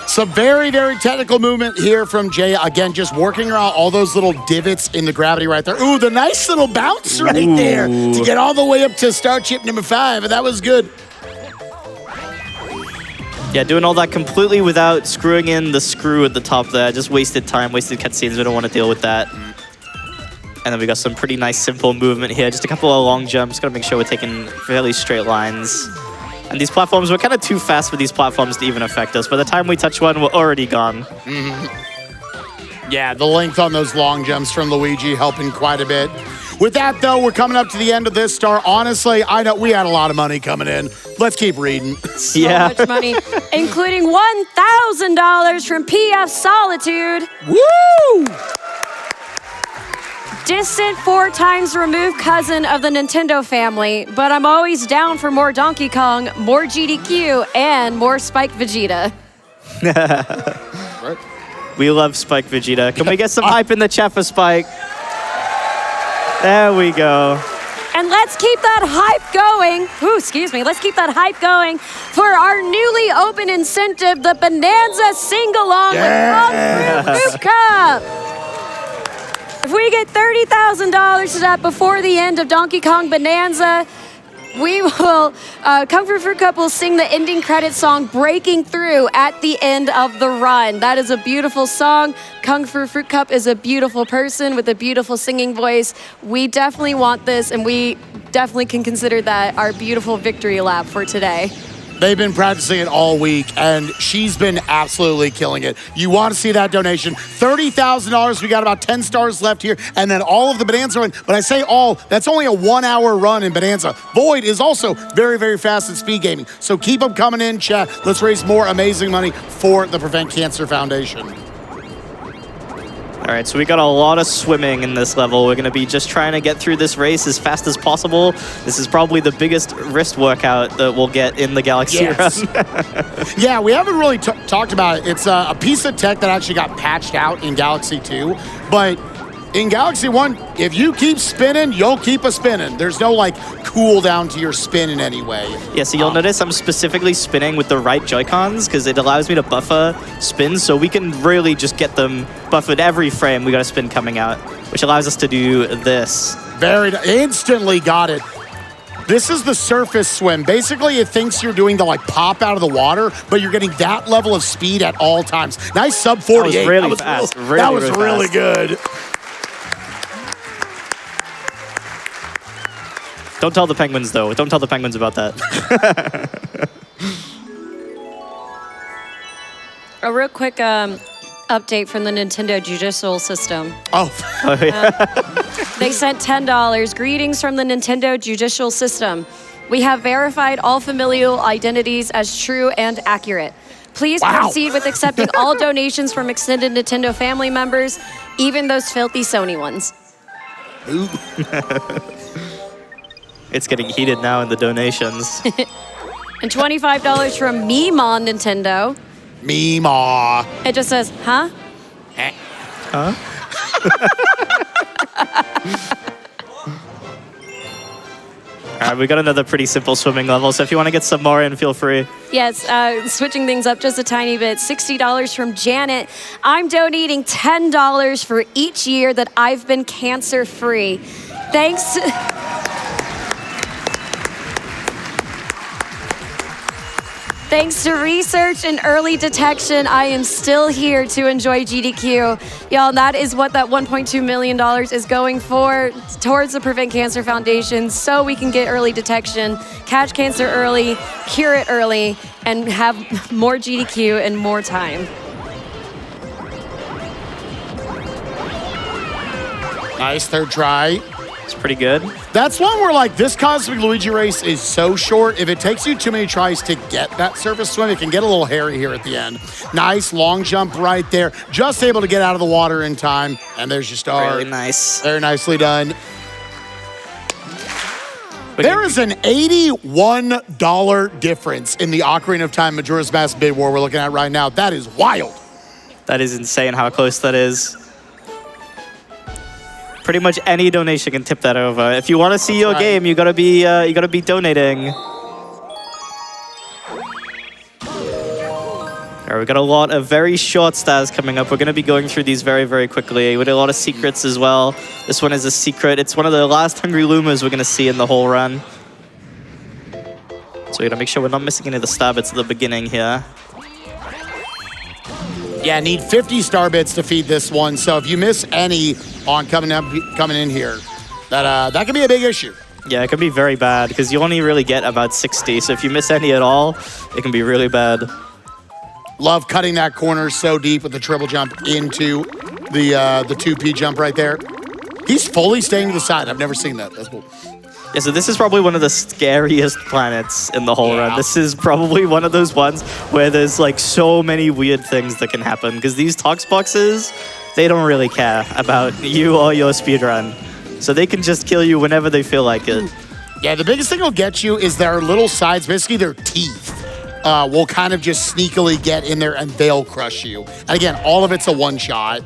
S3: Some very, very technical movement here from Jhay. Again, just working around all those little divots in the gravity right there. Ooh, the nice little bounce right there to get all the way up to star chip number 5. That was good.
S2: Yeah, doing all that completely without screwing in the screw at the top there. Just wasted time, wasted cutscenes. We don't want to deal with that. And then we got some pretty nice simple movement here. Just a couple of long jumps. Got to make sure we're taking fairly straight lines. And these platforms, we're kind of too fast for these platforms to even affect us. By the time we touch one, we're already gone.
S3: Yeah, the length on those long jumps from Luigi helping quite a bit. With that, though, we're coming up to the end of this star. Honestly, I know we had a lot of money coming in. Let's keep reading.
S1: So much money, including $1,000 from PF Solitude.
S3: Woo!
S1: Distant 4 times removed cousin of the Nintendo family, but I'm always down for more Donkey Kong, more GDQ, and more Spike Vegeta.
S3: Right.
S2: We love Spike Vegeta. Can we get some hype in the chat for Spike? There we go.
S1: And let's keep that hype going. Ooh, excuse me. Let's keep that hype going for our newly open incentive, the Bonanza Sing-Along with Kung Fu Fruit Cup. If we get $30,000 to that before the end of Donkey Kong Bonanza, we will, Kung Fu Fruit Cup will sing the ending credit song, Breaking Through, at the end of the run. That is a beautiful song. Kung Fu Fruit Cup is a beautiful person with a beautiful singing voice. We definitely want this, and we definitely can consider that our beautiful victory lap for today.
S3: They've been practicing it all week, and she's been absolutely killing it. You want to see that donation. $30,000. We got about 10 stars left here, and then all of the Bonanza run. When I say all, that's only a 1-hour run in Bonanza. Void is also very, very fast at speed gaming. So keep them coming in, chat. Let's raise more amazing money for the Prevent Cancer Foundation.
S2: All right, so we got a lot of swimming in this level. We're going to be just trying to get through this race as fast as possible. This is probably the biggest wrist workout that we'll get in the Galaxy run.
S3: Yeah, we haven't really talked about it. It's a piece of tech that actually got patched out in Galaxy 2. But in Galaxy 1, if you keep spinning, you'll keep a spinning. There's no, like, cooldown to your spin in any way.
S2: Yeah, so you'll notice I'm specifically spinning with the right Joy-Cons because it allows me to buffer spins, so we can really just get them buffered every frame. We got a spin coming out, which allows us to do this.
S3: Instantly got it. This is the surface swim. Basically, it thinks you're doing the, like, pop out of the water, but you're getting that level of speed at all times. Nice sub 48.
S2: That was really fast.
S3: That was really good.
S2: Don't tell the penguins, though. Don't tell the penguins about that.
S1: A real quick update from the Nintendo judicial system.
S3: Oh.
S1: They sent $10. Greetings from the Nintendo judicial system. We have verified all familial identities as true and accurate. Please proceed with accepting all donations from extended Nintendo family members, even those filthy Sony ones.
S3: Ooh.
S2: It's getting heated now in the donations.
S1: And $25 from Meme on Nintendo.
S3: Meemaw.
S1: It just says, huh?
S2: Huh? All right, we got another pretty simple swimming level, so if you want to get some more in, feel free.
S1: Yes, switching things up just a tiny bit. $60 from Janet. I'm donating $10 for each year that I've been cancer-free. Thanks. Thanks to research and early detection, I am still here to enjoy GDQ. Y'all, that is what that $1.2 million is going for, towards the Prevent Cancer Foundation, so we can get early detection, catch cancer early, cure it early, and have more GDQ and more time.
S3: Nice third try.
S2: It's pretty good.
S3: That's one where, like, this Cosmic Luigi race is so short. If it takes you too many tries to get that surface swim, it can get a little hairy here at the end. Nice long jump right there. Just able to get out of the water in time. And there's your star.
S2: Really nice.
S3: Very nicely done. There is an $81 difference in the Ocarina of Time Majora's Mask bid war we're looking at right now. That is wild.
S2: That is insane how close that is. Pretty much any donation can tip that over. If you want to see your game, you gotta be donating. All right, we got a lot of very short stars coming up. We're gonna be going through these very, very quickly. We did a lot of secrets as well. This one is a secret. It's one of the last Hungry Lumas we're gonna see in the whole run. So we gotta make sure we're not missing any of the star bits at the beginning here.
S3: Yeah, need 50 star bits to feed this one. So if you miss any on coming in here, that can be a big issue.
S2: Yeah, it can be very bad because you only really get about 60. So if you miss any at all, it can be really bad.
S3: Love cutting that corner so deep with the triple jump into the 2P jump right there. He's fully staying to the side. I've never seen that. That's cool.
S2: Yeah, so this is probably one of the scariest planets in the whole run. This is probably one of those ones where there's like so many weird things that can happen because these Tox boxes, they don't really care about you or your speedrun. So they can just kill you whenever they feel like it.
S3: Yeah, the biggest thing will get you is their little sides, basically their teeth, will kind of just sneakily get in there and they'll crush you. And again, all of it's a one shot.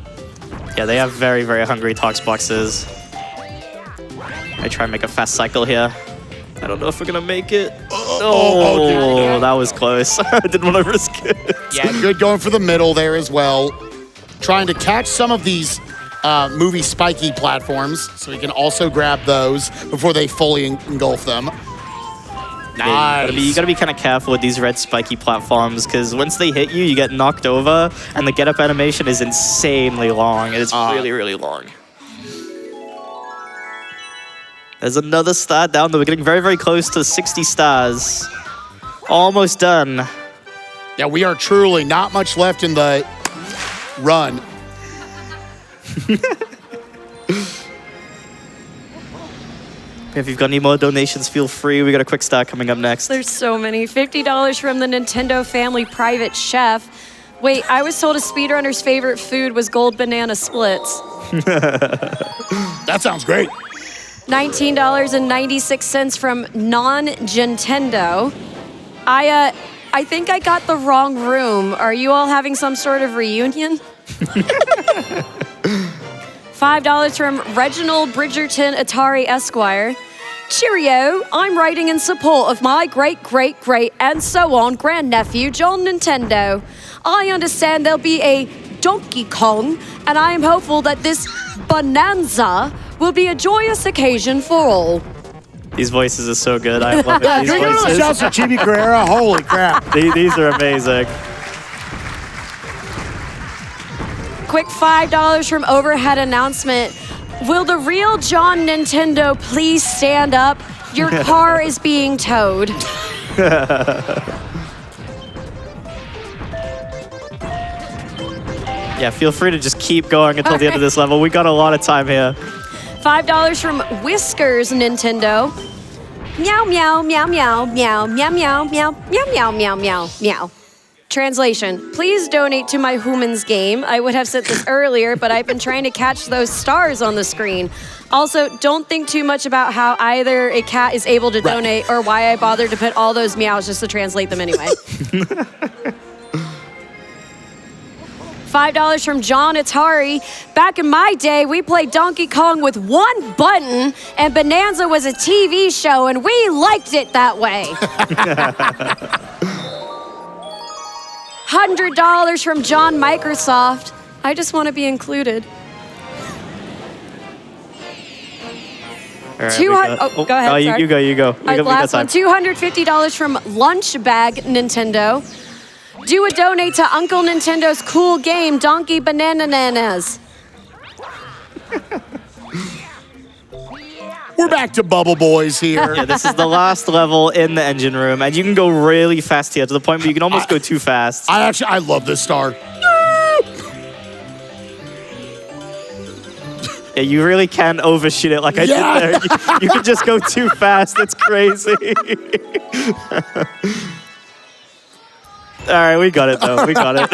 S2: Yeah, they have very, very hungry Tox boxes. I try and make a fast cycle here. I don't know if we're gonna make it. Oh, that was close. I didn't want to risk it.
S3: Yeah, good going for the middle there as well. Trying to catch some of these movie spiky platforms so we can also grab those before they fully engulf them. Nice.
S2: You gotta be kind of careful with these red spiky platforms because once they hit you, you get knocked over and the get up animation is insanely long. It's really, really long. There's another star down there. We're getting very, very close to 60 stars. Almost done.
S3: Yeah, we are truly not much left in the run.
S2: If you've got any more donations, feel free. We got a quick star coming up next.
S1: There's so many. $50 from the Nintendo Family Private Chef. Wait, I was told a speedrunner's favorite food was gold banana splits.
S3: That sounds great.
S1: $19.96 from Non-Gentendo. I think I got the wrong room. Are you all having some sort of reunion? $5 from Reginald Bridgerton Atari Esquire. Cheerio, I'm writing in support of my great and so on grandnephew John Nintendo. I understand there'll be a Donkey Kong, and I am hopeful that this bonanza will be a joyous occasion for all.
S2: These voices are so good. I love it. These
S3: Can we give a shout out to chibicarrera? Holy crap.
S2: These are amazing.
S1: Quick $5 from Overhead Announcement. Will the real John Nintendo please stand up? Your car is being towed.
S2: Yeah, feel free to just keep going until the end of this level. We got a lot of time here.
S1: $5 from Whiskers Nintendo. Meow, meow, meow, meow, meow, meow, meow, meow, meow, meow, meow, meow, meow. Translation, please donate to my humans game. I would have said this earlier, but I've been trying to catch those stars on the screen. Also, don't think too much about how either a cat is able to donate or why I bothered to put all those meows just to translate them anyway. $5 from John Atari. Back in my day, we played Donkey Kong with one button, and Bonanza was a TV show, and we liked it that way. $100 from John Microsoft. I just want to be included.
S2: All right,
S1: Go ahead.
S2: You go.
S1: All right, last one. $250 from Lunch Bag Nintendo. Do a donate to Uncle Nintendo's cool game, Donkey Banananas.
S3: We're back to Bubble Boys here.
S2: Yeah, this is the last level in the engine room, and you can go really fast here to the point where you can almost go too fast.
S3: I love this star.
S2: Yeah, you really can overshoot it like I did there. You can just go too fast. It's crazy. All right, we got it, though. We got it.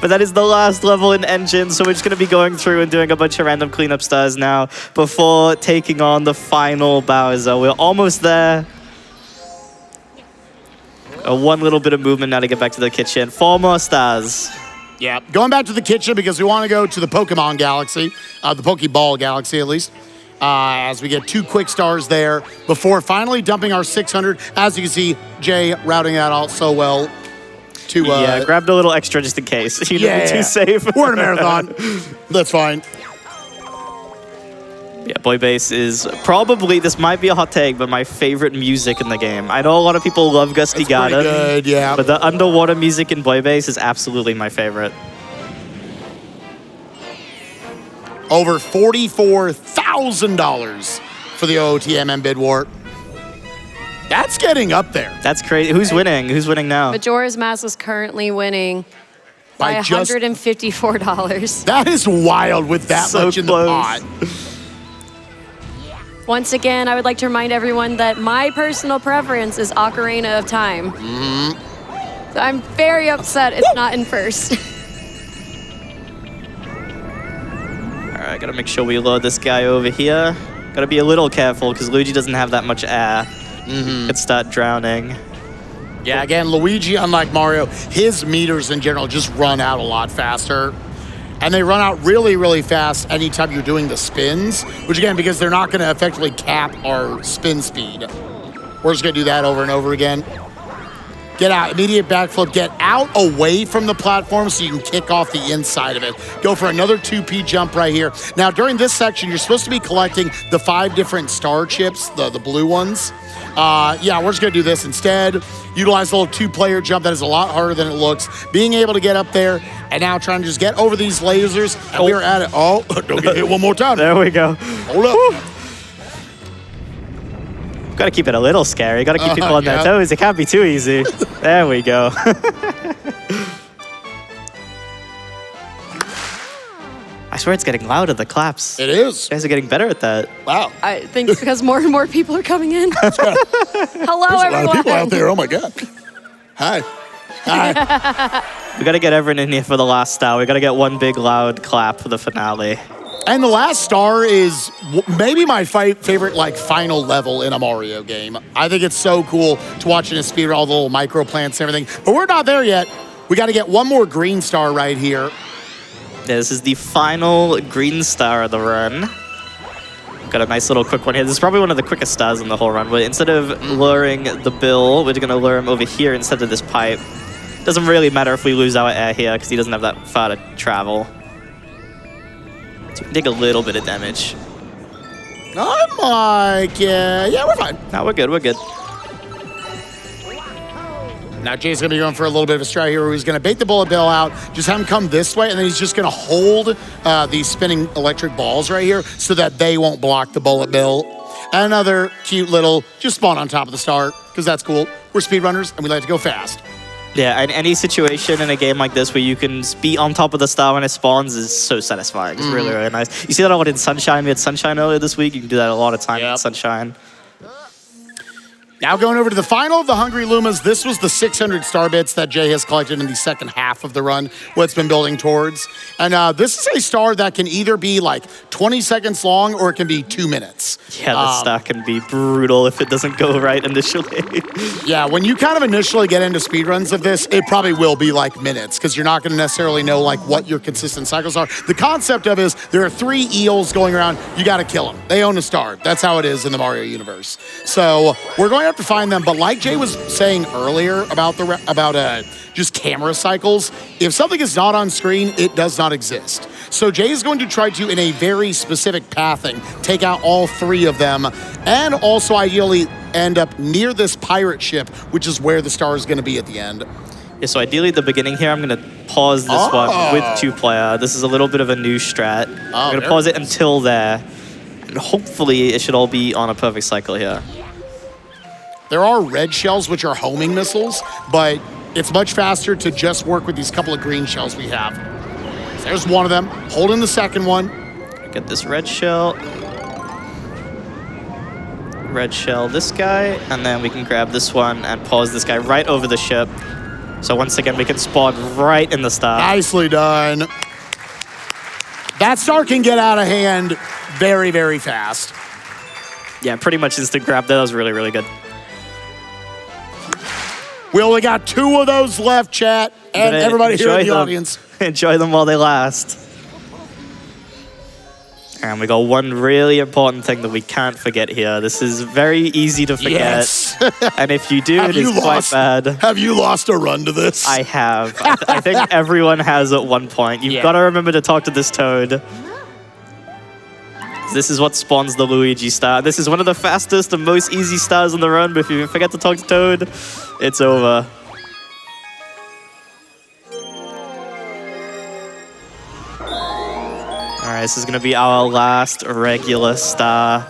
S2: But that is the last level in Engine, so we're just going to be going through and doing a bunch of random cleanup stars now before taking on the final Bowser. We're almost there. One little bit of movement now to get back to the kitchen. 4 more stars.
S3: Yeah, going back to the kitchen because we want to go to the Pokemon Galaxy, the Pokeball Galaxy at least, as we get 2 quick stars there before finally dumping our 600. As you can see, Jay routing that out so well.
S2: Yeah, grabbed a little extra just in case. You know, too safe.
S3: We're in a marathon. That's fine.
S2: Yeah, Boy Bass is probably, this might be a hot take, but my favorite music in the game. I know a lot of people love Gusty Garden.
S3: Good, yeah.
S2: But the underwater music in Boy Bass is absolutely my favorite.
S3: Over $44,000 for the OOTMM bid war. That's getting up there.
S2: That's crazy. Who's winning? Who's winning now?
S1: Majora's Mask is currently winning by $154.
S3: That is wild with that
S2: So
S3: much in
S2: close.
S3: the pot.
S1: Once again, I would like to remind everyone that my personal preference is Ocarina of Time. So I'm very upset it's not in first.
S2: All right, gotta make sure we load this guy over here. Gotta be a little careful because Luigi doesn't have that much air. Could start drowning.
S3: Yeah, again, Luigi, unlike Mario, his meters in general just run out a lot faster. And they run out really, really fast anytime you're doing the spins, which again, because they're not gonna effectively cap our spin speed. We're just gonna do that over and over again. Get out, immediate backflip, get out away from the platform so you can kick off the inside of it. Go for another 2P jump right here. Now, during this section, you're supposed to be collecting the 5 different star chips, the blue ones. Yeah, we're just gonna do this instead. Utilize a little 2-player jump that is a lot harder than it looks. Being able to get up there and now trying to just get over these lasers. And we are at it. Oh, don't get hit one more time.
S2: There we go.
S3: Hold up. Woo.
S2: Gotta keep it a little scary. Gotta keep people on their toes. It can't be too easy. There we go. I swear it's getting louder, the claps.
S3: It is.
S2: You guys are getting better at that.
S3: Wow.
S1: I think it's because more and more people are coming in. Hello,
S3: There's a lot
S1: everyone.
S3: of people out there. Oh my God. Hi. Hi.
S2: We gotta get everyone in here for the last star. We gotta get one big loud clap for the finale.
S3: And the last star is maybe my favorite final level in a Mario game. I think it's so cool to watch in a speed all the little micro plants and everything. But we're not there yet. We got to get one more green star right here.
S2: Yeah, this is the final green star of the run. Got a nice little quick one here. This is probably one of the quickest stars in the whole run. But instead of luring the Bill, we're gonna lure him over here instead of this pipe. Doesn't really matter if we lose our air here because he doesn't have that far to travel. So we can take a little bit of damage.
S3: I'm like, yeah, we're fine.
S2: No, we're good, we're good.
S3: Now Jay's gonna be going for a little bit of a strat here where he's gonna bait the bullet bill out, just have him come this way, and then he's just gonna hold these spinning electric balls right here so that they won't block the bullet bill. Another cute little, just spawn on top of the star, because that's cool. We're speedrunners and we like to go fast.
S2: Yeah, and any situation in a game like this where you can be on top of the star when it spawns is so satisfying. It's really, really nice. You see that a lot in Sunshine. We had Sunshine earlier this week. You can do that a lot of time in Sunshine.
S3: Now going over to the final of the Hungry Lumas. This was the 600 star bits that Jay has collected in the second half of the run, what it's been building towards. And this is a star that can either be like 20 seconds long or it can be 2 minutes.
S2: Yeah, the star can be brutal if it doesn't go right initially.
S3: Yeah, when you kind of initially get into speedruns of this, it probably will be like minutes because you're not going to necessarily know like what your consistent cycles are. The concept of is there are 3 eels going around. You got to kill them. They own a star. That's how it is in the Mario universe. So we're going to have to find them. But like Jay was saying earlier about just camera cycles, if something is not on screen, it does not exist. So Jay is going to try to, in a very specific pathing, take out all 3 of them and also ideally end up near this pirate ship, which is where the star is going to be at the end.
S2: Yeah, so ideally at the beginning here, I'm going to pause this one with 2-player. This is a little bit of a new strat. I'm going to pause it until there. And hopefully it should all be on a perfect cycle here.
S3: There are red shells, which are homing missiles, but it's much faster to just work with these couple of green shells we have. So there's one of them, holding the second one.
S2: Get this red shell. Red shell this guy, and then we can grab this one and pause this guy right over the ship. So once again, we can spawn right in the star.
S3: Nicely done. That star can get out of hand very, very fast.
S2: Yeah, pretty much instant grab. That was really, really good.
S3: We only got 2 of those left, chat, and everybody here in the audience.
S2: Enjoy them while they last. And we got one really important thing that we can't forget here. This is very easy to forget.
S3: Yes.
S2: And if you do, it is quite bad.
S3: Have you lost a run to this?
S2: I have. I think everyone has at one point. You've got to remember to talk to this toad. This is what spawns the Luigi star. This is one of the fastest and most easy stars on the run, but if you forget to talk to Toad, it's over. All right, this is gonna be our last regular star.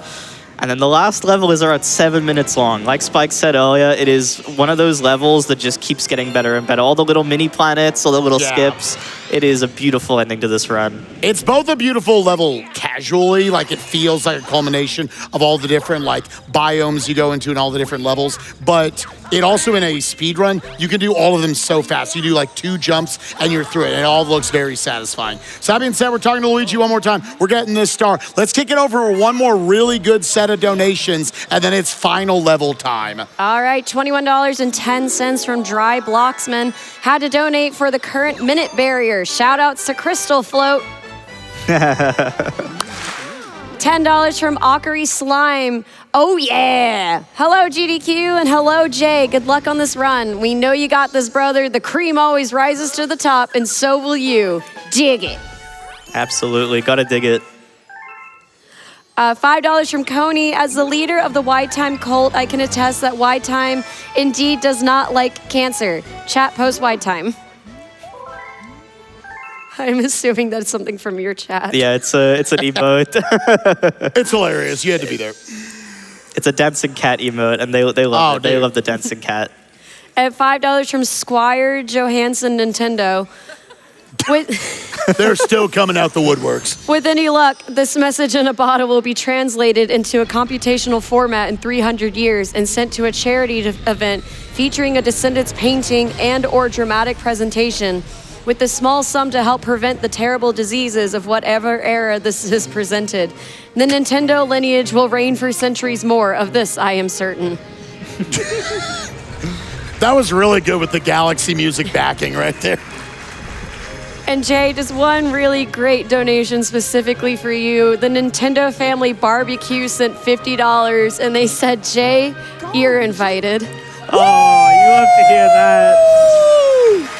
S2: And then the last level is around 7 minutes long. Like Spike said earlier, it is one of those levels that just keeps getting better and better. All the little mini planets, all the little skips. It is a beautiful ending to this run. It's
S3: both a beautiful level casually, like it feels like a culmination of all the different like biomes you go into and all the different levels, but it also in a speed run, you can do all of them so fast. You do like 2 jumps and you're through it. And it all looks very satisfying. So that being said, we're talking to Luigi one more time. We're getting this star. Let's kick it over for one more really good set of donations, and then it's final level time.
S1: All right, $21.10 from Dry Blocksman. Had to donate for the current minute barrier. Shout outs to Crystal Float. $10 from Ockery Slime. Oh yeah! Hello GDQ and hello Jay. Good luck on this run. We know you got this, brother. The cream always rises to the top, and so will you. Dig it.
S2: Absolutely, gotta dig it.
S1: $5 from Coney. As the leader of the Wide Time cult, I can attest that Wide Time indeed does not like cancer. Chat post Wide Time. I'm assuming that's something from your chat.
S2: Yeah, it's an emote.
S3: It's hilarious. You had to be there.
S2: It's a dancing cat emote, and they love it. They love the dancing cat.
S1: At $5 from Squire Johansson Nintendo.
S3: They're still coming out the woodworks.
S1: With any luck, this message in a bottle will be translated into a computational format in 300 years and sent to a charity event featuring a Descendants painting and or dramatic presentation with a small sum to help prevent the terrible diseases of whatever era this is presented. The Nintendo lineage will reign for centuries more. Of this, I am certain.
S3: That was really good with the Galaxy music backing right there.
S1: And Jay, just one really great donation specifically for you. The Nintendo Family Barbecue sent $50, and they said, Jay, you're invited.
S2: Oh, you love to hear that.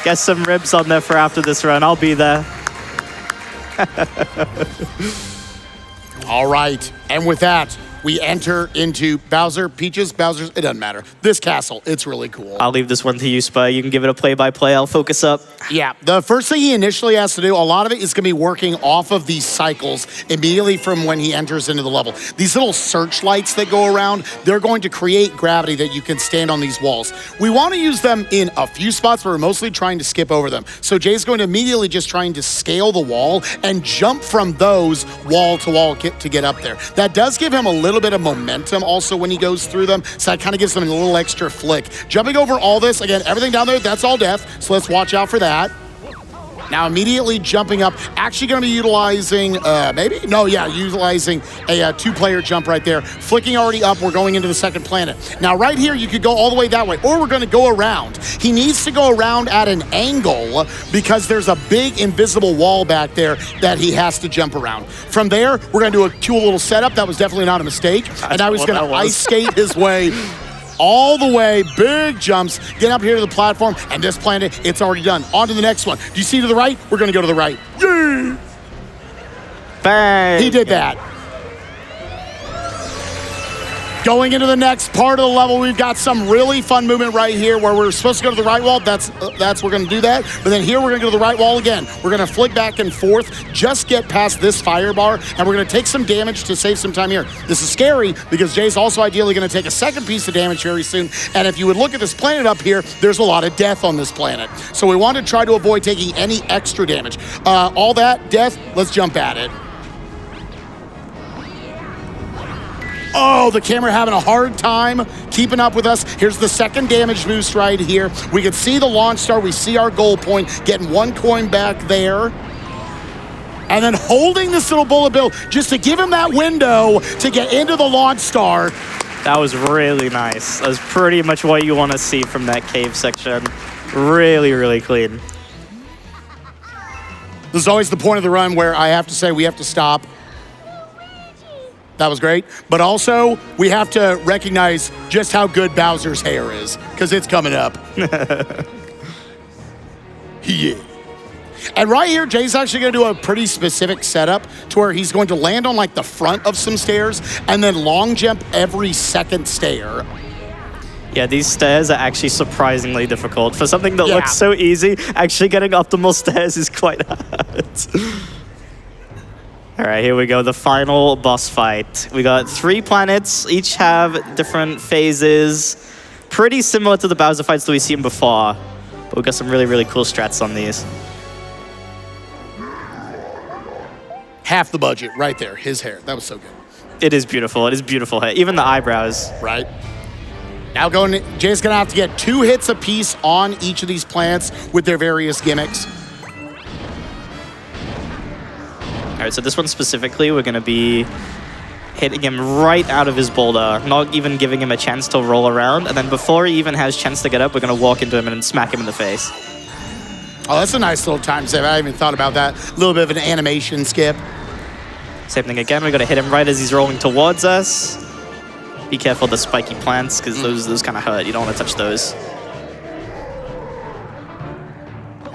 S2: Get some ribs on there for after this run. I'll be there.
S3: All right, and with that, we enter into Peach's, Bowser's, it doesn't matter. This castle, it's really cool.
S2: I'll leave this one to you, Spy. You can give it a play-by-play. I'll focus up.
S3: Yeah, the first thing he initially has to do, a lot of it is gonna be working off of these cycles immediately from when he enters into the level. These little searchlights that go around, they're going to create gravity that you can stand on these walls. We wanna use them in a few spots, but we're mostly trying to skip over them. So Jay's going to immediately just trying to scale the wall and jump from those wall to wall to get up there. That does give him a little bit of momentum also when he goes through them, so that kind of gives him a little extra flick. Jumping over all this, again, everything down there, that's all death, so let's watch out for that. Now immediately jumping up, actually gonna be utilizing, utilizing a 2-player jump right there. Flicking already up, we're going into the second planet. Now right here, you could go all the way that way, or we're gonna go around. He needs to go around at an angle because there's a big invisible wall back there that he has to jump around. From there, we're gonna do a cool little setup. That was definitely not a mistake. And now he's gonna ice skate his way all the way, big jumps, get up here to the platform, and this planet, it's already done. On to the next one. Do you see to the right? We're gonna go to the right. Yay!
S2: Bang!
S3: He did that. Going into the next part of the level, we've got some really fun movement right here where we're supposed to go to the right wall. We're gonna do that. But then here we're gonna go to the right wall again. We're gonna flick back and forth, just get past this fire bar, and we're gonna take some damage to save some time here. This is scary because Jay's also ideally gonna take a second piece of damage very soon. And if you would look at this planet up here, there's a lot of death on this planet. So we want to try to avoid taking any extra damage. All that, death, let's jump at it. Oh, the camera having a hard time keeping up with us. Here's the second damage boost right here. We can see the launch star. We see our goal point, getting 1 coin back there. And then holding this little bullet bill just to give him that window to get into the launch star.
S2: That was really nice. That was pretty much what you want to see from that cave section. Really, really clean.
S3: This is always the point of the run where I have to say we have to stop. That was great. But also, we have to recognize just how good Bowser's hair is, because it's coming up. Yeah. And right here, Jay's actually going to do a pretty specific setup to where he's going to land on like the front of some stairs and then long jump every second stair.
S2: Yeah, these stairs are actually surprisingly difficult. For something that looks so easy, actually getting optimal stairs is quite hard. All right, here we go, the final boss fight. We got 3 planets, each have different phases. Pretty similar to the Bowser fights that we've seen before, but we've got some really, really cool strats on these.
S3: Half the budget right there, his hair. That was so good.
S2: It is beautiful. It is beautiful hair. Even the eyebrows.
S3: Right. Now Jay's going to have to get 2 hits apiece on each of these plants with their various gimmicks.
S2: All right, so this one specifically, we're going to be hitting him right out of his boulder, not even giving him a chance to roll around. And then before he even has a chance to get up, we're going to walk into him and smack him in the face.
S3: Oh, that's a nice little time save. I haven't even thought about that. A little bit of an animation skip.
S2: Same thing again. We're going to hit him right as he's rolling towards us. Be careful of the spiky plants, because those kind of hurt. You don't want to touch those.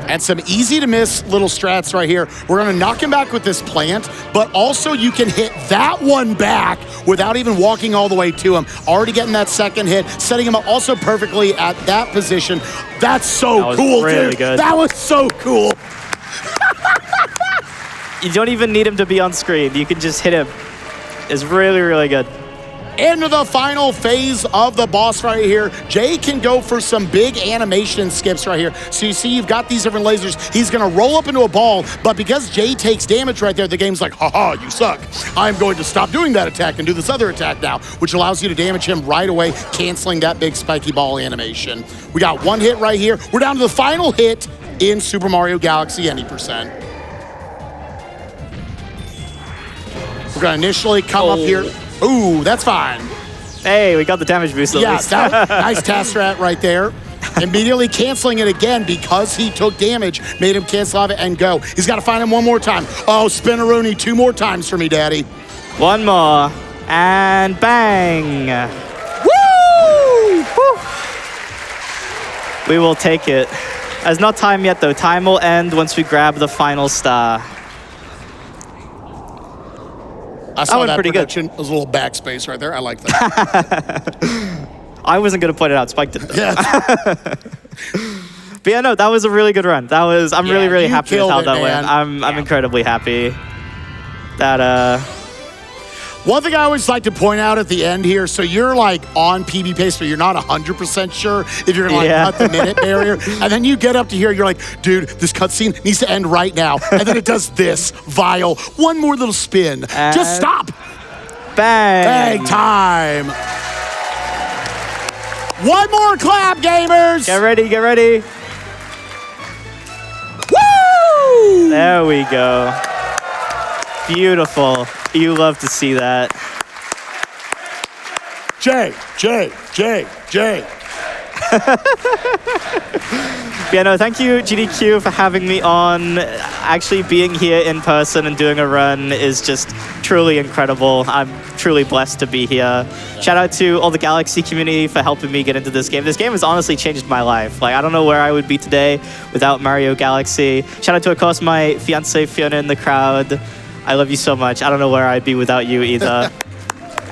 S3: And some easy to miss little strats right here. We're going to knock him back with this plant, but also you can hit that one back without even walking all the way to him. Already getting that second hit, setting him up also perfectly at that position. That's so cool,
S2: really
S3: dude.
S2: good.
S3: That was so cool.
S2: You don't even need him to be on screen. You can just hit him. It's really, really good.
S3: Into the final phase of the boss right here. Jay can go for some big animation skips right here. So you see you've got these different lasers. He's going to roll up into a ball, but because Jay takes damage right there, the game's like, haha, you suck. I'm going to stop doing that attack and do this other attack now, which allows you to damage him right away, canceling that big spiky ball animation. We got 1 hit right here. We're down to the final hit in Super Mario Galaxy any%. We're going to initially come up here. Ooh, that's fine.
S2: Hey, we got the damage boost at least.
S3: Nice test strat right there. Immediately canceling it again because he took damage, made him cancel out of it and go. He's got to find him one more time. Oh, Spinneroonie 2 more times for me, Daddy.
S2: 1 more, and bang.
S3: Woo!
S2: Woo! We will take it. There's not time yet, though. Time will end once we grab the final star.
S3: I saw that
S2: pretty
S3: production. Good. There's a little backspace right there. I like that.
S2: I wasn't going to point it out. Spike did, though.
S3: Yeah.
S2: But yeah, no, that was a really good run. I'm really, really happy with how that went. I'm incredibly happy that
S3: One thing I always like to point out at the end here, so you're like on PB pace, but you're not 100% sure if you're gonna cut the minute barrier. And then you get up to here, you're like, dude, this cutscene needs to end right now. And then it does this, vile, one more little spin.
S2: And
S3: just stop.
S2: Bang.
S3: Bang time. One more clap, gamers.
S2: Get ready, get ready.
S3: Woo!
S2: There we go. Beautiful. You love to see that.
S3: Jay.
S2: Yeah, no, thank you, GDQ, for having me on. Actually being here in person and doing a run is just truly incredible. I'm truly blessed to be here. Shout out to all the Galaxy community for helping me get into this game. This game has honestly changed my life. Like, I don't know where I would be today without Mario Galaxy. Shout out to, of course, my fiance Fiona in the crowd. I love you so much. I don't know where I'd be without you either.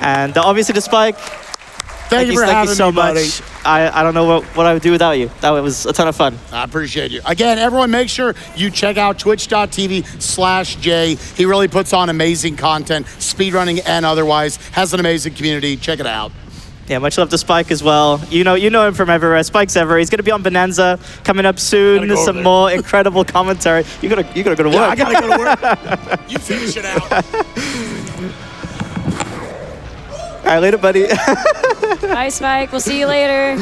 S2: And obviously to Spike,
S3: thank you
S2: so much. I don't know what I would do without you. That was a ton of fun.
S3: I appreciate you. Again, everyone, make sure you check out twitch.tv/Jay. He really puts on amazing content, speedrunning and otherwise. Has an amazing community. Check it out.
S2: Yeah, much love to Spike as well. You know him from everywhere. Spike's everywhere. He's gonna be on Bonanza coming up soon. Some more incredible commentary. You gotta go to work.
S3: Yeah, I gotta go to work. You finish it out.
S2: right, later, buddy.
S1: Bye, Spike. We'll see you later.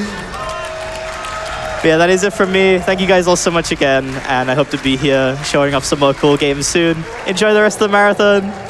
S2: But yeah, that is it from me. Thank you guys all so much again, and I hope to be here showing off some more cool games soon. Enjoy the rest of the marathon.